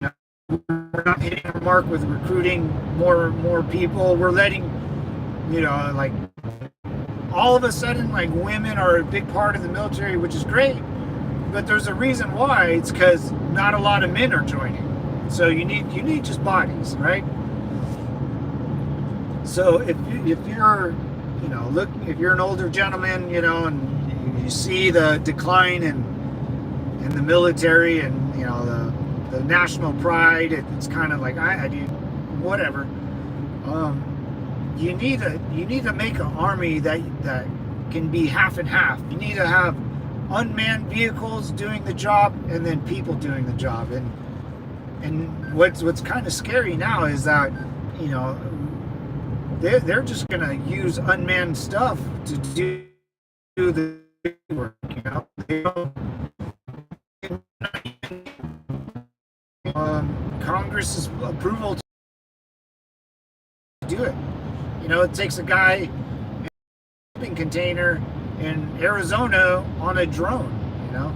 know, we're not hitting our mark with recruiting more people. We're letting, you know, like all of a sudden, like women are a big part of the military, which is great. But there's a reason why. It's because not a lot of men are joining. So you need just bodies, right? So if you're, you know, look, if you're an older gentleman, you know, and you see the decline in the military and, you know, the national pride, it's kind of like I do whatever. You need to make an army that can be half and half. You need to have unmanned vehicles doing the job and then people doing the job. And what's kind of scary now is that, you know, they're just gonna use unmanned stuff to do the work. You know, they don't, Congress's approval to do it. You know, it takes a guy in a shipping container in Arizona on a drone. You know.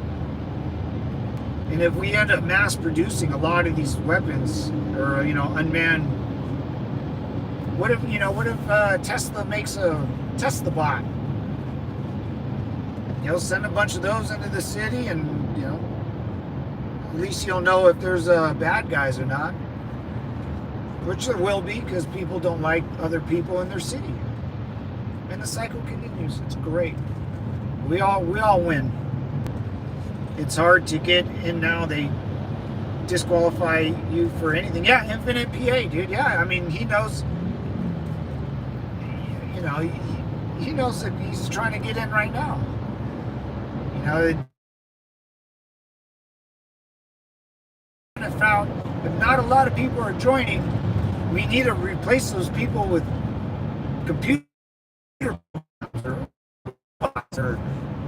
And if we end up mass producing a lot of these weapons, or, you know, unmanned, what if Tesla makes a Tesla bot? You'll send a bunch of those into the city, and, you know, at least you'll know if there's bad guys or not, which there will be, because people don't like other people in their city, and the cycle continues. It's great. We all win. It's hard to get in now. They disqualify you for anything. Yeah, Infinite PA, dude. Yeah, I mean, he knows. You know, he knows that he's trying to get in right now. You know, found, but not a lot of people are joining. We need to replace those people with computer bots or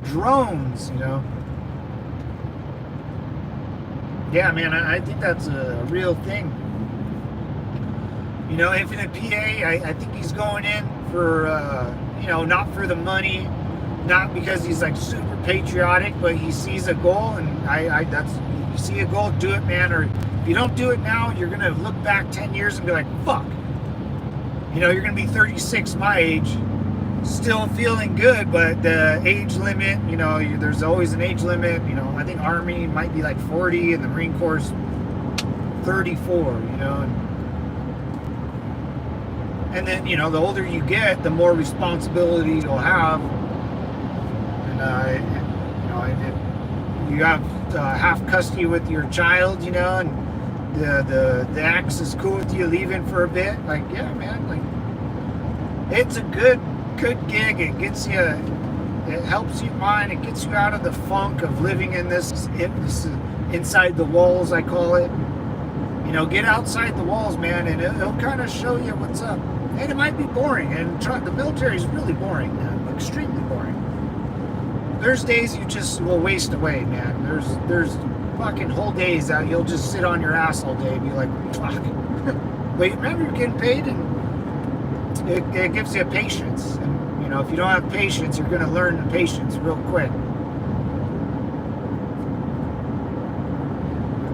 drones. You know. Yeah, man, I think that's a real thing. You know, Infinite PA, I think he's going in for, you know, not for the money, not because he's like super patriotic, but he sees a goal, and that's, you see a goal, do it, man. Or if you don't do it now, you're going to look back 10 years and be like, fuck. You know, you're going to be 36, my age, still feeling good, but the age limit, you know, there's always an age limit. You know, I think Army might be like 40 and the Marine Corps 34, you know. And then, you know, the older you get, the more responsibility you'll have. And, you know, you have half custody with your child, you know, and the ex is cool with you leaving for a bit. Like, yeah, man, like, it's a good gig. It gets you, it helps you mind, it gets you out of the funk of living in this inside the walls, I call it. You know, get outside the walls, man, and it'll kind of show you what's up. And it might be boring, and the military is really boring, man, extremely boring. There's days you just will waste away, man. There's fucking whole days that you'll just sit on your ass all day and be like, fuck. But remember, you're getting paid, and it gives you patience. And, you know, if you don't have patience, you're going to learn the patience real quick.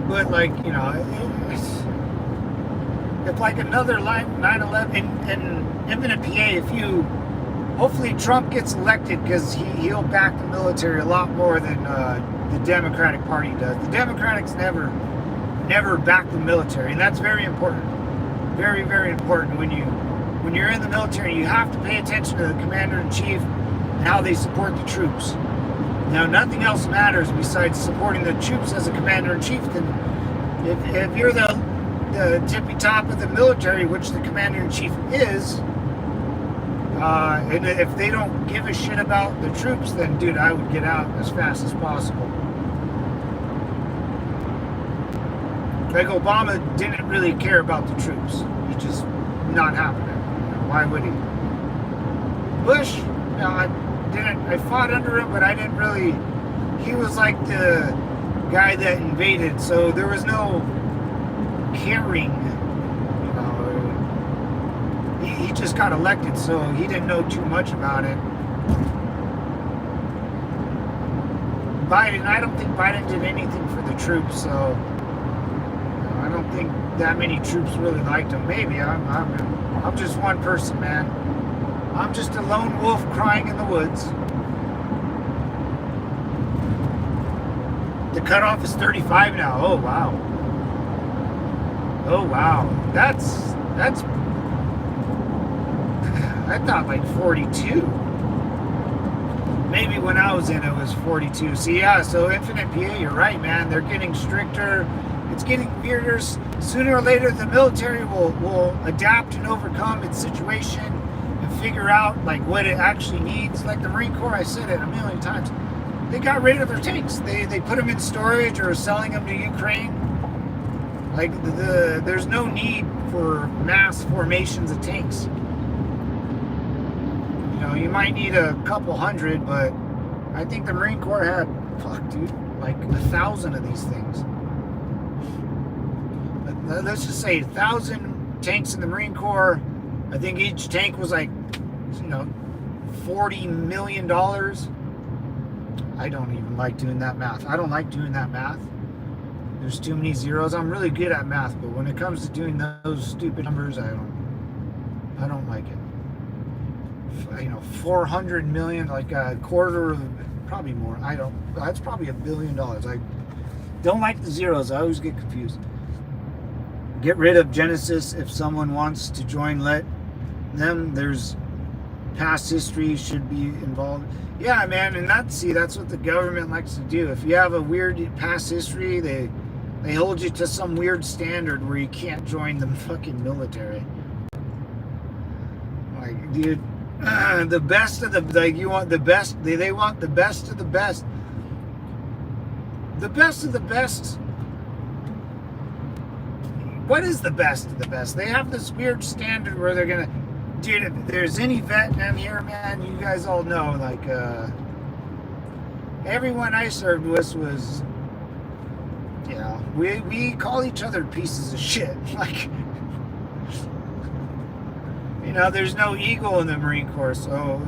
But, like, you know, if like another 9/11 in Infinite PA, if you, hopefully Trump gets elected, because he'll back the military a lot more than the Democratic Party does. The Democrats never back the military, and that's very important. Very, very important. When you're in the military, you have to pay attention to the commander-in-chief and how they support the troops. Now, nothing else matters besides supporting the troops as a commander-in-chief. Then, if you're the tippy top of the military, which the commander-in-chief is, And if they don't give a shit about the troops, then, dude, I would get out as fast as possible. Like, Obama didn't really care about the troops. It's just not happening. Why would he? Bush, I fought under him, but I didn't really. He was like the guy that invaded, so there was no caring. He just got elected, so he didn't know too much about it. Biden, I don't think Biden did anything for the troops, so I don't think that many troops really liked him. Maybe I'm just one person, man. I'm just a lone wolf crying in the woods. The cutoff is 35 now. Oh wow. Oh wow. That's I thought like 42. Maybe when I was in it was 42. See, yeah, so Infinite PA, you're right, man. They're getting stricter. It's getting weirder. Sooner or later, the military will adapt and overcome its situation and figure out like what it actually needs. Like the Marine Corps, I said it a million times. They got rid of their tanks. They put them in storage or selling them to Ukraine. Like there's no need for mass formations of tanks. You might need a couple hundred, but I think the Marine Corps had, like 1,000 of these things. Let's just say 1,000 tanks in the Marine Corps. I think each tank was like, $40 million. I don't even like doing that math. I don't like doing that math. There's too many zeros. I'm really good at math, but when it comes to doing those stupid numbers, I don't like it. 400 million, like a quarter of, probably more. That's probably $1 billion. I don't like the zeros. I always get confused. Get rid of Genesis. If someone wants to join, let them. There's past history should be involved. Yeah, man, and that's what the government likes to do. If you have a weird past history, they hold you to some weird standard where you can't join the fucking military. Like, dude. The best of the, like, you want the best, they want the best of the best. The best of the best. What is the best of the best? They have this weird standard where they're gonna, dude, if there's any vet in here, man, you guys all know, like, everyone I served with was, yeah, we call each other pieces of shit. Like, there's no ego in the Marine Corps, so,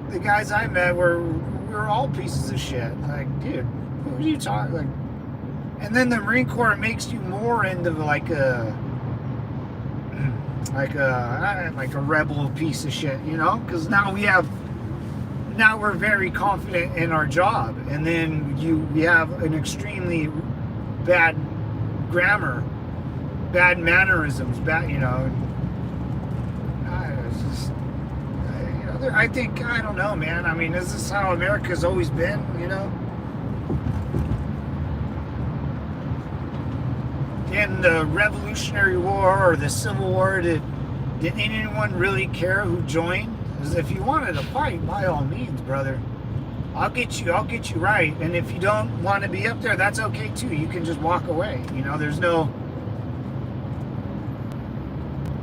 the guys I met we were all pieces of shit. Like, dude, who are you talking, like, and then the Marine Corps makes you more into like a rebel piece of shit, because now we're very confident in our job, and then we have an extremely bad grammar, bad mannerisms, I think, I don't know, man. I mean, is this how America's always been, In the Revolutionary War or the Civil War, did anyone really care who joined? Because if you wanted to fight, by all means, brother, I'll get you right. And if you don't want to be up there, that's okay too. You can just walk away. There's no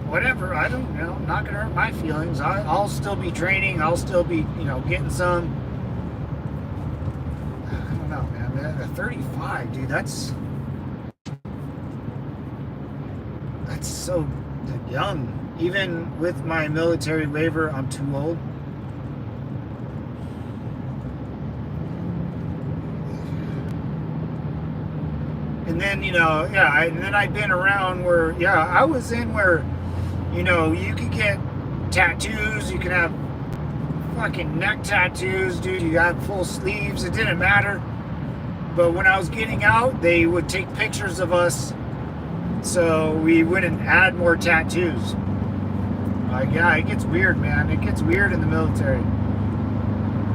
whatever. I don't not gonna hurt my feelings. I'll still be training. I'll still be getting some. I don't know, man. 35, dude. That's so young. Even with my military waiver, I'm too old. And then and then I've been around where I was in where. You could get tattoos, you could have fucking neck tattoos, dude, you got full sleeves, it didn't matter. But when I was getting out, they would take pictures of us so we wouldn't add more tattoos. Like, yeah, it gets weird, man. It gets weird in the military.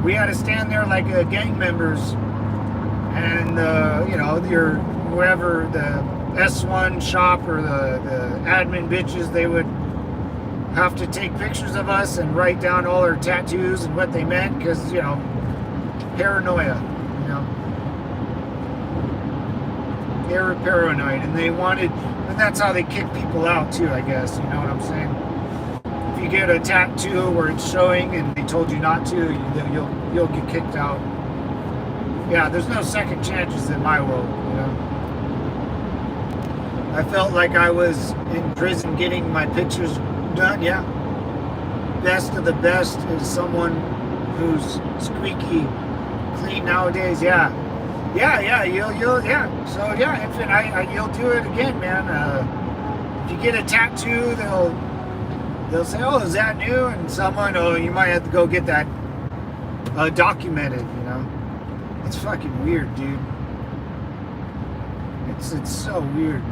We had to stand there like gang members, and your whoever the S1 shop or the admin bitches, they would have to take pictures of us and write down all our tattoos and what they meant, because, you know, paranoia, you know. They were paranoid, and they wanted, and that's how they kick people out too, I guess, you know what I'm saying? If you get a tattoo where it's showing and they told you not to, you'll get kicked out. Yeah, there's no second chances in my world, you know. I felt like I was in prison getting my pictures done, yeah. Best of the best is someone who's squeaky clean nowadays, yeah. Yeah, you'll yeah. So yeah, infant, you'll do it again, man. If you get a tattoo, they'll say, "Oh, is that new?" And someone, "Oh, you might have to go get that documented." You know, it's fucking weird, dude. It's so weird.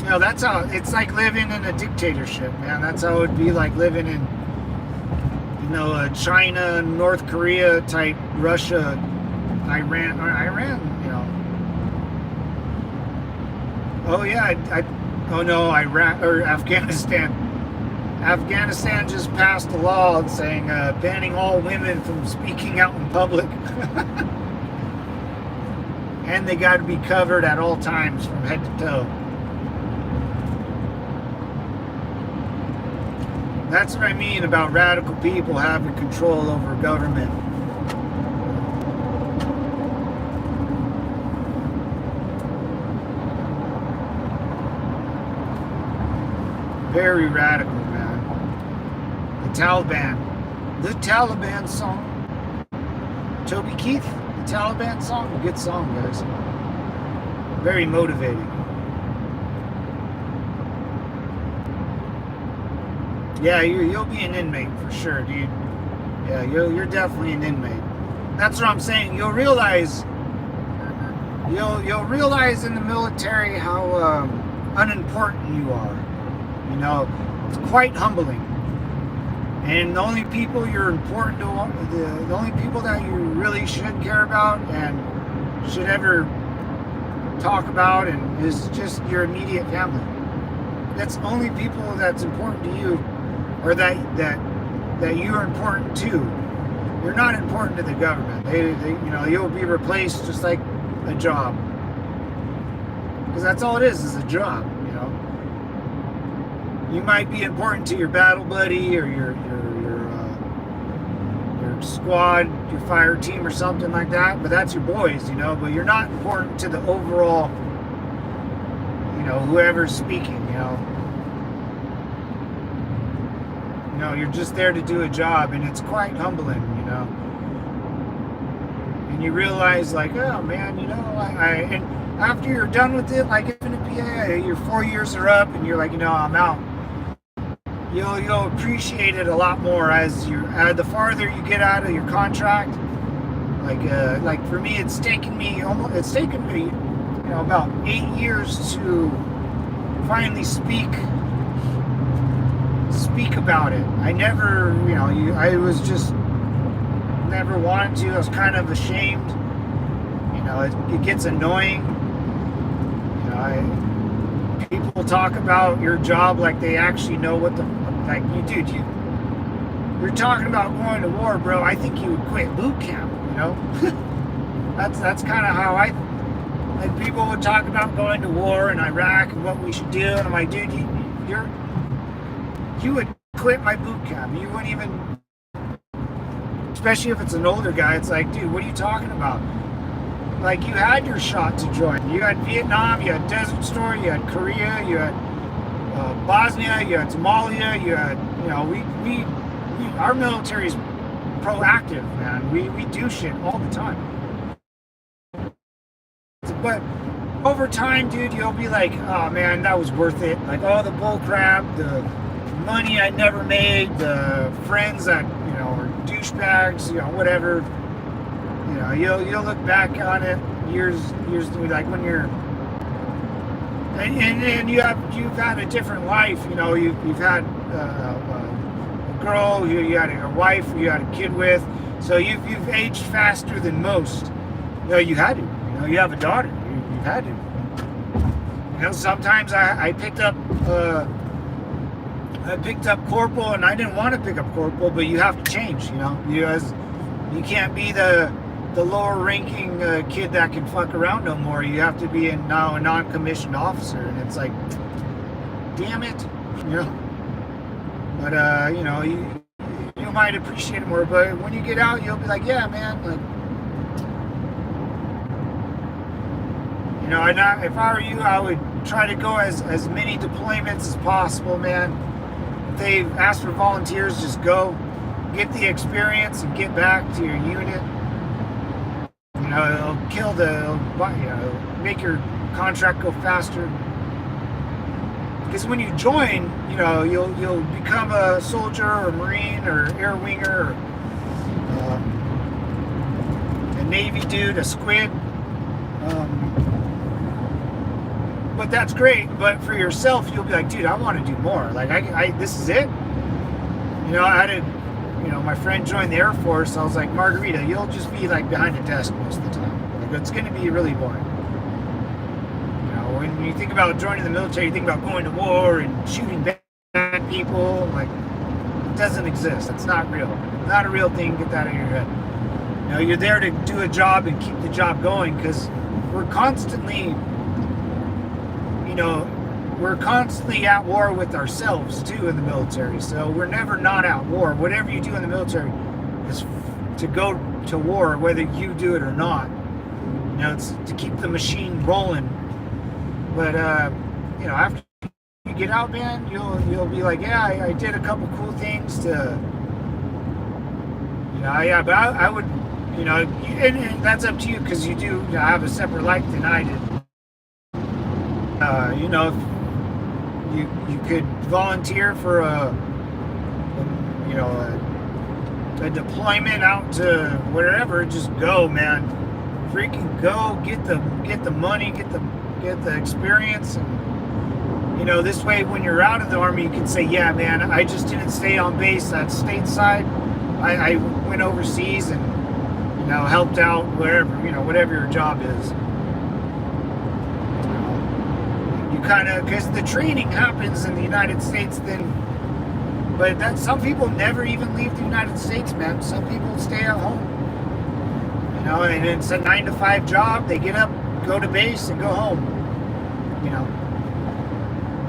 You know, that's how it's like living in a dictatorship, man. That's how it'd be like living in, you know, China, North Korea type, Russia, Iran, you know. Oh yeah, oh no, Iraq or Afghanistan. Afghanistan just passed a law saying banning all women from speaking out in public. And they got to be covered at all times from head to toe. That's what I mean about radical people having control over government. Very radical, man. The Taliban song. Toby Keith, the Taliban song, a good song, guys. Very motivating. Yeah, you'll be an inmate for sure, dude. Yeah, you're definitely an inmate. That's what I'm saying. You'll realize in the military how unimportant you are. You know, it's quite humbling. And the only people you're important to, the only people that you really should care about and should ever talk about, and is just your immediate family. That's only people that's important to you. Or that you are important to. You're not important to the government. They you know, you'll be replaced just like a job. Because that's all it is a job, you know. You might be important to your battle buddy or your squad, your fire team or something like that, but that's your boys, you know, but you're not important to the overall, you know, whoever's speaking, you know. You know, you're just there to do a job, and it's quite humbling, you know. And you realize, like, oh man, you know, and after you're done with it, like if in a PA, your 4 years are up, and you're like, you know, I'm out. You'll appreciate it a lot more as the farther you get out of your contract. Like for me, it's taken me, you know, about 8 years to finally speak about it. I never, you know, I was just never wanted to. I was kind of ashamed. You know, it gets annoying. You know, people talk about your job like they actually know what the, like, you're talking about going to war, bro. I think you would quit boot camp, you know. that's kind of how like people would talk about going to war in Iraq and what we should do, and I'm like, dude, you would quit my boot camp. You wouldn't even, especially if it's an older guy, it's like, dude, what are you talking about? Like, you had your shot to join. You had Vietnam, you had Desert Storm, you had Korea, you had Bosnia, you had Somalia, you had, you know, our military's proactive, man. We do shit all the time. But over time, dude, you'll be like, oh man, that was worth it. Like all the bull crap, the money I never made, the friends that, you know, are douchebags, you know, whatever. You know, you'll look back on it years like when you're, and you've had a different life. You know, you've had a girl, you had a wife, you had a kid with, so you've aged faster than most. You know, you had to. You know, you have a daughter. You've had to. You know, sometimes I picked up I picked up corporal, and I didn't want to pick up corporal, but you have to change. You can't be the lower ranking kid that can fuck around no more. You have to be now a non-commissioned officer, and it's like, damn it, But you might appreciate it more, but when you get out, you'll be like, yeah, man, like, if I were you, I would try to go as many deployments as possible, man. If they've asked for volunteers, just go, get the experience, and get back to your unit. It'll make your contract go faster. Because when you join, you'll become a soldier or Marine or air winger or a Navy dude, a squid. But that's great. But for yourself, you'll be like, dude, I want to do more. Like, this is it. My friend joined the Air Force. I was like, Margarita, you'll just be like behind a desk most of the time. Like, it's going to be really boring. When you think about joining the military, you think about going to war and shooting bad people. Like, it doesn't exist. It's not real. Not a real thing. Get that out of your head. You're there to do a job and keep the job going, because we're constantly at war with ourselves too in the military. So we're never not at war. Whatever you do in the military is to go to war, whether you do it or not. It's to keep the machine rolling. But after you get out, man, you'll be like, yeah, I did a couple cool things to, but I would, and that's up to you, because you do have a separate life than I did. You could volunteer for a deployment out to wherever. Just go, man. Freaking go. Get the money. Get the experience. And this way, when you're out of the Army, you can say, yeah, man, I just didn't stay on base at stateside. I went overseas and helped out wherever, whatever your job is. You kind of, because the training happens in the United States, but some people never even leave the United States, man. Some people stay at home, and it's a 9-to-5 job. They get up, go to base, and go home.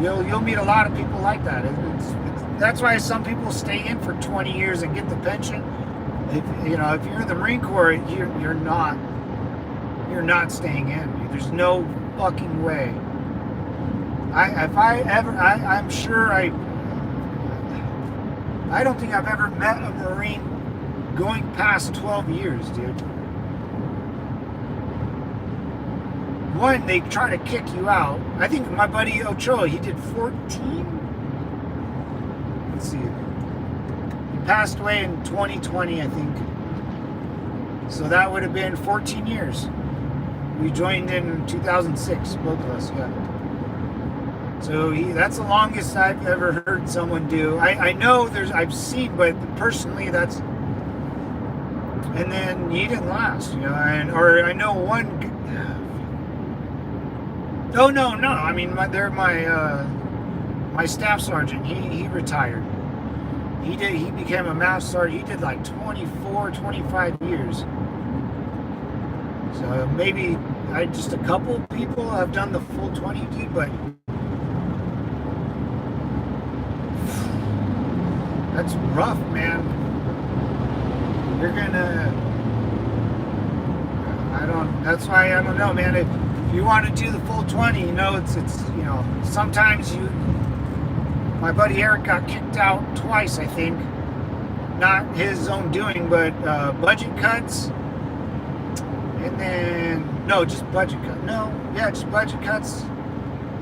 You'll meet a lot of people like that. That's why some people stay in for 20 years and get the pension. If you're in the Marine Corps, you're not staying in. There's no fucking way. I'm sure I don't think I've ever met a Marine going past 12 years, dude. One, they try to kick you out. I think my buddy Ochoa, he did 14. Let's see. He passed away in 2020, I think. So that would have been 14 years. We joined in 2006, both of us, yeah. So that's the longest I've ever heard someone do. I know I've seen, but personally that's, and then he didn't last, or I know one, oh no, I mean, my staff sergeant, he retired. He became a master sergeant. He did like 24, 25 years. So maybe just a couple people have done the full 20, dude, but that's rough, man. You're gonna, that's why I don't know, man. If you want to do the full 20, it's sometimes my buddy Eric got kicked out twice, I think. Not his own doing, but budget cuts. And then, just budget cuts.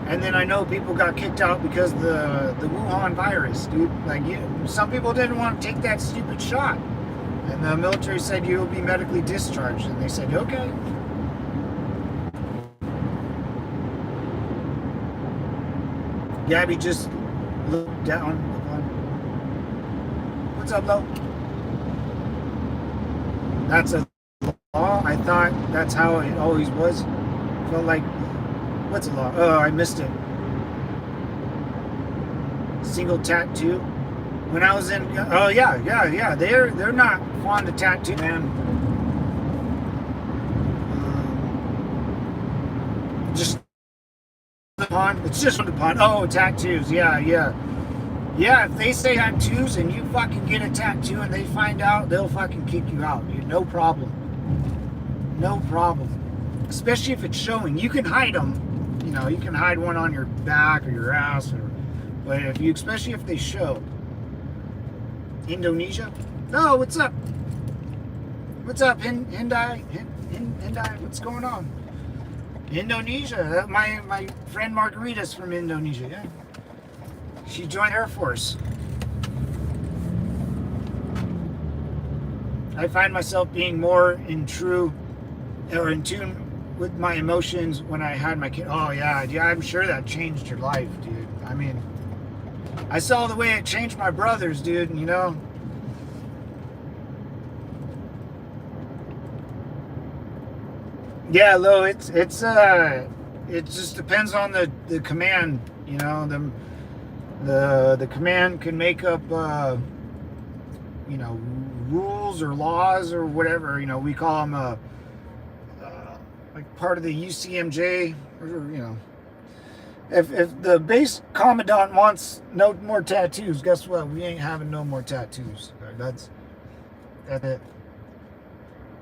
And then I know people got kicked out because the Wuhan virus, dude. Like, some people didn't want to take that stupid shot. And the military said, you'll be medically discharged. And they said, okay. Gabby just looked down. What's up, Lo? That's a law? I thought that's how it always was. Felt like, what's a law? Oh, I missed it. single tattoo. When I was in, oh yeah, they're not fond of tattoo, man. Just the pun. It's just the pun. Oh, tattoos. Yeah. If they say tattoos and you fucking get a tattoo and they find out, they'll fucking kick you out, dude. No problem. No problem. Especially if it's showing. You can hide them. You know, you can hide one on your back or your ass, but if you, especially if they show. Indonesia. Oh, what's up? What's up, Hyundai? Hyundai, what's going on? Indonesia. My friend Margarita's from Indonesia. Yeah, she joined Air Force. I find myself being more in tune with my emotions when I had my kid. Oh yeah, I'm sure that changed your life, dude. I mean, I saw the way it changed my brothers, dude. You know. Yeah, Lo, it just depends on the command. You know, the command can make up you know, rules or laws or whatever. You know, we call them like part of the UCMJ, or, you know. If the base commandant wants no more tattoos, guess what? We ain't having no more tattoos. That's it.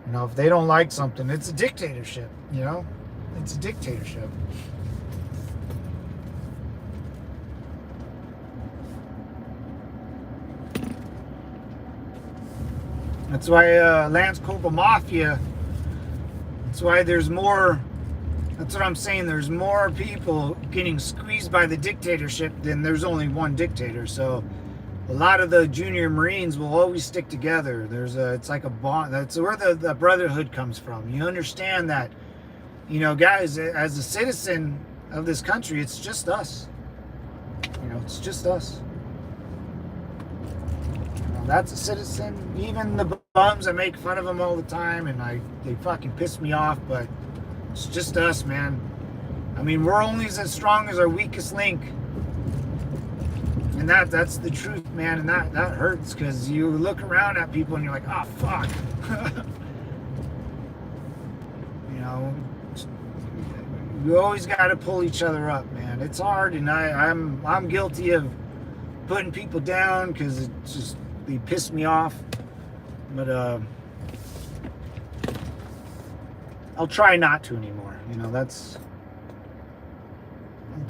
You know, if they don't like something, it's a dictatorship, you know? It's a dictatorship. That's why Lance Corporal Mafia, that's why there's more, that's what I'm saying, there's more people getting squeezed by the dictatorship than there's only one dictator. So a lot of the junior Marines will always stick together. It's like a bond. That's where the brotherhood comes from. You understand that, you know, guys, as a citizen of this country, it's just us. You know, it's just us. You know, that's a citizen. Even the bums, I make fun of them all the time, and they fucking piss me off, but it's just us, man. I mean, we're only as strong as our weakest link. And that's the truth, man, and that hurts, because you look around at people and you're like, oh, fuck. You know, you always got to pull each other up, man. It's hard, and I'm guilty of putting people down because they piss me off. But I'll try not to anymore. You know, that's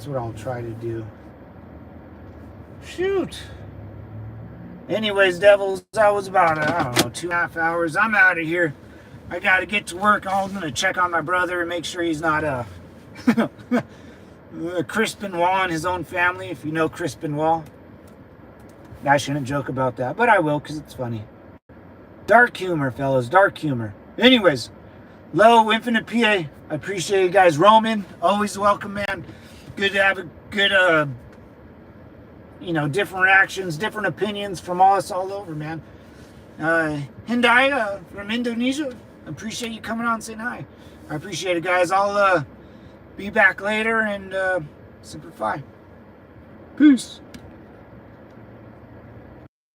what I'll try to do. Shoot. Anyways, devils, that was about, I don't know, 2.5 hours. I'm out of here. I got to get to work. I'm going to check on my brother and make sure he's not Chris Benoit and his own family, if you know Chris Benoit. I shouldn't joke about that, but I will, because it's funny. Dark humor, fellas, dark humor. Anyways, Low, Infinite PA, I appreciate you guys. Roman, always welcome, man. Good to have a good, you know, different reactions, different opinions from us all over, man. Hyundai from Indonesia, appreciate you coming on and saying hi. I appreciate it, guys. I'll be back later, and Semper Fi. Peace.